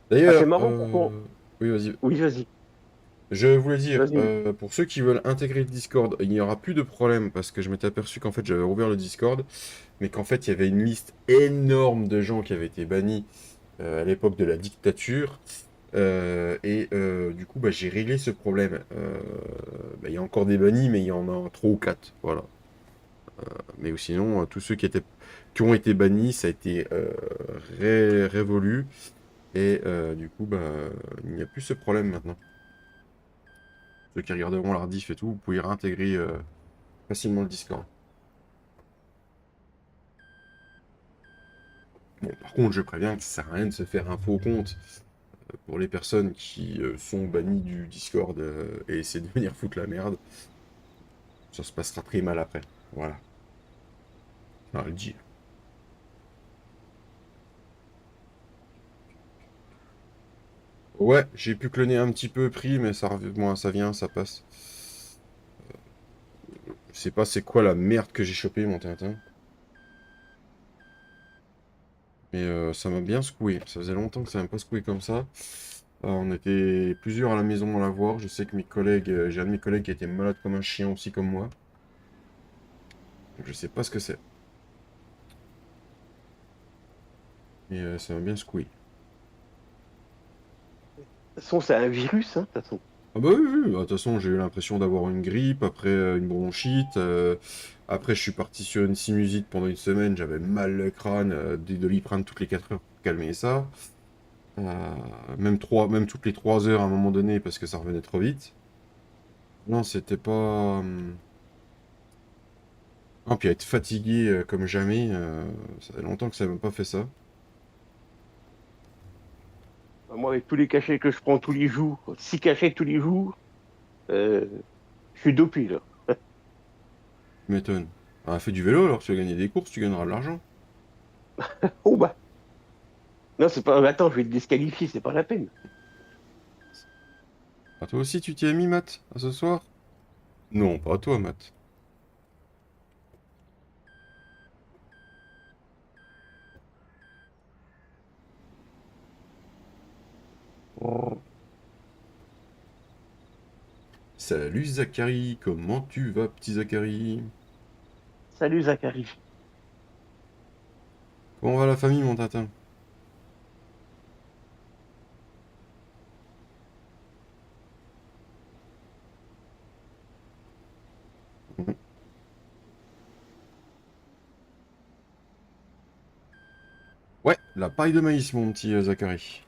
c'est D'ailleurs, marrant pourquoi. oui, vas-y. Oui, vas-y. Je voulais dire, Vas-y. pour ceux qui veulent intégrer le Discord, il n'y aura plus de problème parce que je m'étais aperçu qu'en fait j'avais ouvert le Discord, mais qu'en fait il y avait une liste énorme de gens qui avaient été bannis à l'époque de la dictature. Du coup, bah, j'ai réglé ce problème. Bah, il y a encore des bannis, mais il y en a 3 ou 4. Voilà. Mais sinon, tous ceux qui ont été bannis, ça a été révolu. Du coup, bah, il n'y a plus ce problème maintenant. Ceux qui regarderont la rediff et tout, vous pouvez réintégrer facilement le Discord. Bon, par contre, je préviens que ça sert à rien de se faire un faux compte pour les personnes qui sont bannies du Discord et essayer de venir foutre la merde. Ça se passera très mal après. Voilà. On va le dire. Ouais, j'ai pu cloner un petit peu pris, mais moi, ça vient, ça passe. Je sais pas c'est quoi la merde que j'ai chopé, mon Tintin. Mais ça m'a bien secoué. Ça faisait longtemps que ça m'a pas secoué comme ça. On était plusieurs à la maison à la voir. Je sais que mes collègues, j'ai un de mes collègues qui était malade comme un chien aussi comme moi. Donc, je sais pas ce que c'est. Mais ça m'a bien secoué. De toute façon, c'est un virus, hein, de toute façon. Ah bah oui, oui, bah, de toute façon j'ai eu l'impression d'avoir une grippe, après une bronchite, après je suis parti sur une sinusite pendant une semaine, j'avais mal le crâne, du Doliprane toutes les 4 heures pour calmer ça, même toutes les 3 heures à un moment donné parce que ça revenait trop vite. Non, c'était pas... Non, puis être fatigué comme jamais, ça fait longtemps que ça m'a pas fait ça. Moi, avec tous les cachets que je prends tous les jours, 6 cachets tous les jours, euh, je suis dopé, là. Tu m'étonnes. Ah, fais du vélo alors, tu vas gagner des courses, tu gagneras de l'argent. Oh bah. Non, c'est pas. Attends, je vais te disqualifier, c'est pas la peine. Ah, toi aussi tu t'y es mis, Matt, à ce soir? Non, pas toi, Matt. Salut Zachary, comment tu vas, petit Zachary? Salut Zachary. Comment va la famille, mon tatin? Mhm. Ouais, la paille de maïs, mon petit Zachary.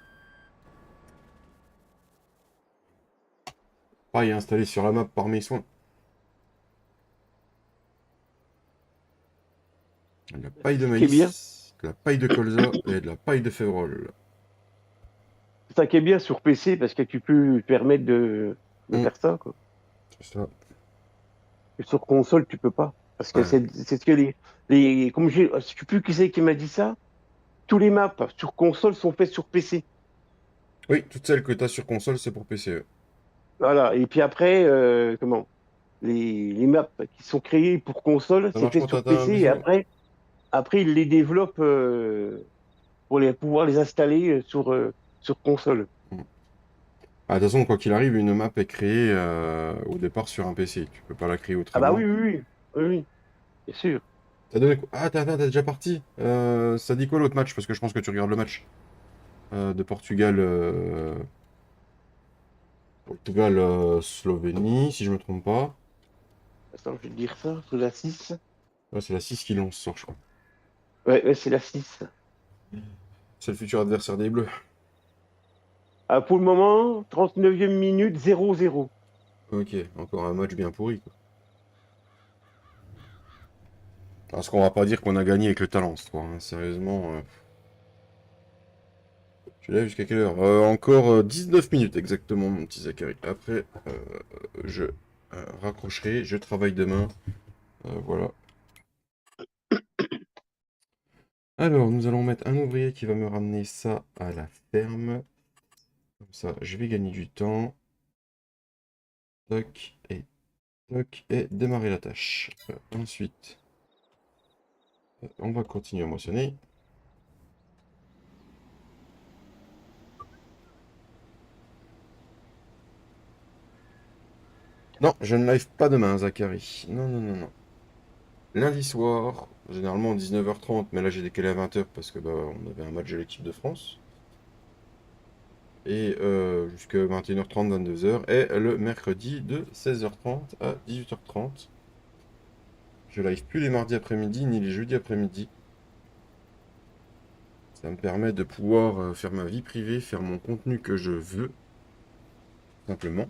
Paille installée sur la map par mes soins. De la paille de Ce qui est bien, maïs, de la paille de colza et de la paille de févrole. c'est ça qui est bien sur PC parce que tu peux te permettre de Mm, faire ça, quoi. c'est ça. Et sur console, tu peux pas. Parce que Ouais. c'est ce que comme je sais plus qui c'est qui m'a dit ça, tous les maps sur console sont faits sur PC. Oui, toutes celles que tu as sur console, c'est pour PC. Voilà. Et puis après, les maps qui sont créées pour console, Ça c'est marche, fait mon sur tatin, PC et bisous. après ils les développent pour pouvoir les installer sur console. Mm. Ah, de toute façon, quoi qu'il arrive, une map est créée au départ sur un PC. Tu peux pas la créer Ah bah oui, autrement. oui, oui, oui, oui, bien sûr. T'as donné quoi? Ah, t'es déjà parti. Ça dit quoi l'autre match? Parce que je pense que tu regardes le match de Portugal. Portugal, Slovénie, si je me trompe pas. Attends, je vais te dire ça, c'est la 6. Ouais, c'est la 6 qui lance ce soir, je crois. Ouais, c'est la 6. C'est le futur adversaire des Bleus. Ah, pour le moment, 39e minute, 0-0. Ok, encore un match bien pourri, quoi. Parce qu'on va pas dire qu'on a gagné avec le talent, ce soir, hein. Sérieusement, tu l'as jusqu'à quelle heure? Encore 19 minutes exactement, mon petit Zachary. Après, je raccrocherai, je travaille demain. Voilà. Alors, nous allons mettre un ouvrier qui va me ramener ça à la ferme. Comme ça, je vais gagner du temps. Toc, et démarrer la tâche. Ensuite, on va continuer à moissonner. Non, je ne live pas demain, Zachary. Non, non, non, non. Lundi soir, généralement 19h30, mais là j'ai décalé à 20h parce que bah, on avait un match de l'équipe de France. Et jusqu'à 21h30, 22h. Et le mercredi de 16h30 à 18h30. Je live plus les mardis après-midi ni les jeudis après-midi. Ça me permet de pouvoir faire ma vie privée, faire mon contenu que je veux, simplement.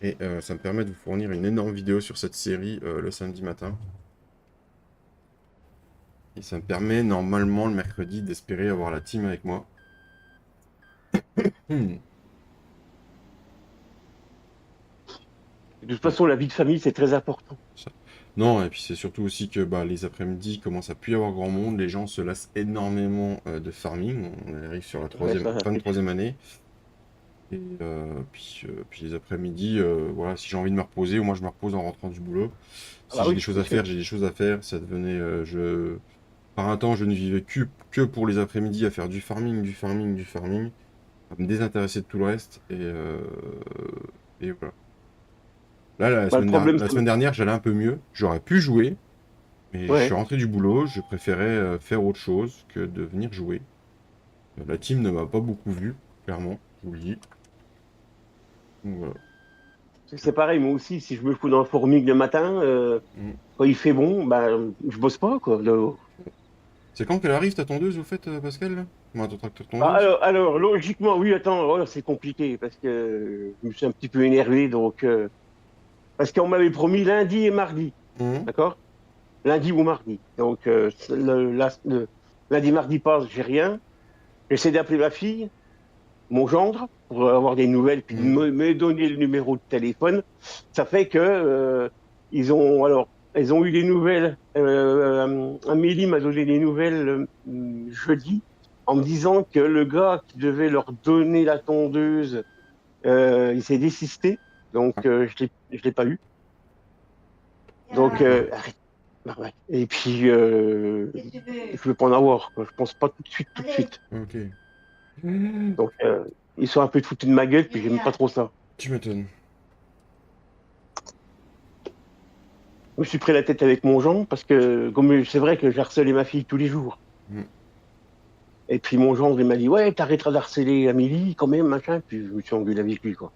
Et ça me permet de vous fournir une énorme vidéo sur cette série le samedi matin. Et ça me permet normalement le mercredi d'espérer avoir la team avec moi. Hmm. De toute façon, la vie de famille, c'est très important. Ça. Non, et puis c'est surtout aussi que bah, les après-midi il commence à plus y avoir grand monde. Les gens se lassent énormément de farming. On arrive sur la Ouais, ça, fin de c'est sûr. troisième année. Et puis les après-midi, voilà, si j'ai envie de me reposer, ou moi je me repose en rentrant du boulot. Ah Si bah j'ai oui, des choses c'est à sûr. faire, j'ai des choses à faire. Ça devenait, par un temps, je ne vivais que pour les après-midi à faire du farming, du farming, du farming, à me désintéresser de tout le reste. Et voilà. Là, Bah, le problème, la c'est... semaine dernière, j'allais un peu mieux. J'aurais pu jouer, mais je suis Ouais. rentré du boulot. Je préférais faire autre chose que de venir jouer. La team ne m'a pas beaucoup vu, clairement. Je vous le dis. Donc, voilà. C'est pareil, moi aussi, si je me fous dans le fourmig le matin, Mm. quand il fait bon, bah, je bosse pas, quoi. C'est quand qu'elle arrive ta tondeuse, au fait, Pascal, là? Moi, ton tracteur Ah, tondeuse? logiquement, oui, attends, ouais, c'est compliqué, parce que je me suis un petit peu énervé, donc... parce qu'on m'avait promis lundi et mardi, Mhm. d'accord? Lundi ou mardi. Donc, lundi, mardi passe, j'ai rien. J'essaie d'appeler ma fille, mon gendre, pour avoir des nouvelles, puis de Mhm. me donner le numéro de téléphone. Ça fait que elles ont eu des nouvelles. Amélie m'a donné des nouvelles jeudi en me disant que le gars qui devait leur donner la tondeuse, il s'est désisté. Donc, Ah, je l'ai pas eu. Donc, d'accord. arrête. Ah ouais. Et puis, Qu'est-ce que tu veux? je veux pas en avoir, quoi. Je pense pas tout de suite, tout de Allez, suite. Ok. Donc, ils sont un peu foutus de ma gueule, puis j'aime pas viens. trop ça. Tu m'étonnes. Je me suis pris la tête avec mon Jean parce que comme c'est vrai que j'ai harcelé ma fille tous les jours. Mhm. Et puis mon Jean, il m'a dit ouais, t'arrêteras d'harceler Amélie quand même, machin. Puis je me suis engueulé avec lui, quoi.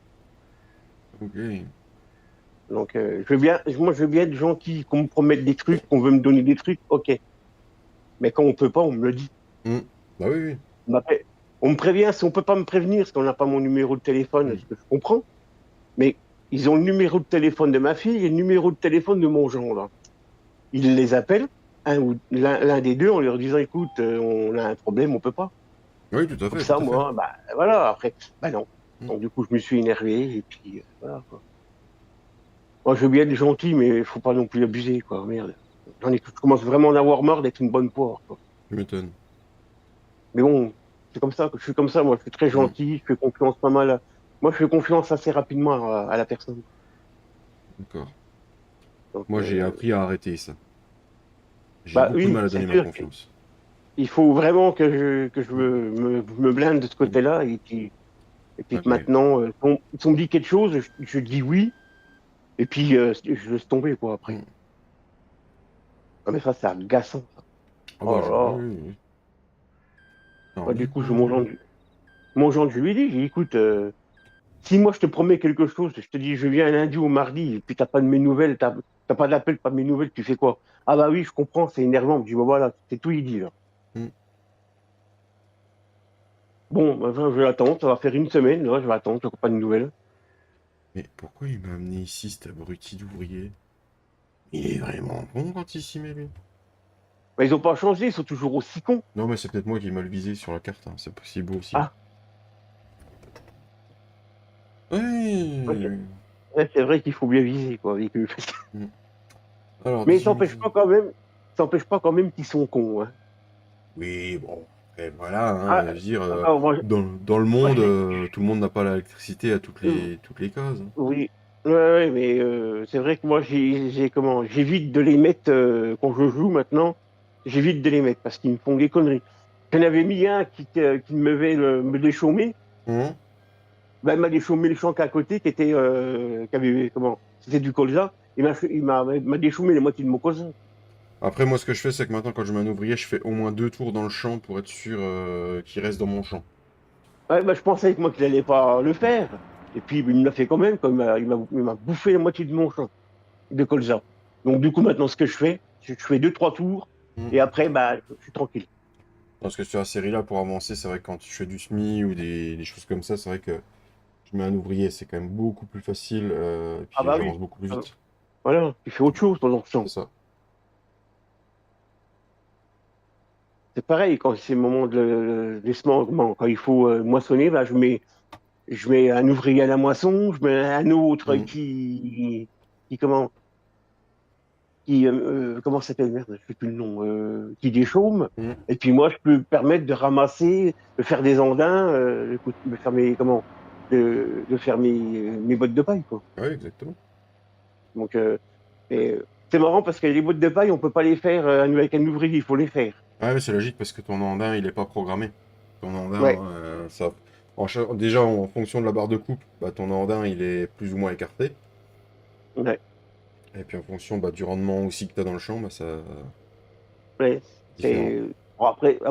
Ok. Donc moi je veux bien être gentil, qu'on me promette des trucs, qu'on veut me donner des trucs, ok. Mais quand on peut pas, on me le dit. Mhm. Bah oui, oui. On m'appelle- on me prévient, si on peut pas me prévenir, parce qu'on n'a pas mon numéro de téléphone, Mhm. ce que je comprends. Mais ils ont le numéro de téléphone de ma fille et le numéro de téléphone de mon Jean, là. Ils les appellent, l'un des deux, en leur disant écoute, on a un problème, on peut pas. Oui, tout à Comme fait, ça, tout à fait. moi, bah voilà, après, bah non. Mhm. Donc du coup, je me suis énervé et puis voilà quoi. Moi, je veux bien être gentil, mais il faut pas non plus abuser, quoi. Merde. Je commence vraiment à en avoir marre d'être une bonne poire, quoi. Tu m'étonnes. Mais bon, c'est comme ça, je suis comme ça, moi, je suis très Mhm. gentil, je fais confiance pas mal. Moi, je fais confiance assez rapidement à la personne. D'accord. Donc, Moi, j'ai appris à arrêter ça. J'ai bah beaucoup de oui, mal à donner c'est ma sûr confiance. qu'il faut vraiment que je Mhm. me blinde de ce Mhm. côté-là et puis Ouais, que maintenant, si on me dit quelque chose, je dis oui et puis je laisse tomber, quoi, après. mhm. Ah, mais ça, c'est agaçant, ça. Ah Oh bah, là oui, là. oui, oui. Non, Bah, mais... du coup, mon gendre, je lui ai dit, j'ai dit, écoute, si moi je te promets quelque chose, je te dis, je viens lundi ou mardi, et puis t'as pas de mes nouvelles, t'as pas d'appel, pas de mes nouvelles, tu fais quoi? Ah bah oui, je comprends, c'est énervant. Je dis, bah voilà, c'est tout, il dit, là. Mhm. Bon, bah, enfin, je vais attendre, ça va faire une semaine, là, je vais attendre, j'ai pas de nouvelles. Mais pourquoi il m'a amené ici, cet abruti d'ouvrier? Il est vraiment con quand il s'y met, lui. Bah, ils ont pas changé, ils sont toujours aussi cons. Non, mais c'est peut-être moi qui ai mal visé sur la carte, hein. C'est possible aussi. Ah. Ouais. Ouais, c'est vrai qu'il faut bien viser, quoi, avec eux. Alors, Mais 18 000. ça n'empêche pas quand même qu'ils sont cons, hein. Oui, bon, après, voilà, hein, Ah, je veux dire, attends, dans le moi, monde, tout le monde n'a pas l'électricité à toutes les cases, hein. oui, ouais, mais c'est vrai que moi, j'évite de les mettre quand je joue maintenant. J'évite de les mettre parce qu'ils me font des conneries. J'en avais mis un qui me déchaumer. Hein. Ben, il m'a déchaumé le champ à côté qui avait c'était du colza. Il m'a déchaumé les moitiés de mon colza. Après, moi, ce que je fais, c'est que maintenant, quand je mets un ouvrier, je fais au moins 2 tours dans le champ pour être sûr qu'il reste dans mon champ. Ouais, ben, je pensais que moi qu'il allait pas le faire. Et puis il me l'a fait quand même, il m'a bouffé la moitié de mon champ de colza. Donc du coup maintenant ce que je fais, je fais 2, 3 tours Mm. et après bah je suis tranquille. Parce que sur la série là, pour avancer, c'est vrai que quand je fais du SMI ou des choses comme ça, c'est vrai que je mets un ouvrier, c'est quand même beaucoup plus facile, et Ah puis bah oui. j'avance beaucoup plus Ah, vite. voilà, tu fais autre chose pendant ce C'est temps. ça. C'est pareil quand c'est le moment des semences, quand il faut moissonner, bah je mets un ouvrier à la moisson, je mets un autre Mm. comment ça s'appelle, merde, je sais plus le nom, qui déchaume. Mm. Et puis moi, je peux me permettre de ramasser, de faire des andins, de faire de faire mes bottes de paille, quoi. Ouais, exactement. Donc, c'est marrant parce que les bottes de paille, on peut pas les faire avec un ouvrier, il faut les faire. Ouais, mais c'est logique parce que ton andin, il est pas programmé. Ton Ouais, andin, déjà, en fonction de la barre de coupe, bah, ton andin, il est plus ou moins écarté. ouais, Et puis en fonction bah, du rendement aussi que tu as dans le champ, bah, ça ouais. différent.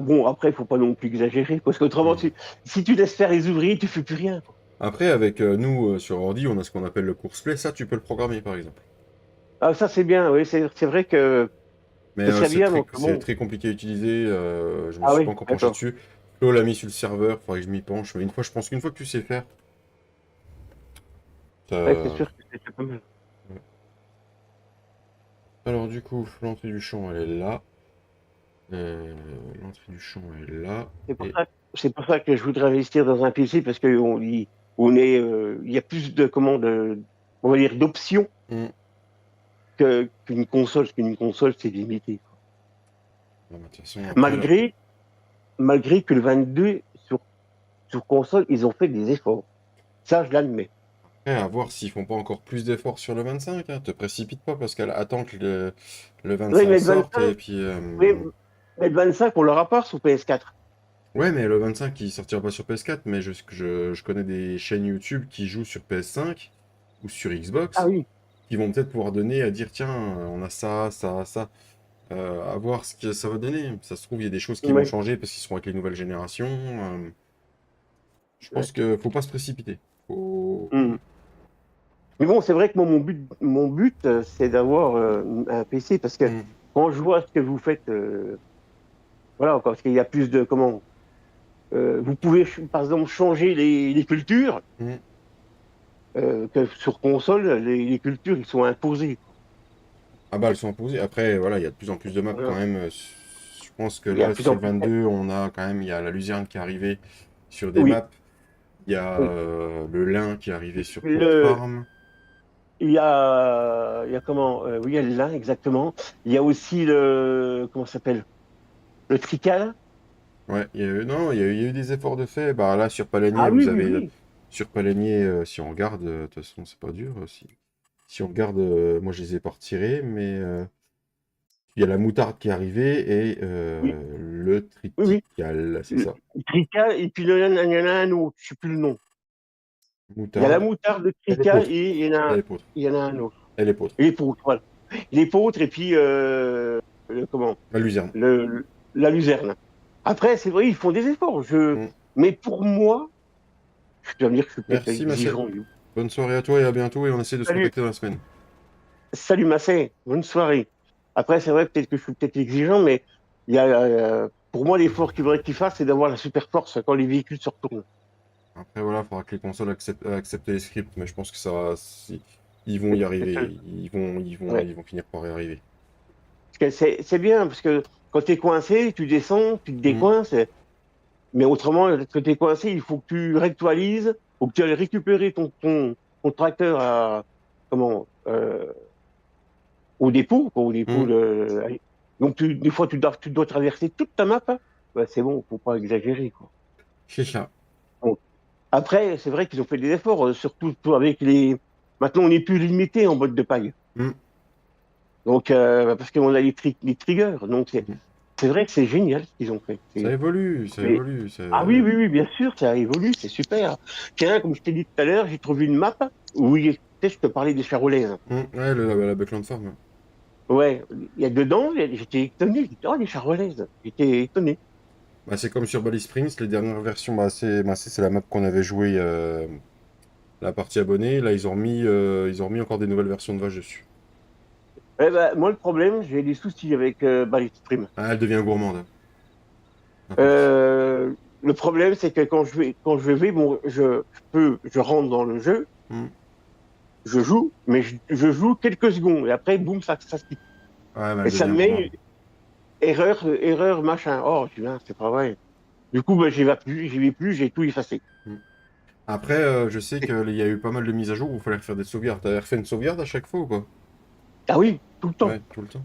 Bon, après, il faut pas non plus exagérer parce qu'autrement, Mm. si tu laisses faire les ouvriers, tu fais plus rien, quoi. Après, avec nous, sur ordi, on a ce qu'on appelle le course-play. Ça, tu peux le programmer, par exemple. Ah, ça, c'est bien, oui, c'est vrai que Mais ce serait bien, donc c'est bon. très compliqué à utiliser. Je me Ah suis oui, pas encore penché d'accord. dessus. Flo l'a mis sur le serveur, faudrait que je m'y penche. Mais je pense qu'une fois que tu sais faire, Ouais, c'est ça... sûr que c'est pas mal. Ouais. Alors du coup, l'entrée du champ, elle est là. L'entrée du champ est là. C'est pour Et ça, c'est pour ça que je voudrais investir dans un PC parce il y a plus on va dire, d'options Hmm. qu'une console. Parce qu'une console, c'est limité. Bon, bah, de toute façon, après, là, Malgré que le 22 sur console, ils ont fait des efforts. Ça, je l'admets. après, à voir s'ils font pas encore plus d'efforts sur le 25. Hein. Te précipite pas parce qu'elle attend que le Oui, 25 mais le sorte. Et 25, puis, oui, mais le 25, on l'aura pas sur PS4. ouais, mais le 25, il sortira pas sur PS4, mais je connais des chaînes YouTube qui jouent sur PS5 ou sur Ah Xbox, oui, qui vont peut-être pouvoir donner à dire, tiens, on a ça, ça, ça. À voir ce que ça va donner. Ça se trouve, il y a des choses qui vont ouais, changer parce qu'ils seront avec les nouvelles générations. Je ouais. pense que faut pas se précipiter. Faut... Hmm. Mais bon, c'est vrai que moi, mon but, c'est d'avoir un PC parce que Hmm. quand je vois ce que vous faites, voilà, parce qu'il y a plus de comment. Vous pouvez, par exemple, changer les cultures, Hmm. que sur console, les cultures, ils sont imposées. Ah bah, elles sont imposées. Après, voilà, il y a de plus en plus de maps quand Voilà. même. Je pense que Il y a de là, plus sur en le plus. 22, on a quand même, il y a la Luzerne qui est arrivée sur des Oui, maps. Il y a oui. le lin qui est arrivé sur Port Le, Farm. il y a comment oui, il y a le lin, exactement. Il y a aussi comment ça s'appelle? Le trical. Ouais, non, il y a eu des efforts de fait. Bah là, sur Palanier, Ah vous oui, oui, avez. oui. Sur Palanier, si on regarde, de toute façon, c'est pas dur. Si on regarde, moi, je les ai pas retirés, mais il y a la moutarde qui est arrivée et Oui, le oui, oui. triticale, c'est Le ça. trical, et puis il y en a un autre, je sais plus le nom. Il y a la Moutarde, moutarde de elle est trical l'épeautre. et Elle est l'épeautre. il y en a un autre. Elle est l'épeautre. Et l'épeautre, voilà. L'épeautre et puis comment? La luzerne. La luzerne. Après, c'est vrai, ils font des efforts. Mm. Mais pour moi, je dois me dire que je suis peut-être Merci, Massé. exigeant. Bonne soirée à toi et à bientôt. Et on essaie de se Salut, contacter dans la semaine. salut Massé, bonne soirée. Après, c'est vrai peut-être que je suis peut-être exigeant, mais pour moi, l'effort qu'il faudrait qu'il fasse, c'est d'avoir la super force quand les véhicules se retournent. Après, voilà, il faudra que les consoles acceptent les scripts, mais je pense que ça va. Ils vont y C'est ça. arriver. Ouais. Ils vont finir par y arriver. Parce que c'est bien, parce que quand tu es coincé, tu descends, tu te Mm. décoinces. Mais autrement, quand tu es coincé, il faut que tu réactualises, ou que tu ailles récupérer ton tracteur comment, au dépôt, quoi, au dépôt. Mm. Donc, des fois, tu dois traverser toute ta map. Hein. Bah, c'est bon, faut pas exagérer, quoi. C'est ça. Bon. Après, c'est vrai qu'ils ont fait des efforts, surtout avec les. Maintenant, on n'est plus limité en mode de paille. Mm. Donc, parce qu'on a les triggers. Donc, Mm. c'est vrai que c'est génial ce qu'ils ont fait. Ça évolue, ça Mais évolue. ah oui, oui, oui, bien sûr, ça évolue, c'est super. Tiens, comme je t'ai dit tout à l'heure, j'ai trouvé une map où tu sais, je te parlais des charolaises. Ouais, la Backland Farm. Ouais, il y a dedans, j'étais étonné, j'ai dit, oh, les charolaises. J'étais étonné. Bah, c'est comme sur Bally Springs, les dernières versions, c'est la map qu'on avait joué la partie abonnée. Là, ils ont remis encore des nouvelles versions de vaches dessus. Eh ben, moi, le problème, j'ai des soucis avec Ballistream. Ah, elle devient gourmande, à force. Le problème, c'est que bon, je rentre dans le jeu, Mm. je joue, mais je joue quelques secondes, et après, boum, ça se quitte. Ouais, mais Et elle ça devient me gourmande. met erreur, machin. Oh, tu vois, c'est pas vrai. Du coup, ben, j'y vais plus, j'ai tout effacé. Mm. Après, je sais qu'il y a eu pas mal de mises à jour où il fallait refaire des sauvegardes. T'avais refait une sauvegarde à chaque fois ou pas? Ah oui, tout le temps, Ouais, tout le temps.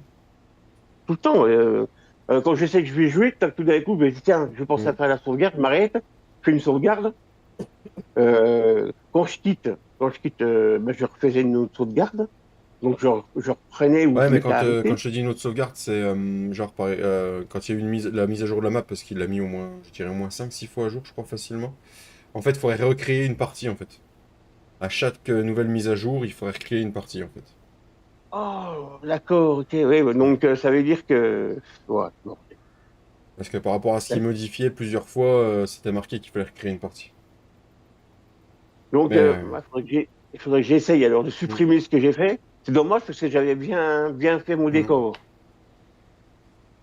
tout le temps. Quand je sais que je vais jouer, tac, tout d'un coup, ben, je dis, tiens, je pense à Mm. faire la sauvegarde, je m'arrête, je fais une sauvegarde. Quand je quitte, ben, je refaisais une autre sauvegarde. Donc je reprenais où Ouais, je mais m'étais quand arrêté. je te dis une autre sauvegarde, c'est genre quand il y a eu la mise à jour de la map, parce qu'il l'a mis au moins, je dirais au moins 5 6 fois à jour, je crois, facilement. En fait, il faudrait recréer une partie, en fait. À chaque nouvelle mise à jour, il faudrait recréer une partie, en fait. Oh, d'accord, ok, oui, ouais, Ouais. donc ça veut dire que. Ouais, bon. Parce que par rapport à ce qui modifiait plusieurs fois, c'était marqué qu'il fallait recréer une partie. Donc Mais il faudrait que j'essaye alors de mm, supprimer ce que j'ai fait. C'est dommage parce que j'avais bien fait mon mm. décor.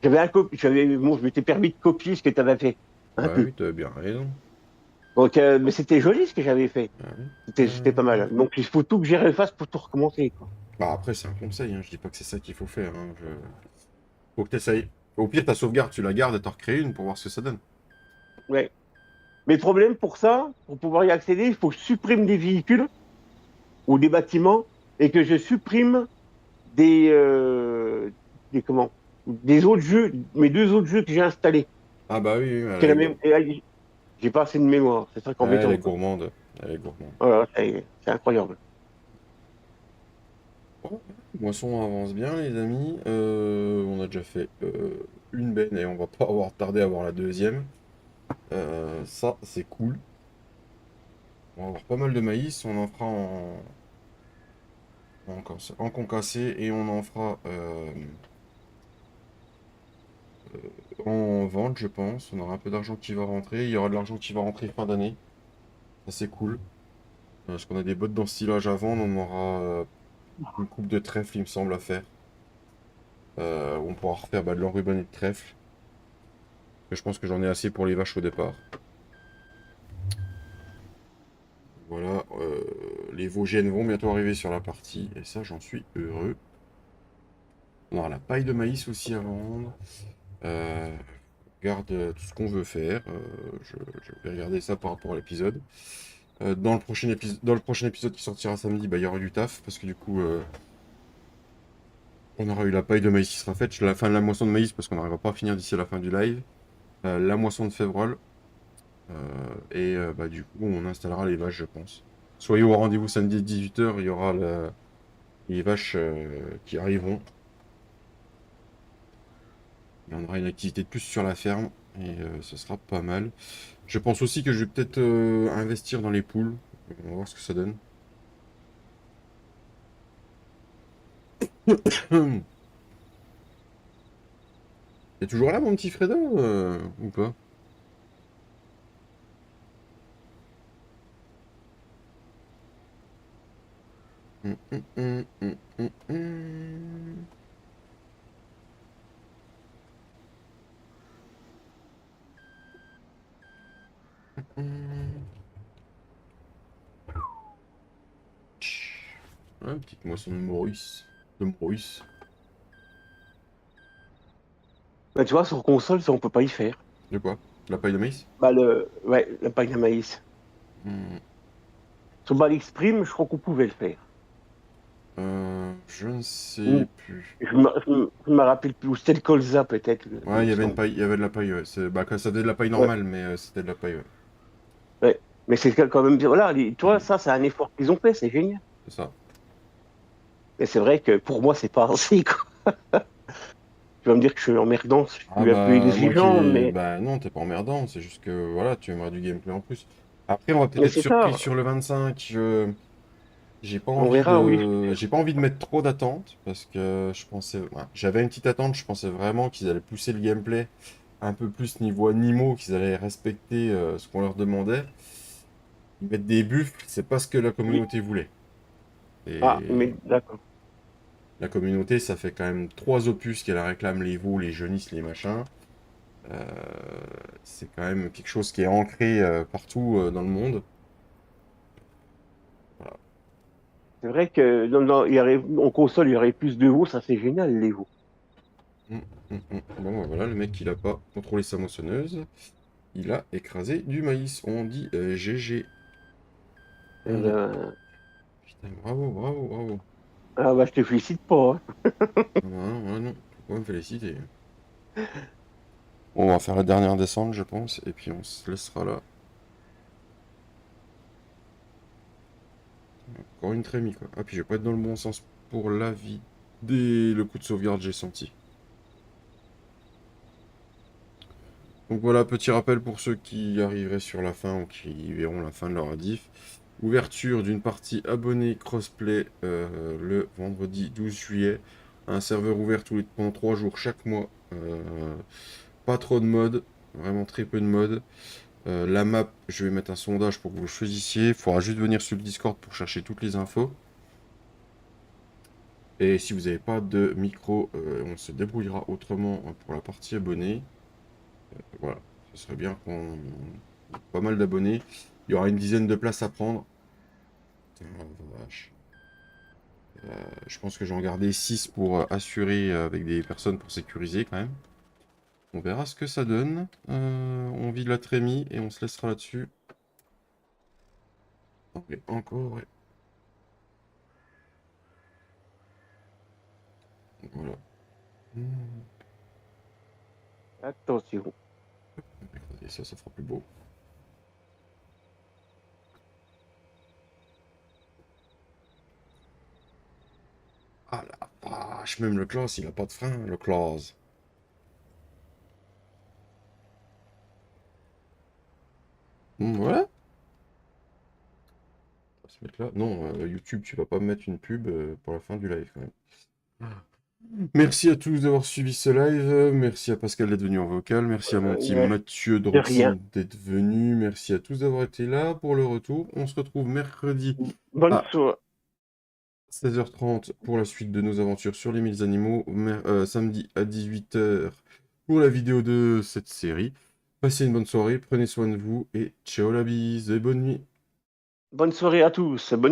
Bon, je m'étais permis de copier ce que tu avais fait, un Bah peu. oui, t'as bien raison. Donc, mais c'était joli ce que j'avais fait. Ah oui. C'était pas mal. Donc il faut tout que j'y refasse pour tout recommencer, quoi. Bah après, c'est un conseil, hein. Je dis pas que c'est ça qu'il faut faire, hein. Faut que t'essayes. Au pire, ta sauvegarde, tu la gardes et t'en recrées une pour voir ce que ça donne. Ouais. Mais le problème pour ça, pour pouvoir y accéder, il faut que je supprime des véhicules ou des bâtiments et que je supprime des, euh, comment, des autres jeux, mes deux autres jeux que j'ai installés. Ah bah oui, oui, C'est la même, et là, j'ai pas assez de mémoire. C'est ça qui est elle est embêtant, quoi. gourmande. Elle est gourmande. Voilà, c'est incroyable. Bon, moisson avance bien, les amis. On a déjà fait une benne et on va pas avoir tardé à avoir la deuxième. Ça, c'est cool. On va avoir pas mal de maïs. On en fera en concassé et on en fera en vente, je pense. On aura un peu d'argent qui va rentrer. Il y aura de l'argent qui va rentrer fin d'année. Ça, c'est cool. Parce qu'on a des bottes d'ensilage à vendre. On aura une coupe de trèfle, il me semble, à faire. On pourra refaire de l'enruban et de trèfle. Mais je pense que j'en ai assez pour les vaches au départ. Voilà, les Vosgiennes vont bientôt arriver sur la partie, et ça, j'en suis heureux. On aura la paille de maïs aussi à vendre. Euh, on regarde tout ce qu'on veut faire. Je vais regarder ça par rapport à l'épisode. Dans le prochain épisode qui sortira samedi, bah, il y aura du taf, parce que du coup, on aura eu la paille de maïs qui sera faite. La fin de la moisson de maïs, parce qu'on n'arrivera pas à finir d'ici à la fin du live. La moisson de févrole. Bah, du coup, on installera les vaches, je pense. Soyez au rendez-vous samedi 18 h, il y aura les vaches qui arriveront. Et on aura une activité de plus sur la ferme et ce sera pas mal. Je pense aussi que je vais peut-être investir dans les poules. On va voir ce que ça donne. T'es toujours là, mon petit Fredo, ou pas? Hum, hum, hum, hum, hum, hum. Hum. petite moisson de Maurice. De Maurice. Bah, tu vois, sur console, ça, on peut pas y faire. De quoi? La paille de maïs? Bah, ouais, la paille à maïs. Hmm. Sur Ball Exprime, je crois qu'on pouvait le faire. Je ne sais Ou- plus. Je me rappelle plus. Ou c'était le colza, peut-être. Ouais, il me y avait une semble. paille, il y avait de la paille, ouais. Bah, ça faisait de la paille Ouais, normale, mais c'était de la paille, ouais. ouais. Mais c'est quand même bien. Voilà, toi, Mhm. ça, c'est un effort qu'ils ont fait, c'est génial. C'est ça. Mais c'est vrai que pour moi, c'est pas assez, quoi. Tu vas me dire que je suis emmerdant, je Ah suis un peu bah, moi exigeant, qui... mais, Bah non, t'es pas emmerdant, c'est juste que, voilà, tu aimerais du gameplay en plus. Après, on va peut-être mais être c'est surpris ça. sur le 25. On verra, oui. J'ai pas envie de mettre trop d'attentes parce que je pensais, ouais, j'avais une petite attente, je pensais vraiment qu'ils allaient pousser le gameplay un peu plus niveau animaux, qu'ils allaient respecter ce qu'on leur demandait. Ils mettent des buffs, c'est pas ce que la Oui. communauté voulait. Ah, Et mais d'accord. la communauté, ça fait quand même 3 opus qu'elle réclame, les veaux, les jeunisses, les machins. Euh, c'est quand même quelque chose qui est ancré partout dans le monde. Voilà. C'est vrai que en console, il y aurait plus de veaux, ça c'est génial, les veaux. Bon, bah, voilà, le mec, il a pas contrôlé sa moissonneuse. Il a écrasé du maïs. On dit GG. Eh Voilà. ben, Putain, bravo, bravo, bravo. ah bah je te félicite pas, hein. Ah bah non, ouais, non, faut pas me féliciter. Bon, on va faire la dernière descente, je pense, et puis on se laissera là. Encore une trémie, quoi. Ah, puis je vais pas être dans le bon sens pour la vie. Dès le coup de sauvegarde, j'ai senti. Donc voilà, petit rappel pour ceux qui arriveraient sur la fin ou qui verront la fin de leur radif. Ouverture d'une partie abonnée crossplay le vendredi 12 juillet. Un serveur ouvert pendant 3 jours chaque mois. Pas trop de modes, vraiment très peu de modes. La map, je vais mettre un sondage pour que vous le choisissiez. Il faudra juste venir sur le Discord pour chercher toutes les infos. Et si vous n'avez pas de micro, on se débrouillera autrement pour la partie abonnée. Voilà, ce serait bien qu'on ait pas mal d'abonnés. Il y aura une dizaine de places à prendre. Putain, la vache. Je pense que j'en gardais 6 pour assurer avec des personnes pour sécuriser quand même. On verra ce que ça donne. On vide la trémie et on se laissera là-dessus. Ok, encore, ouais. Voilà. Attention. Et ça fera plus beau. Ah la vache, même le class, il a pas de frein, le class. Voilà. On va se mettre là. Non, YouTube, tu vas pas me mettre une pub pour la fin du live quand même. Merci à tous d'avoir suivi ce live. Merci à Pascal d'être venu en vocal. Merci à mon team Ouais, Mathieu de rien. Droxy d'être venu. Merci à tous d'avoir été là pour le retour. On se retrouve mercredi Bonne à soirée. 16h30 pour la suite de nos aventures sur les 1000 animaux. Samedi à 18h pour la vidéo de cette série. Passez une bonne soirée, prenez soin de vous et ciao la bise et bonne nuit. Bonne soirée à tous. Bonne